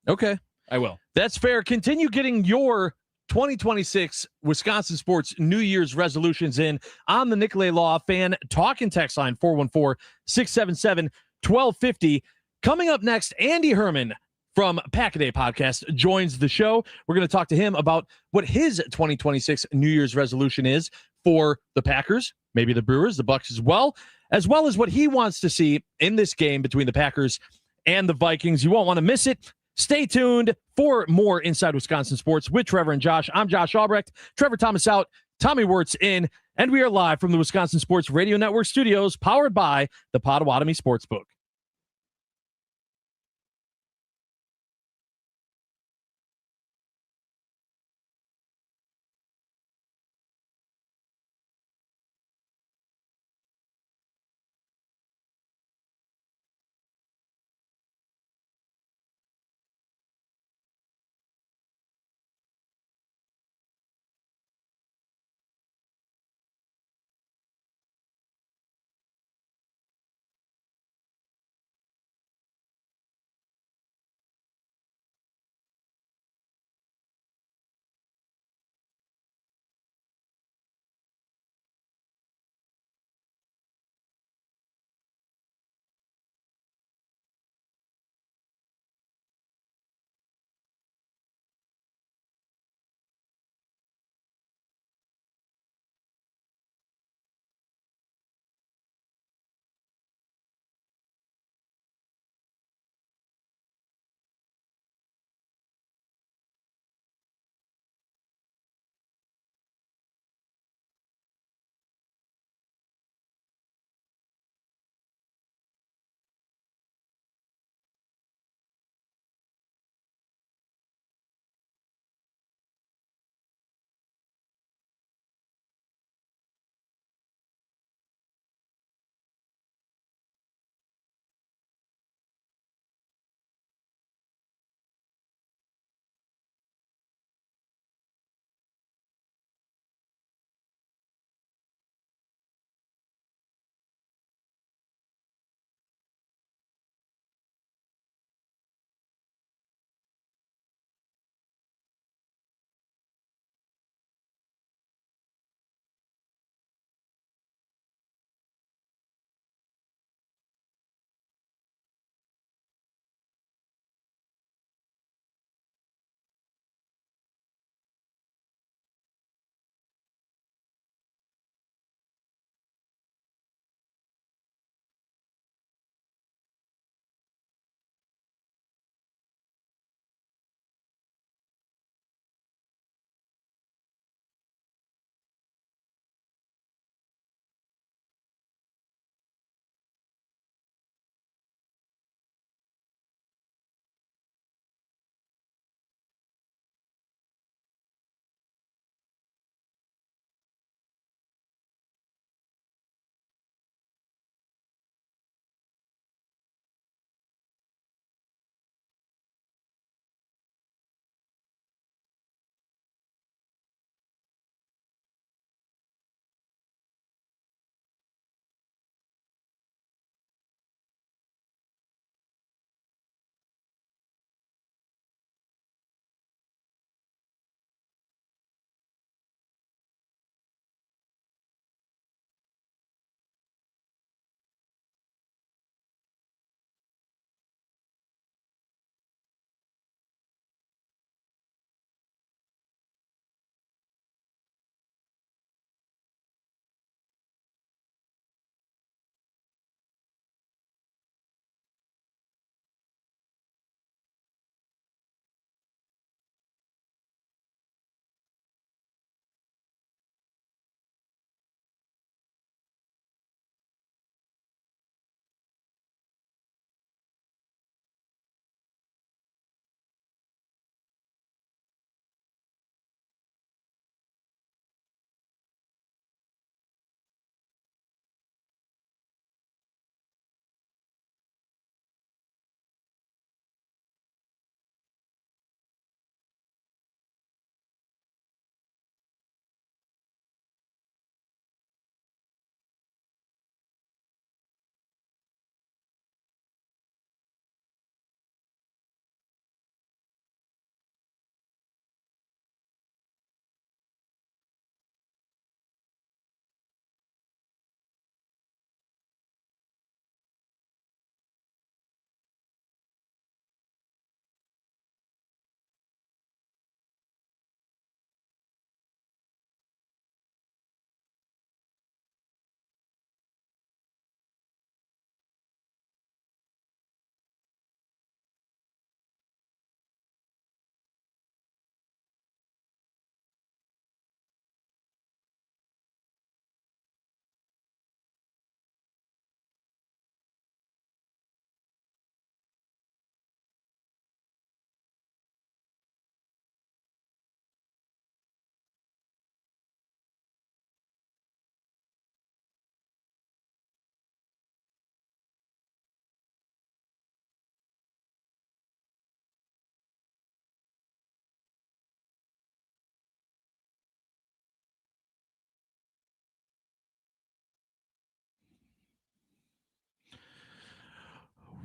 S17: Okay.
S7: I will.
S17: That's fair. Continue getting your 2026 Wisconsin Sports New Year's resolutions in on the Nicolay Law Fan Talk and Text line 414-677-1250. Coming up next, Andy Herman from Pack-A-Day Podcast joins the show. We're going to talk to him about what his 2026 New Year's resolution is for the Packers, maybe the Brewers, the Bucks as well as what he wants to see in this game between the Packers and the Vikings. You won't want to miss it. Stay tuned for more Inside Wisconsin Sports with Trevor and Josh. I'm Josh Albrecht. Trevor Thomas out. Tommy Wirtz in. And we are live from the Wisconsin Sports Radio Network studios, powered by the Potawatomi Sportsbook.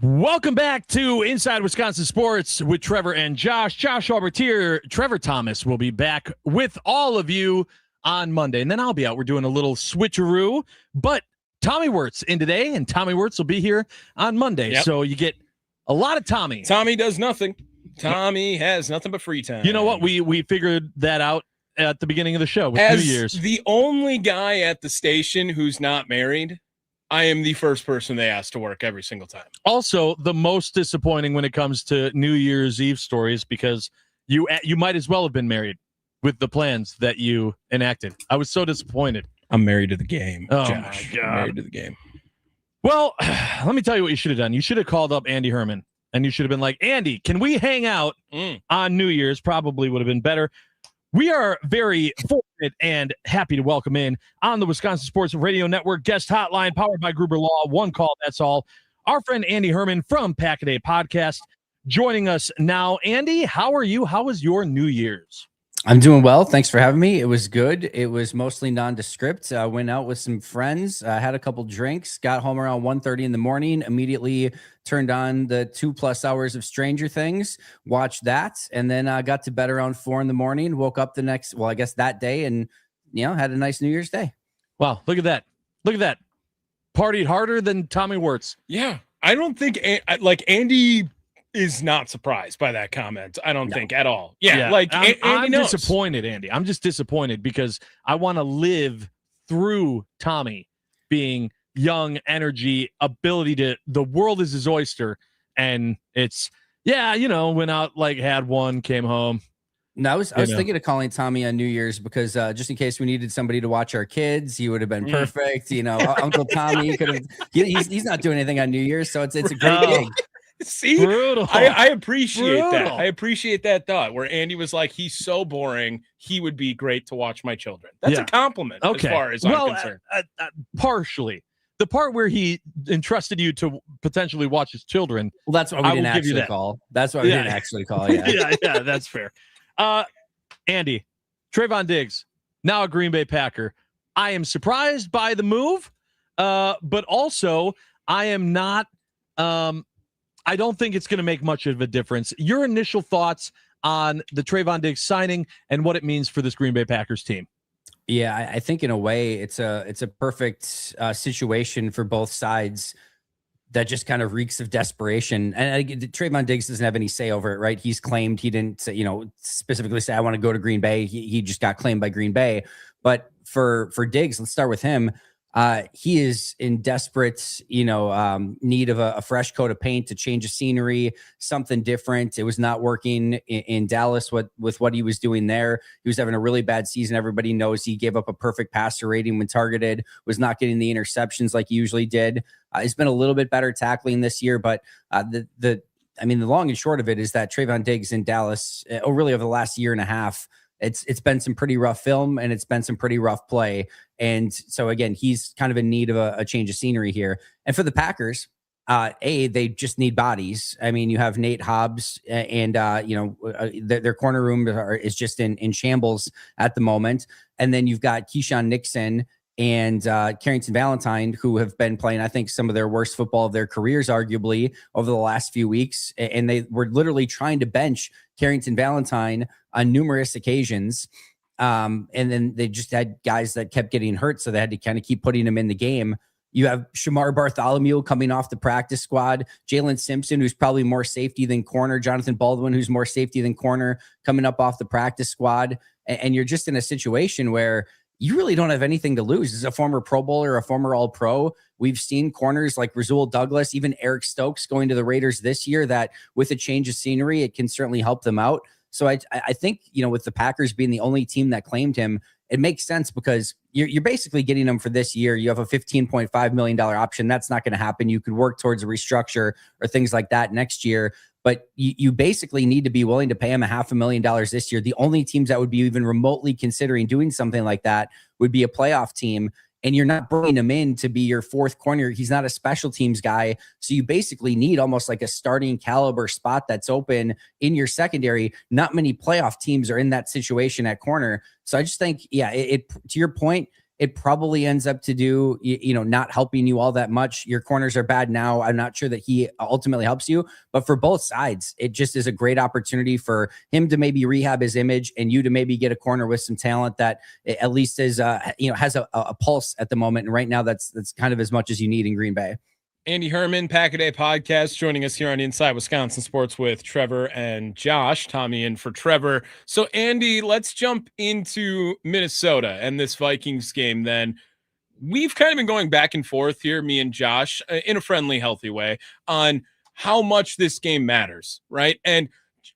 S17: Welcome back to Inside Wisconsin Sports with Trevor and Josh. Josh Albertier, Trevor Thomas will be back with all of you on Monday, and then I'll be out. We're doing a little switcheroo, but Tommy Wirtz in today, and Tommy Wirtz will be here on Monday.
S7: Yep.
S17: So you get a lot of Tommy.
S7: Tommy does nothing. Tommy has nothing but free time.
S17: You know what? We figured that out at the beginning of the show with
S7: As
S17: New Year's.
S7: The only guy at the station who's not married, I am the first person they ask to work every single time.
S17: Also, the most disappointing when it comes to New Year's Eve stories, because you might as well have been married with the plans that you enacted. I was so disappointed.
S7: I'm married to the game,
S17: Oh,
S7: Josh.
S17: my God.
S7: I'm married to the game.
S17: Well, let me tell you what you should have done. You should have called up Andy Herman, and you should have been like, Andy, can we hang out on New Year's? Probably would have been better. We are very fortunate and happy to welcome in on the Wisconsin Sports Radio Network guest hotline powered by Gruber Law. One call, that's all. Our friend Andy Herman from Pack-A-Day Podcast joining us now. Andy, how are you? How was your New Year's?
S8: I'm doing well. Thanks for having me. It was good. It was mostly nondescript. I went out with some friends, had a couple drinks, got home around 1:30 in the morning, immediately turned on the 2+ hours of Stranger Things, watched that, and then got to bed around 4 in the morning, woke up that day, and, had a nice New Year's Day.
S17: Wow. Look at that. Look at that. Partied harder than Tommy Wirtz.
S7: Yeah. I don't think Andy is not surprised by that comment. I don't think at all. Yeah.
S17: I'm disappointed, Andy. I'm just disappointed because I want to live through Tommy being young, energy, ability to, the world is his oyster. And it's, went out, had one, came home.
S8: No, I was thinking of calling Tommy on New Year's because just in case we needed somebody to watch our kids, he would have been perfect. Uncle Tommy could have, he's not doing anything on New Year's. So it's a great gig.
S7: See,
S17: brutal.
S7: I appreciate that. I appreciate that thought where Andy was like, he's so boring. He would be great to watch my children. That's a compliment as far as I'm concerned.
S17: Partially. The part where he entrusted you to potentially watch his children.
S8: Well, that's why we didn't actually call. That's why we didn't actually call. Yeah.
S17: yeah, that's fair. Andy, Trevon Diggs, now a Green Bay Packer. I am surprised by the move, but also I am not I don't think it's going to make much of a difference. Your initial thoughts on the Trevon Diggs signing and what it means for this Green Bay Packers team?
S8: Yeah, I think in a way it's a perfect situation for both sides that just kind of reeks of desperation. And Trevon Diggs doesn't have any say over it, right? He's claimed he didn't, specifically say, I want to go to Green Bay. He just got claimed by Green Bay. But for Diggs, let's start with him. He is in desperate, need of a fresh coat of paint, to change of scenery, something different. It was not working in Dallas with what he was doing there. He was having a really bad season. Everybody knows he gave up a perfect passer rating when targeted, was not getting the interceptions like he usually did. He's been a little bit better tackling this year, but the long and short of it is that Trevon Diggs in Dallas, really over the last year and a half, it's been some pretty rough film and it's been some pretty rough play. And so again, he's kind of in need of a change of scenery here. And for the Packers, they just need bodies. I mean, you have Nate Hobbs and their corner room is just in shambles at the moment. And then you've got Keyshawn Nixon and Carrington Valentine, who have been playing, I think, some of their worst football of their careers, arguably, over the last few weeks. And they were literally trying to bench Carrington Valentine on numerous occasions. And then they just had guys that kept getting hurt, so they had to kind of keep putting them in the game. You have Shamar Bartholomew coming off the practice squad, Jalen Simpson, who's probably more safety than corner, Jonathan Baldwin, who's more safety than corner, coming up off the practice squad. And you're just in a situation where you really don't have anything to lose. As a former Pro Bowler, a former All-Pro, we've seen corners like Rasul Douglas, even Eric Stokes going to the Raiders this year, that with a change of scenery, it can certainly help them out. So I think, with the Packers being the only team that claimed him, it makes sense because you're basically getting him for this year. You have a $15.5 million option. That's not going to happen. You could work towards a restructure or things like that next year. But you basically need to be willing to pay him $500,000 this year. The only teams that would be even remotely considering doing something like that would be a playoff team. And you're not bringing him in to be your fourth corner. He's not a special teams guy. So you basically need almost like a starting caliber spot that's open in your secondary. Not many playoff teams are in that situation at corner. So I just think, to your point, it probably ends up to do, not helping you all that much. Your corners are bad now. I'm not sure that he ultimately helps you, but for both sides, it just is a great opportunity for him to maybe rehab his image and you to maybe get a corner with some talent that at least is, has a pulse at the moment. And right now that's kind of as much as you need in Green Bay.
S7: Andy Herman, Pack a Day Podcast, joining us here on Inside Wisconsin Sports with Trevor and Josh. Tommy in for Trevor. So, Andy, let's jump into Minnesota and this Vikings game then. We've kind of been going back and forth here, me and Josh, in a friendly, healthy way, on how much this game matters, right? And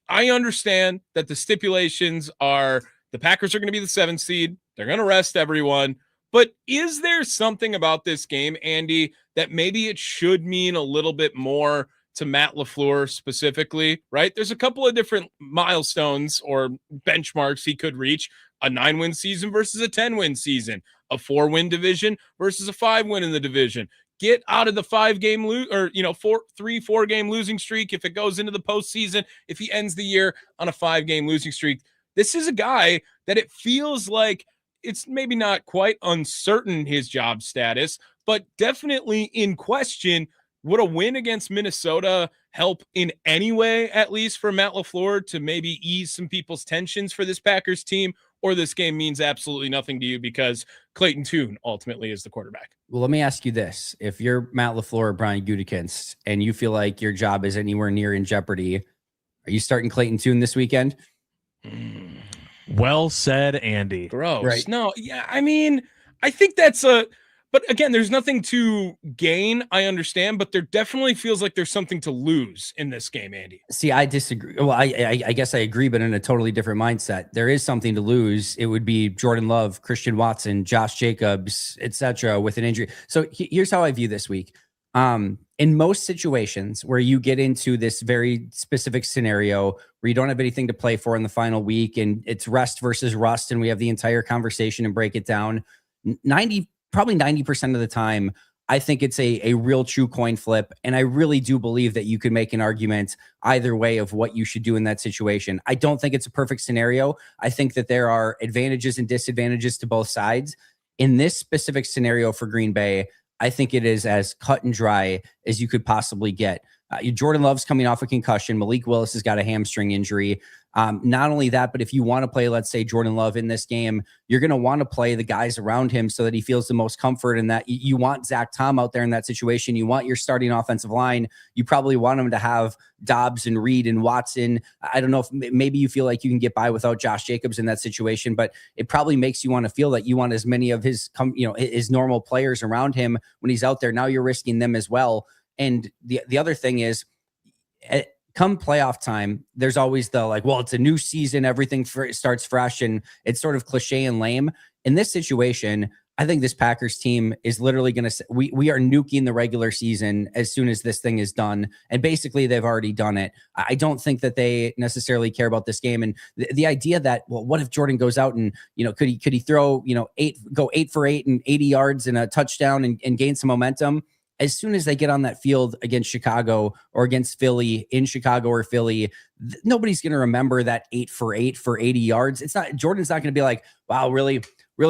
S7: I understand that the stipulations are the Packers are going to be the 7th seed. They're going to rest everyone. But is there something about this game, Andy, that maybe it should mean a little bit more to Matt LaFleur specifically, right? There's a couple of different milestones or benchmarks he could reach: a 9-win season versus a 10-win season, a 4-win division versus a 5-win in the division. Get out of the 5-game or 4-game losing streak if it goes into the postseason, if he ends the year on a 5-game losing streak. This is a guy that it feels like it's maybe not quite uncertain his job status, but definitely in question. Would a win against Minnesota help in any way, at least for Matt LaFleur, to maybe ease some people's tensions for this Packers team? Or this game means absolutely nothing to you because Clayton Tune ultimately is the quarterback?
S8: Well, let me ask you this. If you're Matt LaFleur or Brian Gutekunst and you feel like your job is anywhere near in jeopardy, are you starting Clayton Tune this weekend?
S17: Well said, Andy.
S7: Gross.
S8: Right.
S7: No, yeah, I mean, I think that's but again, there's nothing to gain, I understand, but there definitely feels like there's something to lose in this game, Andy.
S8: See, I disagree. Well, I guess I agree, but in a totally different mindset. There is something to lose. It would be Jordan Love, Christian Watson, Josh Jacobs, etc. with an injury. So here's how I view this week. In most situations where you get into this very specific scenario where you don't have anything to play for in the final week and it's rest versus rust, and we have the entire conversation and break it down, probably 90% of the time, I think it's a real true coin flip. And I really do believe that you could make an argument either way of what you should do in that situation. I don't think it's a perfect scenario. I think that there are advantages and disadvantages to both sides. In this specific scenario for Green Bay, I think it is as cut and dry as you could possibly get. Jordan Love's coming off a concussion. Malik Willis has got a hamstring injury. Not only that, but if you want to play, let's say, Jordan Love in this game, you're going to want to play the guys around him so that he feels the most comfort, and that you want Zach Tom out there in that situation. You want your starting offensive line. You probably want him to have Dobbs and Reed and Watson. I don't know if maybe you feel like you can get by without Josh Jacobs in that situation, but it probably makes you want to feel that you want as many of his normal players around him when he's out there. Now you're risking them as well. And the other thing is, come playoff time, there's always the well, it's a new season, everything starts fresh, and it's sort of cliche and lame. In this situation, I think this Packers team is literally going to, we are nuking the regular season as soon as this thing is done. And basically they've already done it. I don't think that they necessarily care about this game. And the idea that, well, what if Jordan goes out and, could he throw, 8 for 8 and 80 yards and a touchdown and gain some momentum? As soon as they get on that field against Chicago or against Philly, in Chicago or Philly, nobody's going to remember that 8 for 8 for 80 yards. Jordan's not going to be like, wow, really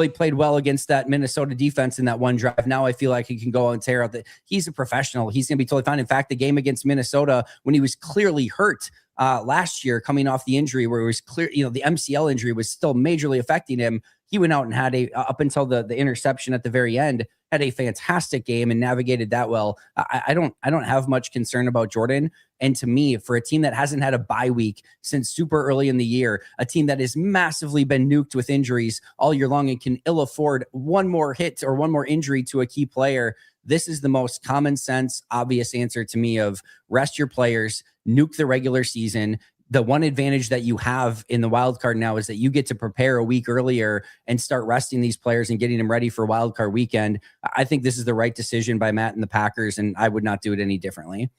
S8: played well against that Minnesota defense in that one drive. Now I feel like he can go and tear out he's a professional. He's going to be totally fine. In fact, the game against Minnesota, when he was clearly hurt last year, coming off the injury where it was clear, the MCL injury was still majorly affecting him. He went out and had up until the interception at the very end, had a fantastic game and navigated that well. I don't have much concern about Jordan. And to me, for a team that hasn't had a bye week since super early in the year, a team that has massively been nuked with injuries all year long and can ill afford one more hit or one more injury to a key player, this is the most common sense, obvious answer to me of rest your players, nuke the regular season. The one advantage that you have in the wild card now is that you get to prepare a week earlier and start resting these players and getting them ready for wild card weekend. I think this is the right decision by Matt and the Packers, and I would not do it any differently.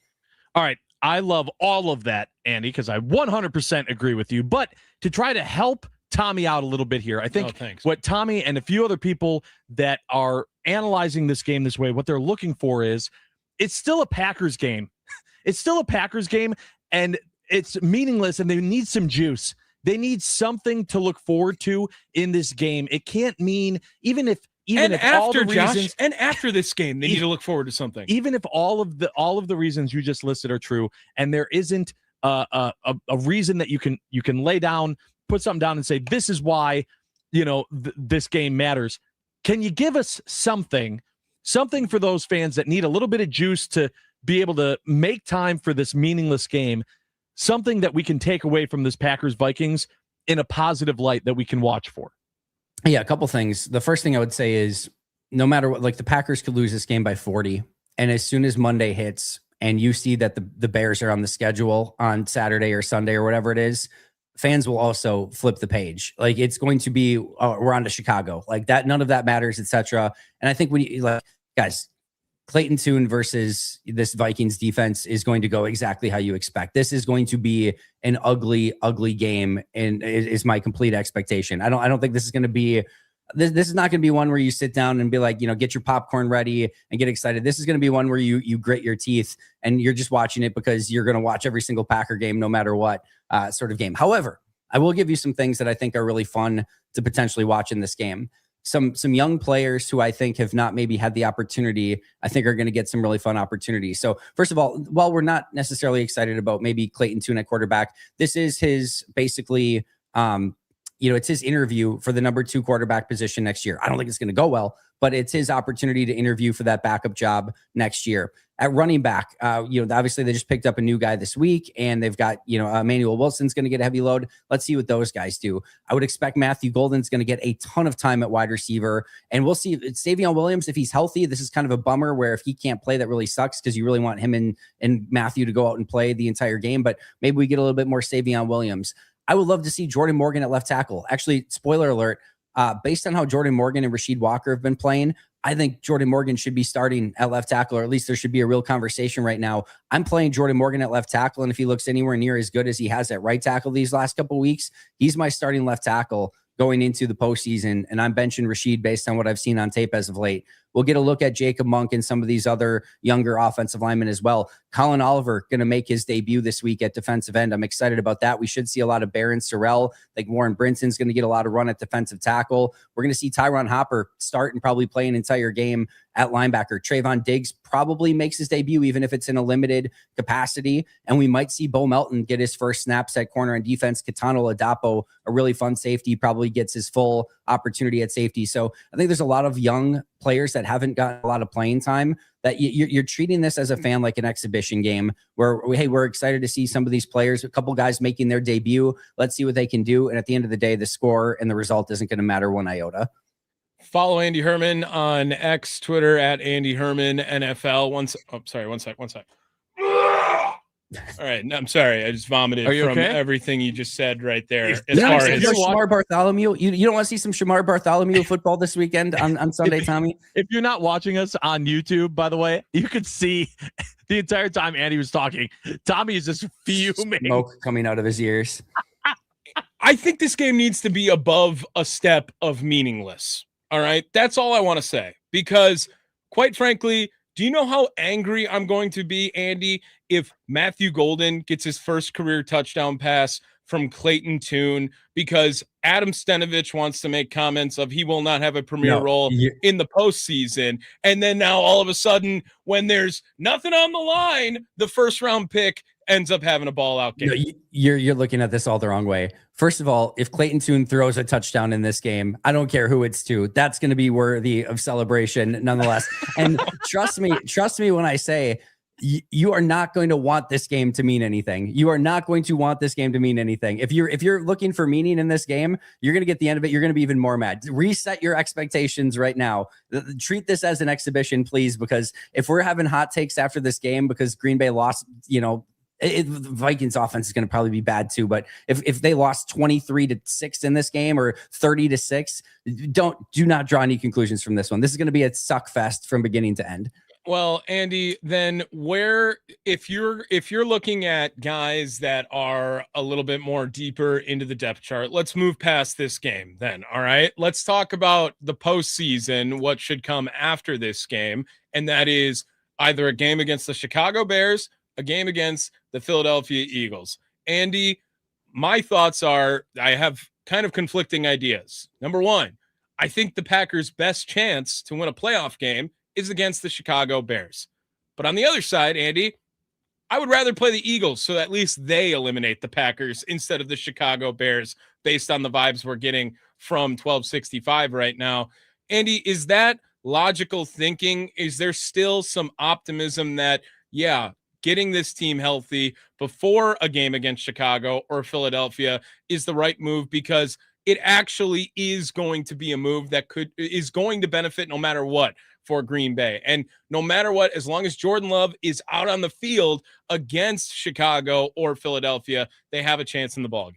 S17: All right. I love all of that, Andy, because I 100% agree with you. But to try to help Tommy out a little bit here, I think what Tommy and a few other people that are analyzing this game this way, what they're looking for is it's still a Packers game. It's still a Packers game, and it's meaningless, and they need some juice. They need something to look forward to in this game. It can't mean, even if even if all the reasons,
S7: and after this game, they need to look forward to something.
S17: Even if all of the reasons you just listed are true, and there isn't a reason that you can lay down, put something down, and say this is why this game matters. Can you give us something for those fans that need a little bit of juice to be able to make time for this meaningless game? Something that we can take away from this Packers-Vikings in a positive light that we can watch for.
S8: Yeah, a couple things. The first thing I would say is no matter what, like the Packers could lose this game by 40. And as soon as Monday hits and you see that the Bears are on the schedule on Saturday or Sunday or whatever it is, fans will also flip the page. Like it's going to be, we're on to Chicago. Like that, none of that matters, etc. And I think when you like, guys, Clayton Tune versus this Vikings defense is going to go exactly how you expect. This is going to be an ugly, ugly game, and it is my complete expectation. I don't think this is going to be. This is not going to be one where you sit down and be like, get your popcorn ready and get excited. This is going to be one where you grit your teeth and you're just watching it because you're going to watch every single Packer game, no matter what sort of game. However, I will give you some things that I think are really fun to potentially watch in this game. Some young players who I think have not maybe had the opportunity, I think are going to get some really fun opportunities. So first of all, while we're not necessarily excited about maybe Clayton Tune at quarterback, this is his basically, it's his interview for the number 2 quarterback position next year. I don't think it's going to go well, but it's his opportunity to interview for that backup job next year. At running back, obviously they just picked up a new guy this week, and they've got, Emmanuel Wilson's going to get a heavy load. Let's see what those guys do. I would expect Matthew Golden's going to get a ton of time at wide receiver, and we'll see. Savion Williams, if he's healthy, this is kind of a bummer where if he can't play, that really sucks because you really want him and Matthew to go out and play the entire game, but maybe we get a little bit more Savion Williams. I would love to see Jordan Morgan at left tackle. Actually, spoiler alert, based on how Jordan Morgan and Rasheed Walker have been playing, I think Jordan Morgan should be starting at left tackle, or at least there should be a real conversation right now. I'm playing Jordan Morgan at left tackle, and if he looks anywhere near as good as he has at right tackle these last couple of weeks, he's my starting left tackle going into the postseason, and I'm benching Rasheed based on what I've seen on tape as of late. We'll get a look at Jacob Monk and some of these other younger offensive linemen as well. Colin Oliver going to make his debut this week at defensive end. I'm excited about that. We should see a lot of Barron Sorrell. Like Warren Brinson's going to get a lot of run at defensive tackle. We're going to see Tyron Hopper start and probably play an entire game at linebacker. Trevon Diggs probably makes his debut, even if it's in a limited capacity. And we might see Bo Melton get his first snaps at corner and defense. Katano Ladapo, a really fun safety, probably gets his full opportunity at safety. So I think there's a lot of young players that haven't gotten a lot of playing time that you're treating this as a fan like an exhibition game where, hey, we're excited to see some of these players, a couple guys making their debut. Let's see what they can do. And at the end of the day, the score and the result isn't going to matter one iota.
S7: Follow Andy Herman on X, Twitter at Andy Herman NFL. One sec. All right, no, I'm sorry. I just vomited from everything you just said right there. As far as
S8: Shamar Bartholomew, you don't want to see some Shamar Bartholomew football this weekend on Sunday, Tommy?
S17: If you're not watching us on YouTube, by the way, you could see the entire time Andy was talking, Tommy is just fuming.
S8: Smoke coming out of his ears.
S7: I think this game needs to be above a step of meaningless. All right, that's all I want to say. Because, quite frankly, do you know how angry I'm going to be, Andy, if Matthew Golden gets his first career touchdown pass from Clayton Tune because Adam Stenavich wants to make comments of he will not have a premier role in the postseason. And then now all of a sudden, when there's nothing on the line, the first round pick ends up having a ball out game.
S8: No, you're looking at this all the wrong way. First of all, if Clayton Tune throws a touchdown in this game, I don't care who it's to. That's going to be worthy of celebration nonetheless. And trust me when I say you are not going to want this game to mean anything. You are not going to want this game to mean anything. If you're looking for meaning in this game, you're going to get the end of it. You're going to be even more mad. Reset your expectations right now. Treat this as an exhibition, please, because if we're having hot takes after this game because Green Bay lost, the Vikings offense is going to probably be bad too, but if they lost 23-6 in this game or 30-6, do not draw any conclusions from this one. This is going to be a suck fest from beginning to end.
S7: Well, Andy, then if you're looking at guys that are a little bit more deeper into the depth chart, let's move past this game then. All right, let's talk about the postseason, what should come after this game. And that is either a game against the Chicago Bears, a game against the Philadelphia Eagles. Andy, my thoughts are I have kind of conflicting ideas. Number one, I think the Packers' best chance to win a playoff game is against the Chicago Bears. But on the other side, Andy, I would rather play the Eagles so at least they eliminate the Packers instead of the Chicago Bears based on the vibes we're getting from 1265 right now. Andy, is that logical thinking? Is there still some optimism that, yeah, getting this team healthy before a game against Chicago or Philadelphia is the right move, because it actually is going to be a move that is going to benefit no matter what for Green Bay? And no matter what, as long as Jordan Love is out on the field against Chicago or Philadelphia, they have a chance in the ballgame.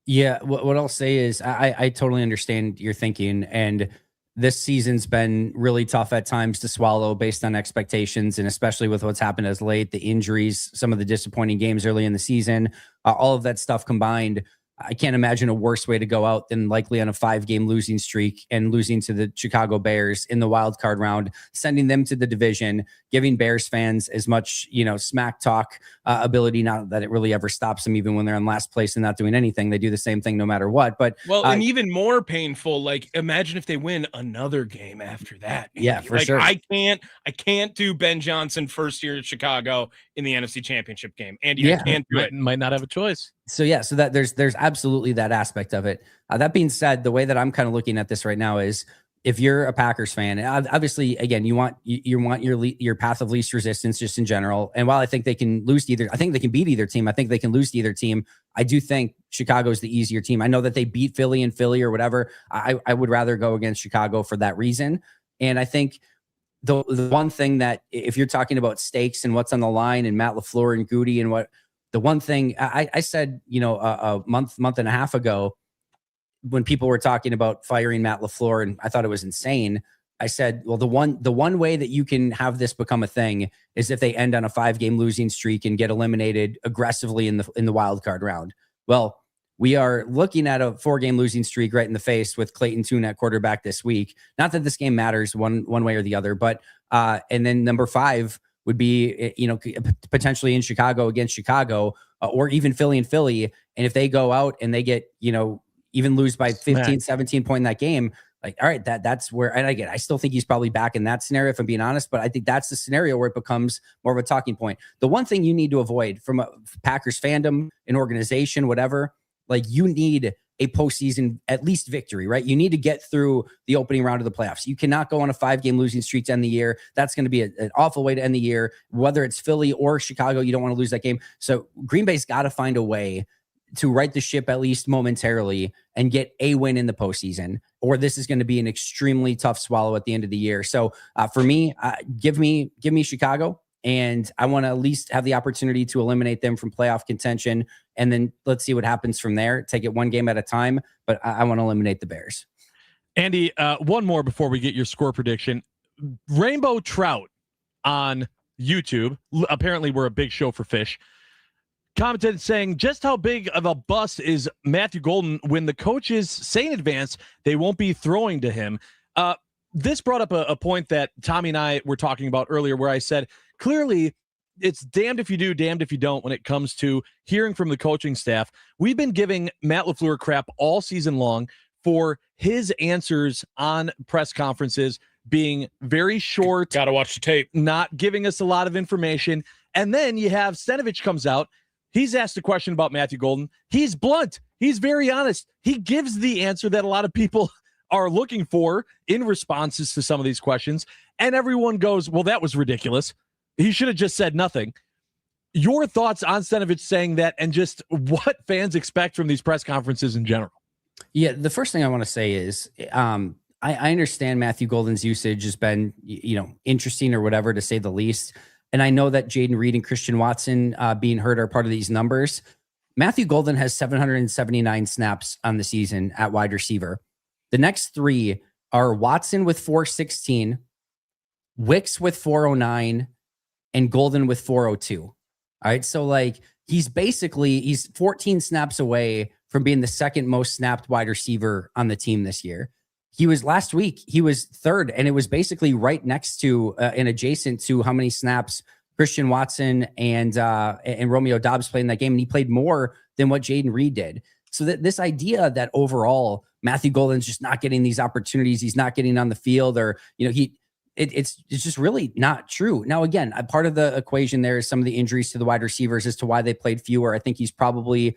S8: Yeah, what I'll say is I totally understand your thinking, and this season's been really tough at times to swallow based on expectations, and especially with what's happened as late, the injuries, some of the disappointing games early in the season, all of that stuff combined. I can't imagine a worse way to go out than likely on a 5-game losing streak and losing to the Chicago Bears in the wild card round, sending them to the division, giving Bears fans as much, smack talk ability. Not that it really ever stops them, even when they're in last place and not doing anything. They do the same thing no matter what. But
S7: and even more painful, like imagine if they win another game after that. Maybe.
S8: Yeah, for sure.
S7: I can't do Ben Johnson first year at Chicago in the NFC Championship game. Andy, I can't do it.
S17: Might not have a choice.
S8: So that there's absolutely that aspect of it. That being said, the way that I'm kind of looking at this right now is, if you're a Packers fan, obviously, again, you want your path of least resistance just in general. And while I think they can lose to I think they can beat either team. I think they can lose to either team. I do think Chicago's the easier team. I know that they beat Philly and Philly or whatever. I would rather go against Chicago for that reason. And I think the one thing that, if you're talking about stakes and what's on the line and Matt LaFleur and Goody and what, the one thing I said, a month and a half ago, when people were talking about firing Matt LaFleur, and I thought it was insane, I said, well, the one way that you can have this become a thing is if they end on a 5-game losing streak and get eliminated aggressively in the wild card round. Well, we are looking at a 4-game losing streak right in the face with Clayton Tune at quarterback this week. Not that this game matters one way or the other, but and then number 5 would be, potentially in Chicago against Chicago, or even Philly and Philly. And if they go out and they get, even lose by 15, 17 point in that game, like, all right, that's where, and I still think he's probably back in that scenario, if I'm being honest, but I think that's the scenario where it becomes more of a talking point. The one thing you need to avoid from a Packers fandom, an organization, whatever, like, you need a postseason at least victory, right? You need to get through the opening round of the playoffs. You cannot go on a 5-game losing streak to end the year. That's going to be an awful way to end the year. Whether it's Philly or Chicago, you don't want to lose that game. So Green Bay's got to find a way to right the ship at least momentarily and get a win in the postseason, or this is going to be an extremely tough swallow at the end of the year. So for me, give me Chicago, and I want to at least have the opportunity to eliminate them from playoff contention. And then let's see what happens from there. Take it one game at a time, but I want to eliminate the Bears.
S17: Andy, one more before we get your score prediction. Rainbow Trout on YouTube, apparently we're a big show for fish, commented saying, just how big of a bust is Matthew Golden when the coaches say in advance they won't be throwing to him? This brought up a point that Tommy and I were talking about earlier, where I said, clearly it's damned if you do, damned if you don't when it comes to hearing from the coaching staff. We've been giving Matt LaFleur crap all season long for his answers on press conferences being very short.
S7: Got to watch the tape.
S17: Not giving us a lot of information. And then you have Stenavich comes out. He's asked a question about Matthew Golden. He's blunt. He's very honest. He gives the answer that a lot of people are looking for in responses to some of these questions. And everyone goes, well, that was ridiculous. He should have just said nothing. Your thoughts on Stenavich saying that, and just what fans expect from these press conferences in general?
S8: Yeah, the first thing I want to say is I understand Matthew Golden's usage has been, interesting or whatever, to say the least. And I know that Jaden Reed and Christian Watson being hurt are part of these numbers. Matthew Golden has 779 snaps on the season at wide receiver. The next 3 are Watson with 416, Wicks with 409, and Golden with 402. All right. So he's 14 snaps away from being the second most snapped wide receiver on the team this year. Last week, he was 3rd, and it was basically right next to and adjacent to how many snaps Christian Watson and Romeo Doubs played in that game. And he played more than what Jaden Reed did. So that this idea that overall Matthew Golden's just not getting these opportunities, he's not getting on the field, or it's just really not true. Now, again, a part of the equation there is some of the injuries to the wide receivers as to why they played fewer. I think he's probably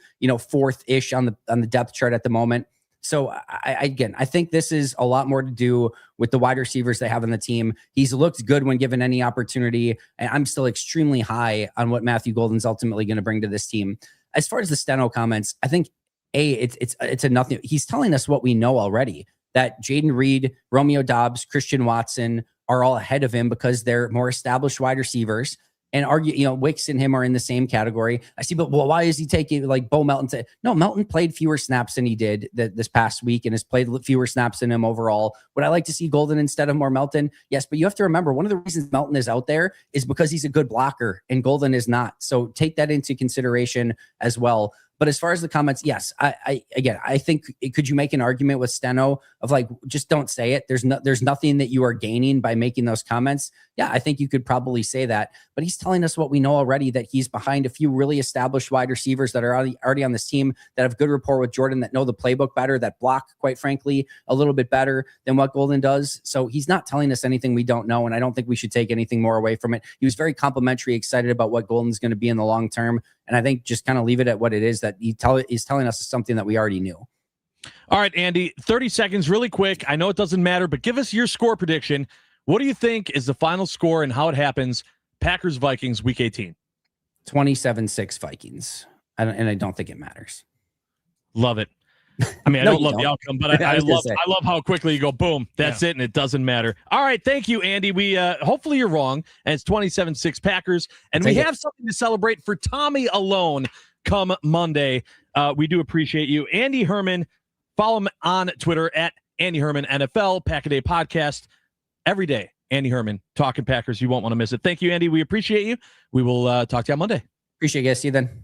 S8: fourth-ish on the depth chart at the moment. So I think this is a lot more to do with the wide receivers they have on the team. He's looked good when given any opportunity, and I'm still extremely high on what Matthew Golden's ultimately going to bring to this team. As far as the Steno comments, I think it's a nothing. He's telling us what we know already, that Jaden Reed, Romeo Doubs, Christian Watson are all ahead of him because they're more established wide receivers. And Wicks and him are in the same category. I see, but why is he taking like Bo Melton? No, Melton played fewer snaps than he did this past week and has played fewer snaps than him overall. Would I like to see Golden instead of more Melton? Yes, but you have to remember, one of the reasons Melton is out there is because he's a good blocker and Golden is not. So take that into consideration as well. But as far as the comments, yes, I think could you make an argument with Steno of like, just don't say it. There's nothing that you are gaining by making those comments. Yeah, I think you could probably say that, but he's telling us what we know already, that he's behind a few really established wide receivers that are already on this team, that have good rapport with Jordan, that know the playbook better, that block, quite frankly, a little bit better than what Golden does. So he's not telling us anything we don't know, and I don't think we should take anything more away from it. He was very complimentary, excited about what Golden's going to be in the long term, and I think just kind of leave it at what it is, that he's telling us something that we already knew.
S17: All right, Andy, 30 seconds, really quick. I know it doesn't matter, but give us your score prediction. What do you think is the final score and how it happens? Packers-Vikings, Week 18.
S8: 27-6 Vikings. I don't think it matters.
S17: Love it. I mean, I don't love the outcome, but I love how quickly you go, boom, that's it, and it doesn't matter. All right, thank you, Andy. We hopefully you're wrong, and it's 27-6 Packers, and we have something to celebrate for Tommy alone come Monday. We do appreciate you. Andy Herman, follow him on Twitter at Andy Herman NFL, Pack a Day Podcast. Every day, Andy Herman, talking Packers. You won't want to miss it. Thank you, Andy. We appreciate you. We will talk to you on Monday.
S8: Appreciate you guys. See you then.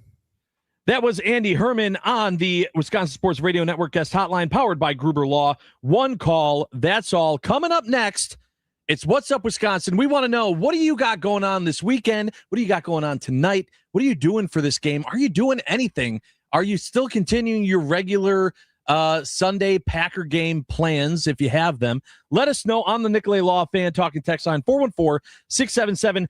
S17: That was Andy Herman on the Wisconsin Sports Radio Network guest hotline, powered by Gruber Law. One call, that's all. Coming up next, it's What's Up Wisconsin. We want to know, what do you got going on this weekend? What do you got going on tonight? What are you doing for this game? Are you doing anything? Are you still continuing your regular Sunday Packer game plans, if you have them? Let us know on the Nicolay Law Fan Talking text line, 414-677-1250.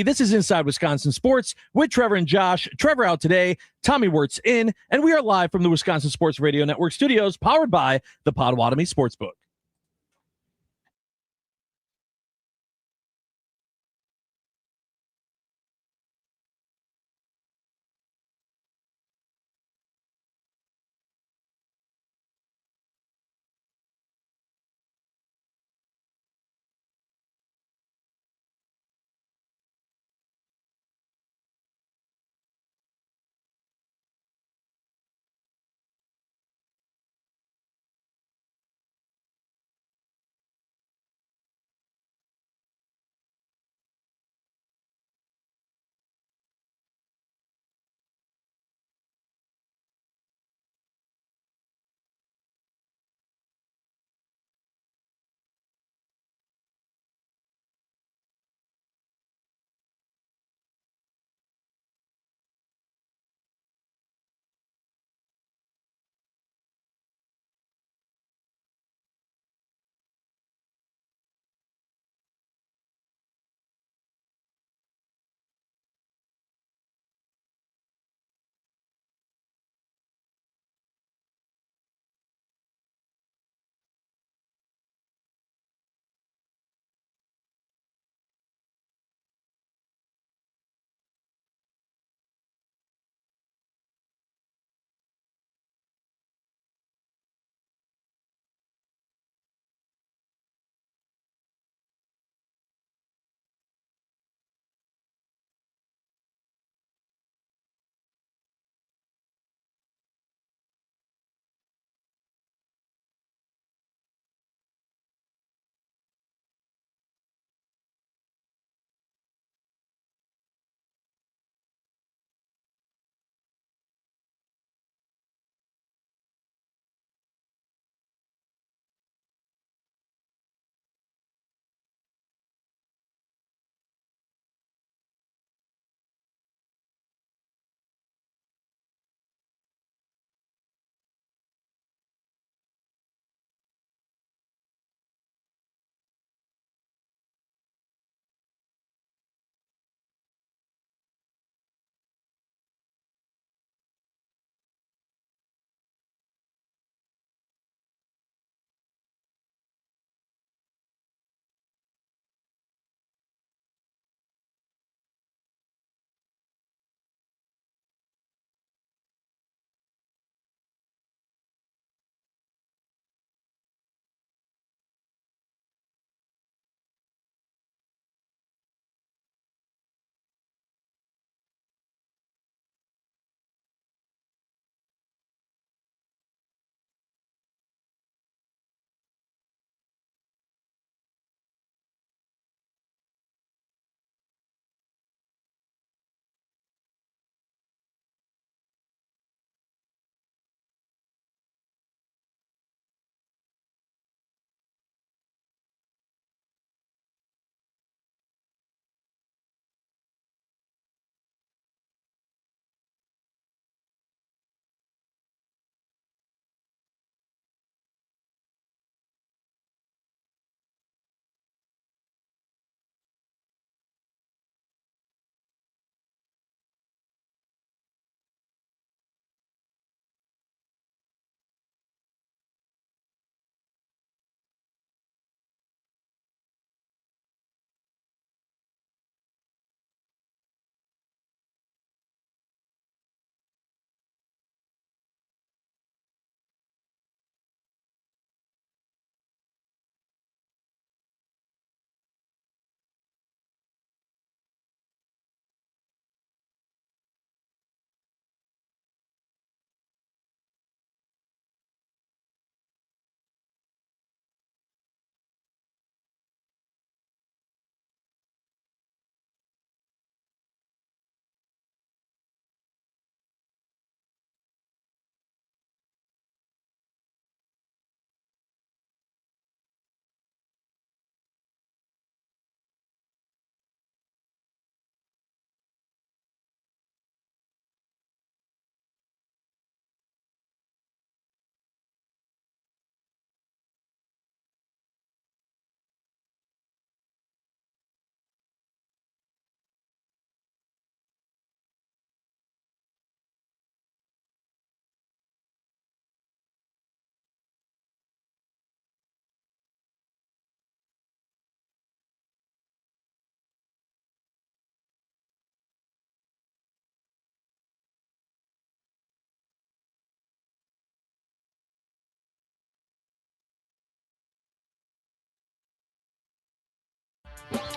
S17: This is Inside Wisconsin Sports with Trevor and Josh. Trevor out today, Tommy Wirtz in, and we are live from the Wisconsin Sports Radio Network studios, powered by the Potawatomi Sportsbook.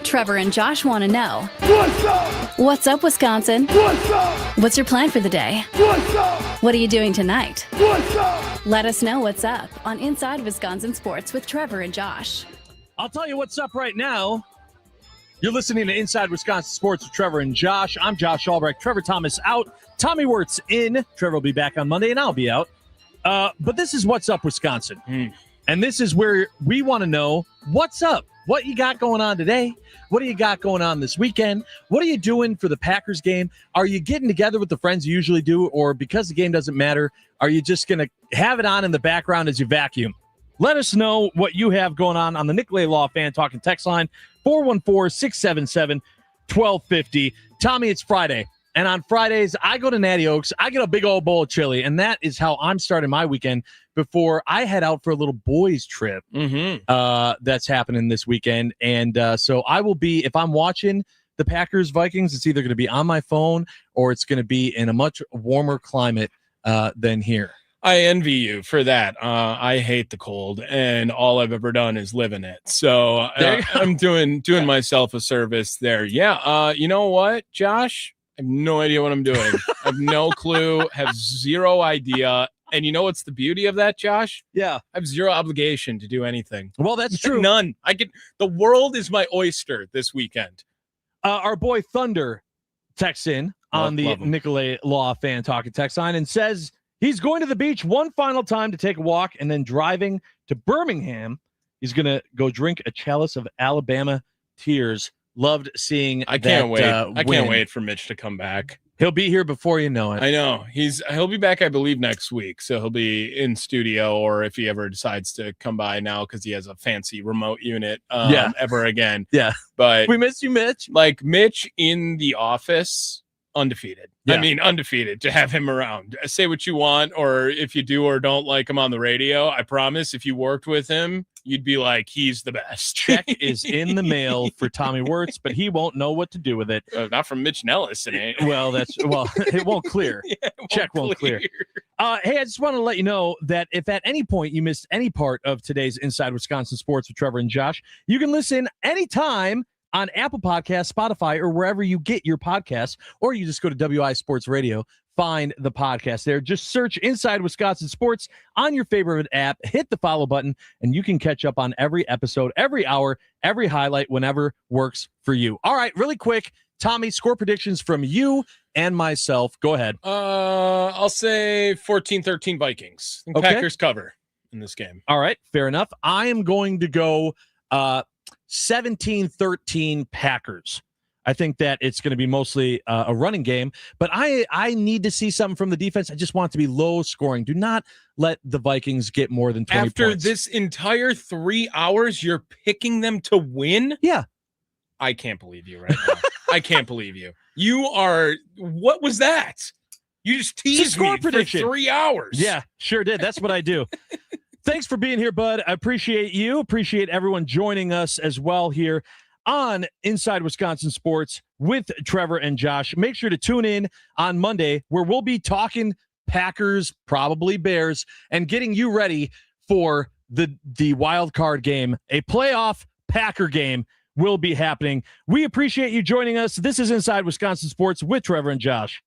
S3: Trevor and Josh want to know.
S4: What's up?
S3: What's up, Wisconsin?
S4: What's up?
S3: What's your plan for the day?
S4: What's up?
S3: What are you doing tonight?
S4: What's up?
S3: Let us know what's up on Inside Wisconsin Sports with Trevor and Josh.
S17: I'll tell you what's up right now. You're listening to Inside Wisconsin Sports with Trevor and Josh. I'm Josh Albrecht. Trevor Thomas out. Tommy Wirtz in. Trevor will be back on Monday, and I'll be out. But this is What's Up, Wisconsin. And this is where we want to know what's up. What you got going on today? What do you got going on this weekend? What are you doing for the Packers game? Are you getting together with the friends you usually do? Or because the game doesn't matter, are you just going to have it on in the background as you vacuum? Let us know what you have going on the Nicolay Law Fan Talking text line, 414-677-1250. Tommy, it's Friday. And on Fridays, I go to Natty Oaks. I get a big old bowl of chili. And that is how I'm starting my weekend before I head out for a little boys trip that's happening this weekend. And so I will be, if I'm watching the Packers-Vikings, it's either going to be on my phone or it's going to be in a much warmer climate than here.
S7: I envy you for that. I hate the cold, and all I've ever done is live in it. So I'm doing myself a service there. Yeah. You know what, Josh? I have no idea what I'm doing. I have no clue. Have zero idea. And you know what's the beauty of that, Josh?
S17: Yeah.
S7: I have zero obligation to do anything.
S17: Well, that's true.
S7: None. The world is my oyster this weekend.
S17: Our boy Thunder texts in on the Nicolay Law Fan Talking text line and says he's going to the beach one final time to take a walk and then driving to Birmingham. He's going to go drink a chalice of Alabama tears. Loved seeing
S7: I can't wait. I
S17: win.
S7: can't wait for Mitch to come back.
S17: He'll be here before you know it.
S7: I know. He'll be back, I believe, next week. So he'll be in studio, or if he ever decides to come by now because he has a fancy remote unit ever again.
S17: Yeah.
S7: But
S17: we miss you, Mitch.
S7: Like Mitch in the office, undefeated.
S17: Yeah.
S7: I mean, undefeated to have him around. Say what you want, or if you do or don't like him on the radio, I promise if you worked with him, you'd be like, he's the best.
S17: Check is in the mail for Tommy Wirtz, but he won't know what to do with it.
S7: Not from Mitch Nellis, it ain't.
S17: Well, it won't clear. Check won't clear. Hey, I just want to let you know that if at any point you missed any part of today's Inside Wisconsin Sports with Trevor and Josh, you can listen anytime on Apple Podcasts, Spotify, or wherever you get your podcasts, or you just go to WI Sports Radio, find the podcast there. Just search Inside Wisconsin Sports on your favorite app, hit the follow button, and you can catch up on every episode, every hour, every highlight, whenever works for you. All right, really quick, Tommy, score predictions from you and myself. Go ahead.
S7: I'll say 14-13 Vikings.
S17: Okay.
S7: Packers cover in this game.
S17: All right, fair enough. I am going to go 17-13 Packers. I think that it's going to be mostly a running game, but I need to see something from the defense. I just want it to be low scoring. Do not let the Vikings get more than 20
S7: After
S17: points.
S7: this entire 3 hours, you're picking them to win?
S17: Yeah.
S7: I can't believe you right now. I can't believe you. You are, what was that? You just teased me
S17: prediction
S7: for 3 hours.
S17: Yeah, sure did. That's what I do. Thanks for being here, bud. I appreciate you. Appreciate everyone joining us as well here on Inside Wisconsin Sports with Trevor and Josh. Make sure to tune in on Monday where we'll be talking Packers, probably Bears, and getting you ready for the wild card game. A playoff Packer game will be happening. We appreciate you joining us. This is Inside Wisconsin Sports with Trevor and Josh.